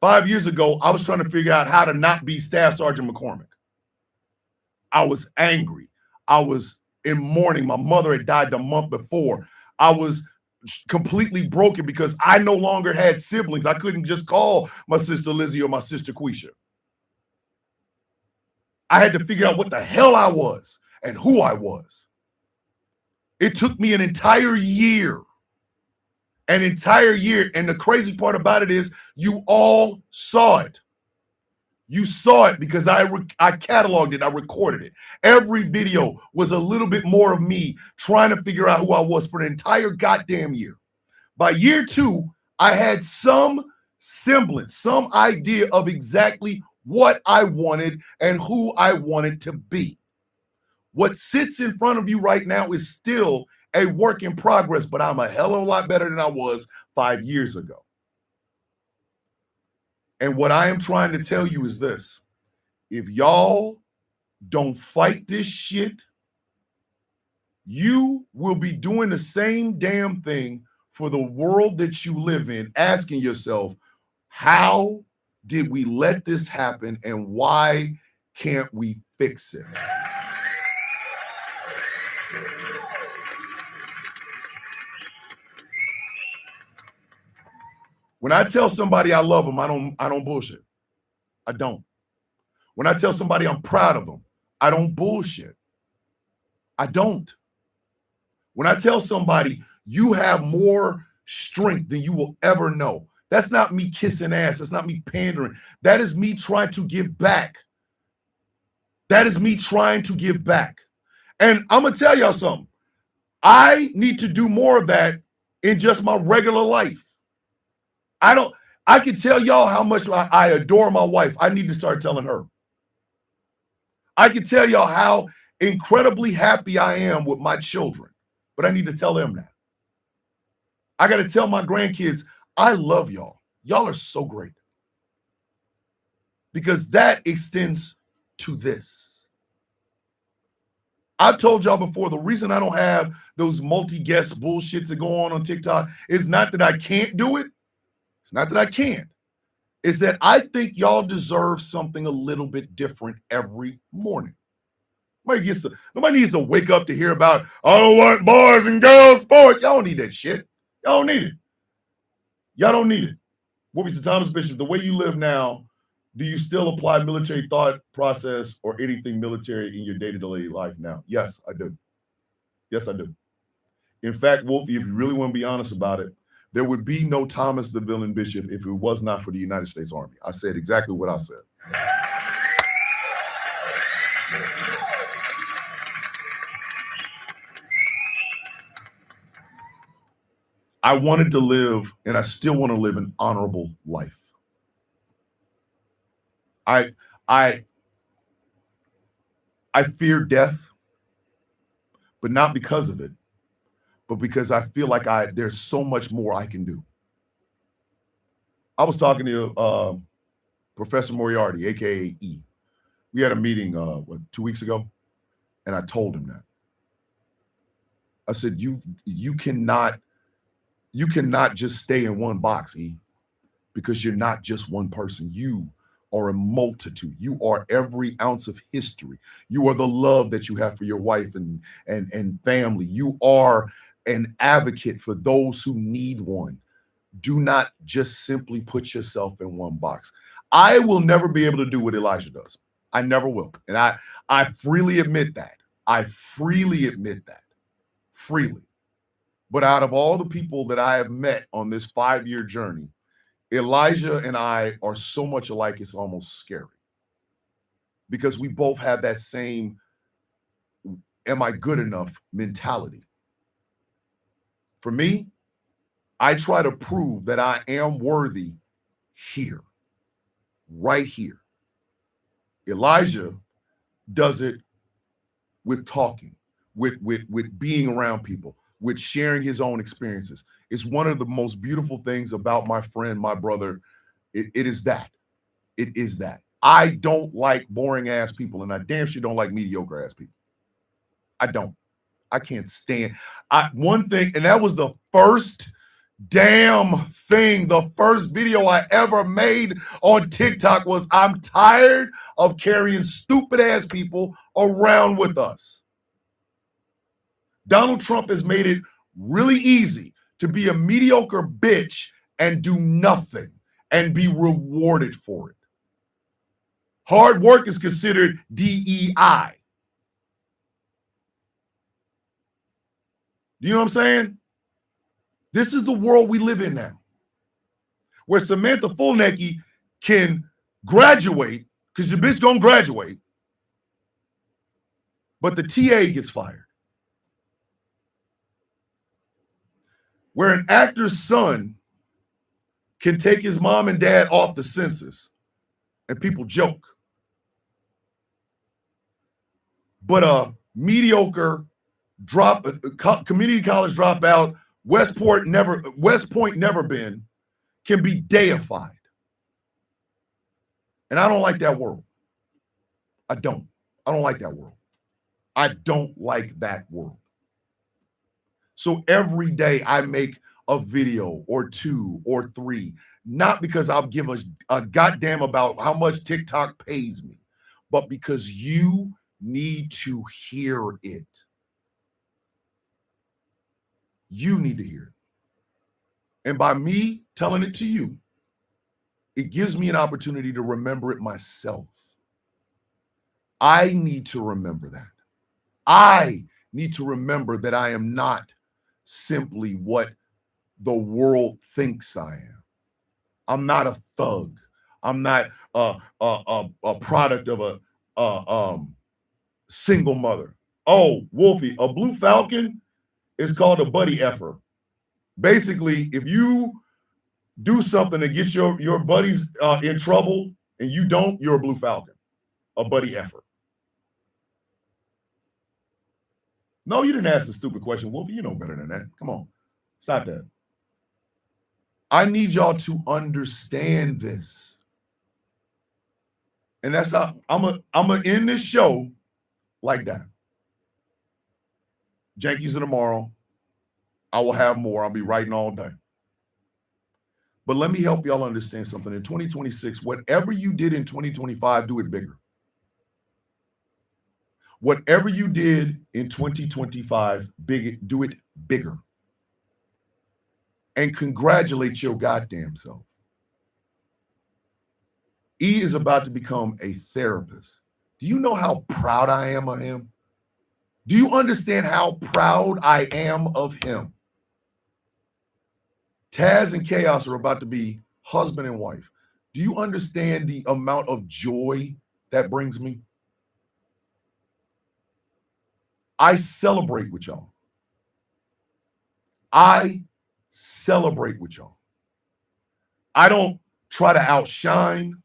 5 years ago, I was trying to figure out how to not be Staff Sergeant McCormick. I was angry. I was in mourning. My mother had died the month before. I was completely broken because I no longer had siblings. I couldn't just call my sister Lizzie or my sister Quisha. I had to figure out what the hell I was and who I was. It took me an entire year. And the crazy part about it is you all saw it. You saw it because I cataloged it. I recorded it. Every video was a little bit more of me trying to figure out who I was for the entire goddamn year. By year 2, I had some semblance, some idea of exactly what I wanted and who I wanted to be. What sits in front of you right now is still a work in progress, but I'm a hell of a lot better than I was 5 years ago. And what I am trying to tell you is this. If y'all don't fight this shit, you will be doing the same damn thing for the world that you live in, asking yourself, how did we let this happen and why can't we fix it? When I tell somebody I love them, I don't bullshit. I don't. When I tell somebody I'm proud of them, I don't bullshit. I don't. When I tell somebody you have more strength than you will ever know, that's not me kissing ass. That's not me pandering. That is me trying to give back. That is me trying to give back. And I'm going to tell y'all something. I need to do more of that in just my regular life. I can tell y'all how much I adore my wife. I need to start telling her. I can tell y'all how incredibly happy I am with my children, but I need to tell them that. I got to tell my grandkids, I love y'all. Y'all are so great. Because that extends to this. I've told y'all before, the reason I don't have those multi-guest bullshits that go on TikTok is not that I can't do it. It's not that I can't. It's that I think y'all deserve something a little bit different every morning. Nobody needs to wake up to hear about, I don't want boys and girls sports. Y'all don't need that shit. Y'all don't need it. Y'all don't need it. Mr. Thomas Bishop, the way you live now, do you still apply military thought process or anything military in your day-to-day life now? Yes, I do. Yes, I do. In fact, Wolfie, if you really want to be honest about it, there would be no Thomas the Villain Bishop if it was not for the United States Army. I said exactly what I said. I wanted to live, and I still want to live an honorable life. I fear death, but not because of it, but because I feel like there's so much more I can do. I was talking to Professor Moriarty, aka E. We had a meeting 2 weeks ago, and I told him that. I said, you cannot just stay in one box, E, because you're not just one person. You are a multitude. You are every ounce of history. You are the love that you have for your wife and family. You are an advocate for those who need one. Do not just simply put yourself in one box. I will never be able to do what Elijah does. I never will. And I freely admit that. I freely admit that. Freely. But out of all the people that I have met on this 5-year journey, Elijah and I are so much alike, it's almost scary. Because we both have that same, am I good enough mentality. For me, I try to prove that I am worthy here, right here. Elijah does it with talking, with being around people, with sharing his own experiences. It's one of the most beautiful things about my friend, my brother. It is that. It is that. I don't like boring ass people, and I damn sure don't like mediocre ass people. I don't. I can't stand. One thing, and that was the first damn thing, the first video I ever made on TikTok was, I'm tired of carrying stupid ass people around with us. Donald Trump has made it really easy to be a mediocre bitch and do nothing and be rewarded for it. Hard work is considered DEI. You know what I'm saying? This is the world we live in now, where Samantha Fulnecki can graduate, because the bitch gonna graduate, but the TA gets fired. Where an actor's son can take his mom and dad off the census and people joke. But a mediocre community college dropout, West Point never been, can be deified. And I don't like that world. I don't. I don't like that world. I don't like that world. So every day I make a video or 2 or 3, not because I'll give a goddamn about how much TikTok pays me, but because you need to hear it. You need to hear it. And by me telling it to you, it gives me an opportunity to remember it myself. I need to remember that. I need to remember that I am not simply what the world thinks I am. I'm not a thug. I'm not a product of a single mother. Oh, Wolfie, a blue falcon is called a buddy effer. Basically, if you do something that gets your buddies in trouble and you don't, you're a blue falcon, a buddy effer. No, you didn't ask a stupid question, Wolfie. You know better than that. Come on, stop that. I need y'all to understand this. And that's how I'm gonna end this show like that. Jankies of tomorrow. I will have more. I'll be writing all day. But let me help y'all understand something. In 2026, whatever you did in 2025, do it bigger. Whatever you did in 2025, do it bigger. And congratulate your goddamn self. E is about to become a therapist. Do you know how proud I am of him? Do you understand how proud I am of him? Taz and Chaos are about to be husband and wife. Do you understand the amount of joy that brings me? I celebrate with y'all. I celebrate with y'all. I don't try to outshine.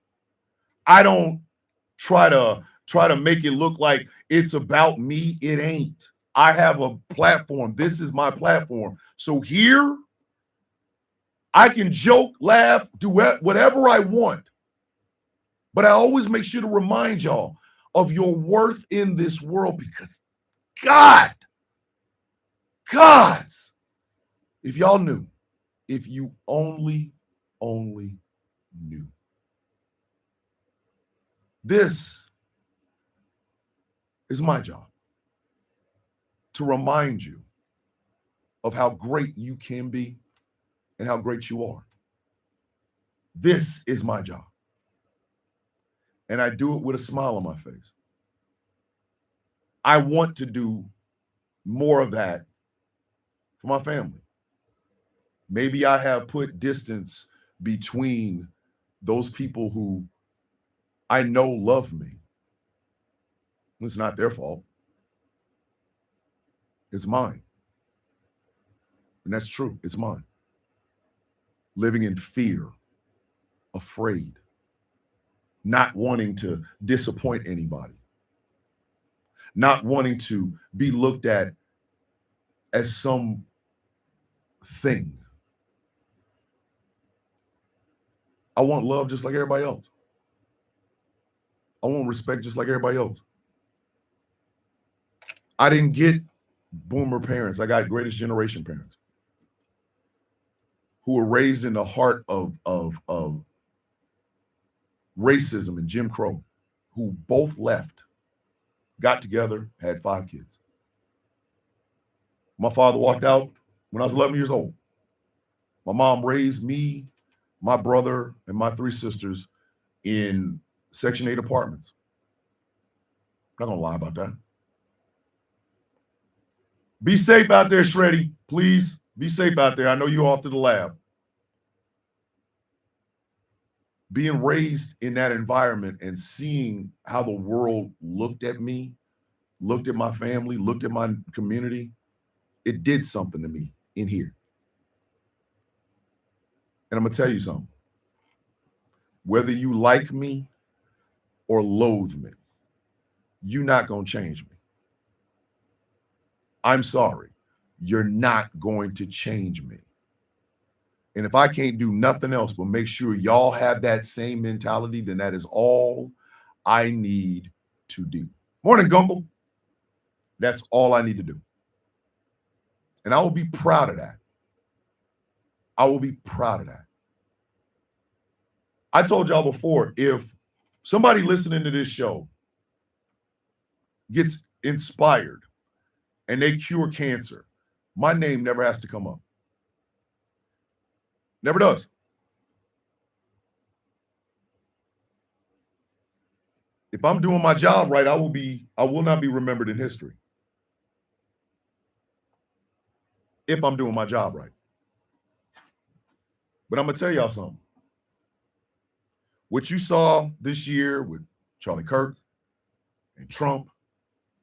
I don't try to make it look like it's about me. It ain't. I have a platform. This is my platform. So here, I can joke, laugh, do whatever I want. But I always make sure to remind y'all of your worth in this world because God's, if y'all knew, if you only knew. This is my job, to remind you of how great you can be and how great you are. This is my job. And I do it with a smile on my face. I want to do more of that for my family. Maybe I have put distance between those people who I know love me. It's not their fault. It's mine. And that's true. It's mine. Living in fear, afraid, not wanting to disappoint anybody, not wanting to be looked at as some thing. I want love just like everybody else. I want respect just like everybody else. I didn't get boomer parents. I got greatest generation parents who were raised in the heart of racism and Jim Crow, who both left, got together, had 5 kids. My father walked out when I was 11 years old. My mom raised me, my brother, and my 3 sisters in Section 8 apartments. I'm not gonna lie about that. Be safe out there, Shreddy. Please be safe out there. I know you're off to the lab. Being raised in that environment and seeing how the world looked at me, looked at my family, looked at my community, it did something to me in here. And I'm going to tell you something. Whether you like me or loathe me, you're not going to change me. I'm sorry. You're not going to change me. And if I can't do nothing else but make sure y'all have that same mentality, then that is all I need to do. Morning, Gumble. That's all I need to do. And I will be proud of that. I will be proud of that. I told y'all before, if somebody listening to this show gets inspired and they cure cancer, my name never has to come up. Never does. If I'm doing my job right, I will not be remembered in history. If I'm doing my job right. But I'm going to tell y'all something. What you saw this year with Charlie Kirk and Trump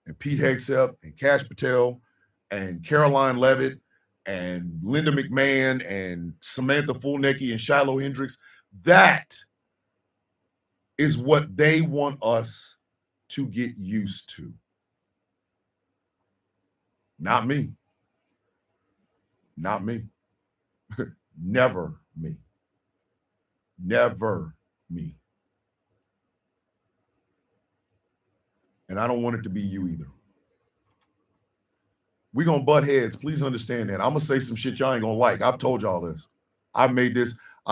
and Pete Hegseth and Kash Patel and Caroline Levitt and Linda McMahon and Samantha Fulnecki and Shiloh Hendricks, that is what they want us to get used to. Not me. Not me. Never me. Never me. And I don't want it to be you either. We're going to butt heads. Please understand that. I'm going to say some shit y'all ain't going to like. I've told y'all this. I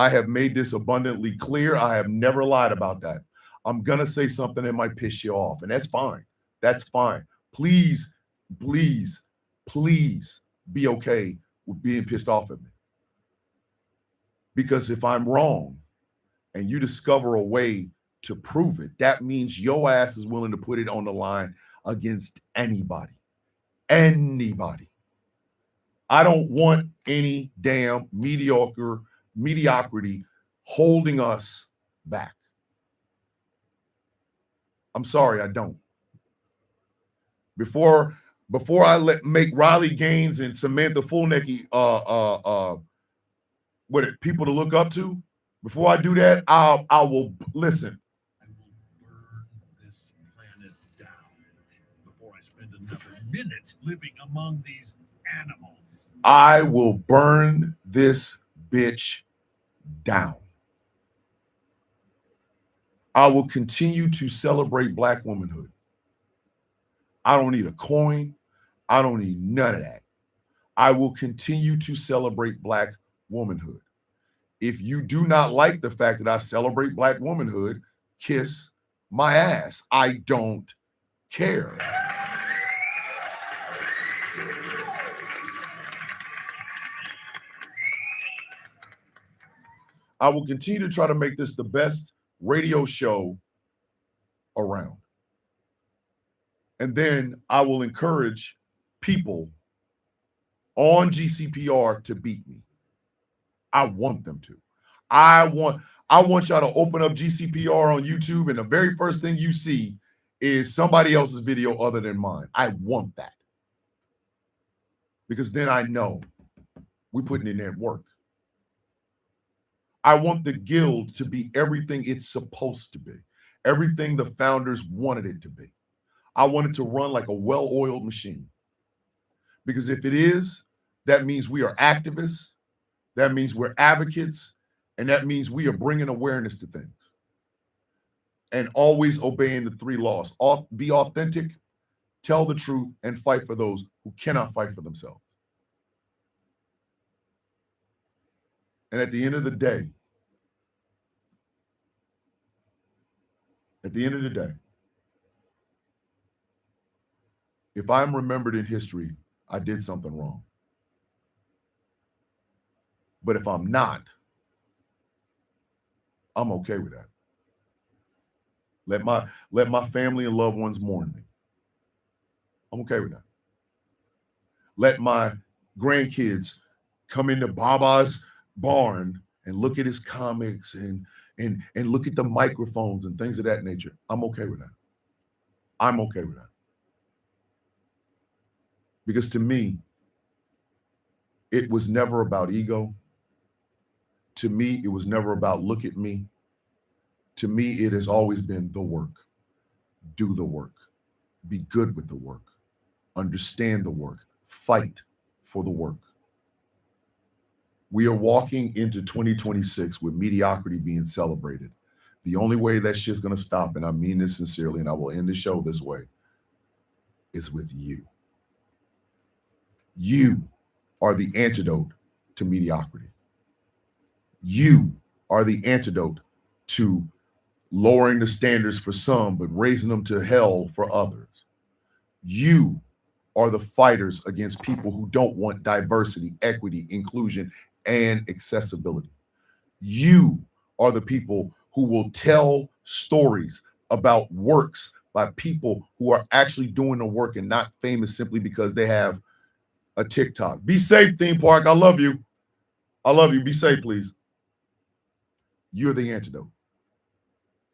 have made this abundantly clear. I have never lied about that. I'm going to say something that might piss you off, and that's fine. That's fine. Please, please, please be okay with being pissed off at me. Because if I'm wrong and you discover a way to prove it, that means your ass is willing to put it on the line against anybody. Anybody. I don't want any damn mediocrity holding us back. I'm sorry, I don't. Before I make Riley Gaines and Samantha Fulnecki people to look up to, before I do that, I will listen. I will burn this planet down before I spend another minute living among these animals. I will burn this bitch down. I will continue to celebrate Black womanhood. I don't need a coin. I don't need none of that. I will continue to celebrate Black womanhood. If you do not like the fact that I celebrate Black womanhood, kiss my ass. I don't care. I will continue to try to make this the best radio show around. And then I will encourage people on GCPR to beat me. I want them to. I want y'all to open up GCPR on YouTube, and the very first thing you see is somebody else's video other than mine. I want that. Because then I know we're putting in that work. I want the guild to be everything it's supposed to be, everything the founders wanted it to be. I want it to run like a well-oiled machine. Because if it is, that means we are activists, that means we're advocates, and that means we are bringing awareness to things. And always obeying the 3 laws. Be authentic, tell the truth, and fight for those who cannot fight for themselves. And at the end of the day, if I'm remembered in history, I did something wrong. But if I'm not, I'm okay with that. Let my family and loved ones mourn me. I'm okay with that. Let my grandkids come into Baba's barn and look at his comics and look at the microphones and things of that nature. I'm okay with that. I'm okay with that. Because to me, it was never about ego. To me, it was never about look at me. To me, it has always been the work. Do the work. Be good with the work. Understand the work. Fight for the work. We are walking into 2026 with mediocrity being celebrated. The only way that shit's going to stop, and I mean this sincerely, and I will end the show this way, is with you. You are the antidote to mediocrity. You are the antidote to lowering the standards for some, but raising them to hell for others. You are the fighters against people who don't want diversity, equity, inclusion, and accessibility. You are the people who will tell stories about works by people who are actually doing the work and not famous simply because they have a TikTok. Be safe, theme park. I love you. I love you. Be safe, please. You're the antidote.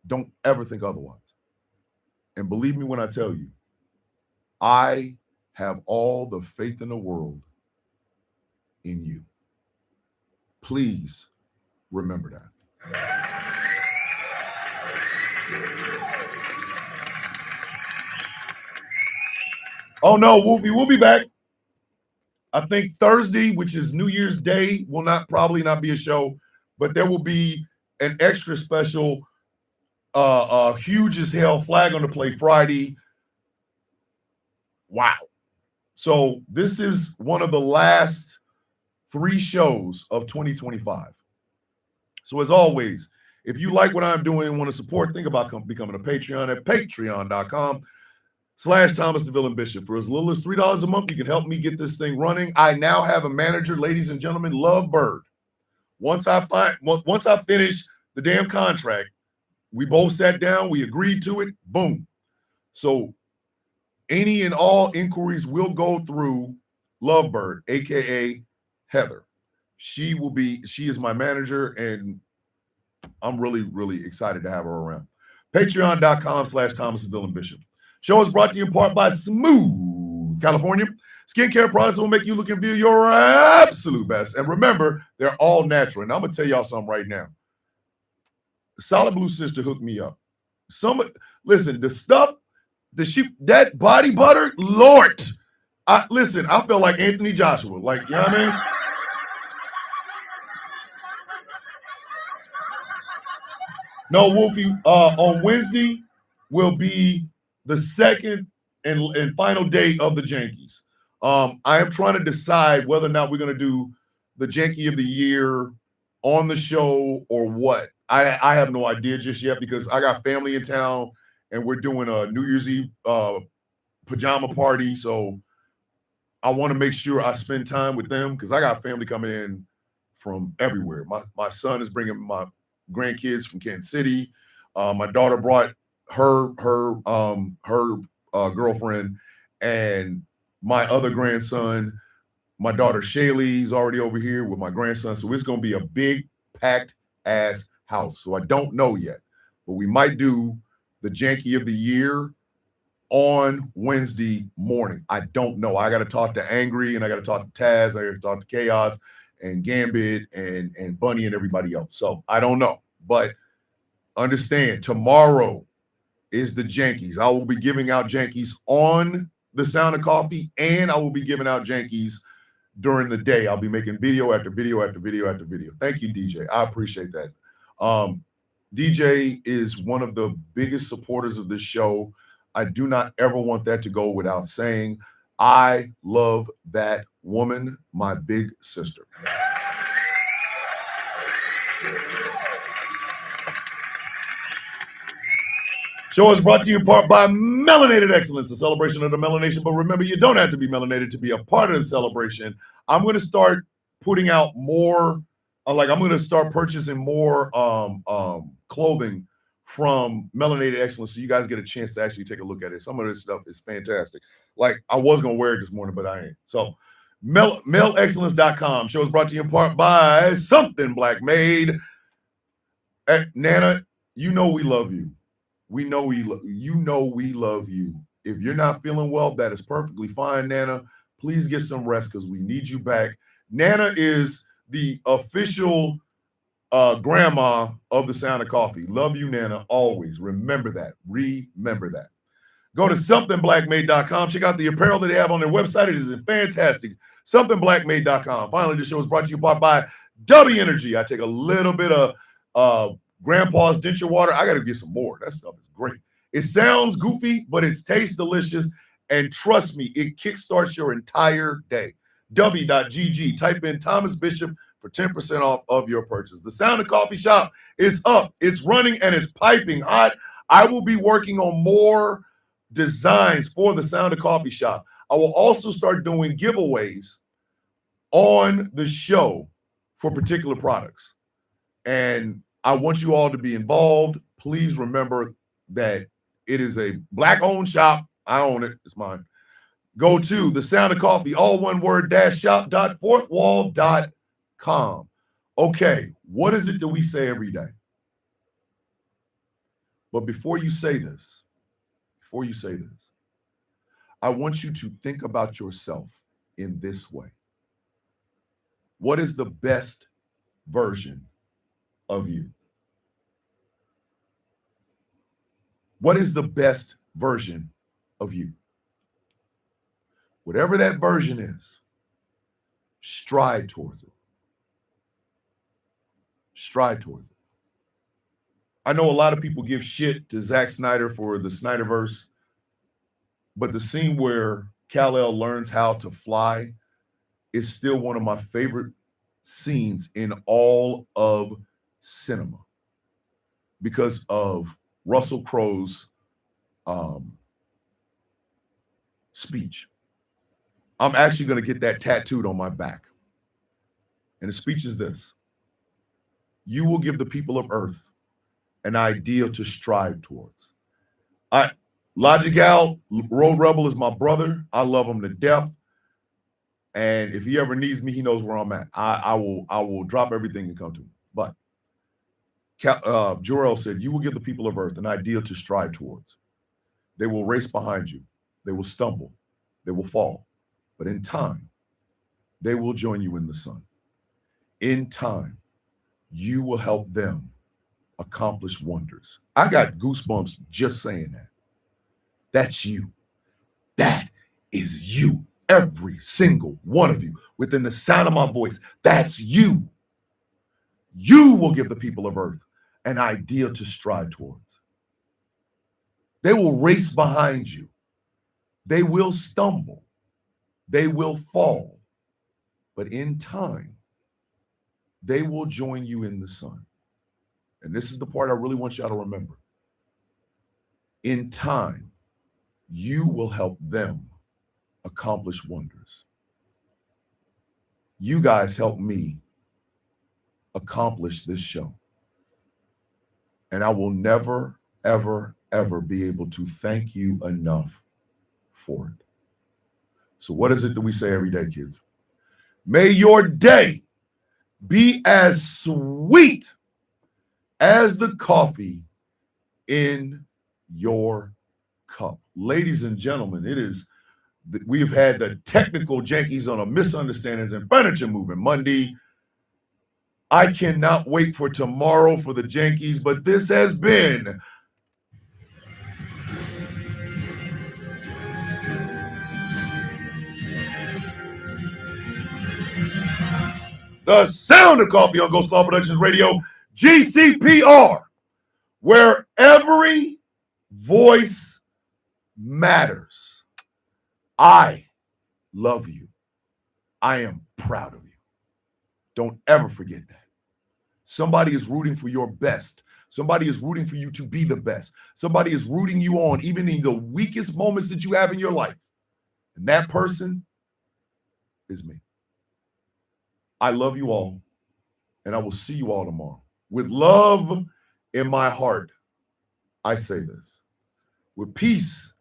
Don't ever think otherwise. And believe me when I tell you, I have all the faith in the world in you. Please remember that. Oh no, Wolfie, we'll be back. I think Thursday, which is New Year's Day, will probably not be a show, but there will be an extra special, huge as hell flag on the play Friday. Wow. So this is one of the last 3 shows of 2025. So as always, if you like what I'm doing and want to support, think about becoming a Patreon at patreon.com/Thomas the Villain Bishop. For as little as $3 a month, you can help me get this thing running. I now have a manager, ladies and gentlemen, Lovebird. Once I finish the damn contract, we both sat down, we agreed to it, boom. So any and all inquiries will go through Lovebird, aka Heather. She is my manager, and I'm really, really excited to have her around. Patreon.com/Thomas the Villain Bishop. Show is brought to you in part by Smooth California. Skincare products will make you look and feel your absolute best. And remember, they're all natural. And I'm going to tell y'all something right now. The Solid Blue Sister hooked me up. Listen, the stuff, that body butter, Lord. I felt like Anthony Joshua. Like, you know what I mean? No, Wolfie, on Wednesday will be the second and final day of the Jankies. I am trying to decide whether or not we're going to do the Janky of the Year on the show or what. I have no idea just yet because I got family in town and we're doing a New Year's Eve pajama party. So I want to make sure I spend time with them because I got family coming in from everywhere. My son is bringing my grandkids from Kansas City. My daughter brought her girlfriend, and my other grandson, my daughter Shaylee's already over here with my grandson. So it's going to be a big packed ass house. So I don't know yet, but we might do the Janky of the Year on Wednesday morning. I don't know. I got to talk to Angry, and I got to talk to Taz. I got to talk to Chaos and Gambit and Bunny and everybody else. So I don't know, but understand tomorrow is the Jankies. I will be giving out Jankies on the Sound of Coffee, and I will be giving out Jankies during the day. I'll be making video after video after video after video. Thank you, DJ. I appreciate that. DJ is one of the biggest supporters of this show. I do not ever want that to go without saying I love that woman, my big sister. Show is brought to you in part by Melanated Excellence, a celebration of the melanation. But remember, you don't have to be melanated to be a part of the celebration. I'm going to start putting out more, I'm going to start purchasing more clothing from Melanated Excellence so you guys get a chance to actually take a look at it. Some of this stuff is fantastic. Like, I was going to wear it this morning, but I ain't. So, melexcellence.com. Show is brought to you in part by Something Black Made. Nana, you know we love you. We know we love you. If you're not feeling well, that is perfectly fine, Nana. Please get some rest because we need you back. Nana is the official grandma of the Sound of Coffee. Love you, Nana, always. Remember that. Remember that. Go to somethingblackmade.com. Check out the apparel that they have on their website. It is fantastic. Somethingblackmade.com. Finally, this show is brought to you by W Energy. I take a little bit of Grandpa's denture water. I got to get some more. That stuff is great. It sounds goofy, but it tastes delicious. And trust me, it kickstarts your entire day. W.GG. Type in Thomas Bishop for 10% off of your purchase. The Sound of Coffee Shop is up. It's running and it's piping hot. I will be working on more designs for the Sound of Coffee Shop. I will also start doing giveaways on the show for particular products. And I want you all to be involved. Please remember that it is a Black-owned shop. I own it. It's mine. Go to the Sound of Coffee, all one word, shop.fourthwall.com. Okay, what is it that we say every day? But before you say this, I want you to think about yourself in this way. What is the best version of you? What is the best version of you? Whatever that version is, stride towards it. Stride towards it. I know a lot of people give shit to Zack Snyder for the Snyderverse, but the scene where Kal-El learns how to fly is still one of my favorite scenes in all of cinema because of Russell Crowe's speech. I'm actually going to get that tattooed on my back. And the speech is this: you will give the people of Earth an ideal to strive towards. Logic Al, Road Rebel, is my brother. I love him to death. And if he ever needs me, he knows where I'm at. I will drop everything and come to him. But Jor-El said, you will give the people of Earth an ideal to strive towards. They will race behind you. They will stumble. They will fall. But in time, they will join you in the sun. In time, you will help them accomplish wonders. I got goosebumps just saying that. That's you. That is you. Every single one of you within the sound of my voice. That's you. You will give the people of Earth an ideal to strive towards. They will race behind you. They will stumble. They will fall. But in time, they will join you in the sun. And this is the part I really want y'all to remember. In time, you will help them accomplish wonders. You guys help me accomplish this show. And I will never, ever, ever be able to thank you enough for it. So what is it that we say every day, kids? May your day be as sweet as the coffee in your cup. Ladies and gentlemen, we've had the technical Jankies on a misunderstandings and furniture moving Monday. I cannot wait for tomorrow for the Jankies, but this has been the Sound of Coffee on Ghost Law Productions Radio, GCPR, where every voice matters. I love you. I am proud of you. Don't ever forget that. Somebody is rooting for your best. Somebody is rooting for you to be the best. Somebody is rooting you on, even in the weakest moments that you have in your life. And that person is me. I love you all, and I will see you all tomorrow. With love in my heart, I say this. With peace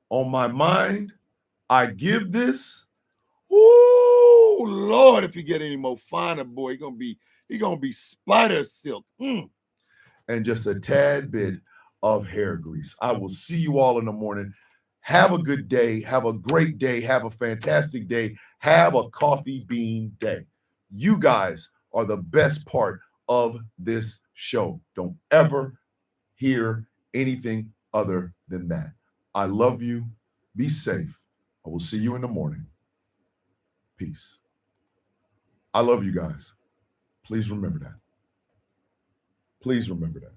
on my mind, I give this. Ooh, Lord, if you get any more finer, boy, he gonna be spider silk. And just a tad bit of hair grease. I will see you all in the morning. Have a good day. Have a great day. Have a fantastic day. Have a coffee bean day. You guys are the best part of this show. Don't ever hear anything other than that. I love you. Be safe. I will see you in the morning. Peace. I love you guys. Please remember that. Please remember that.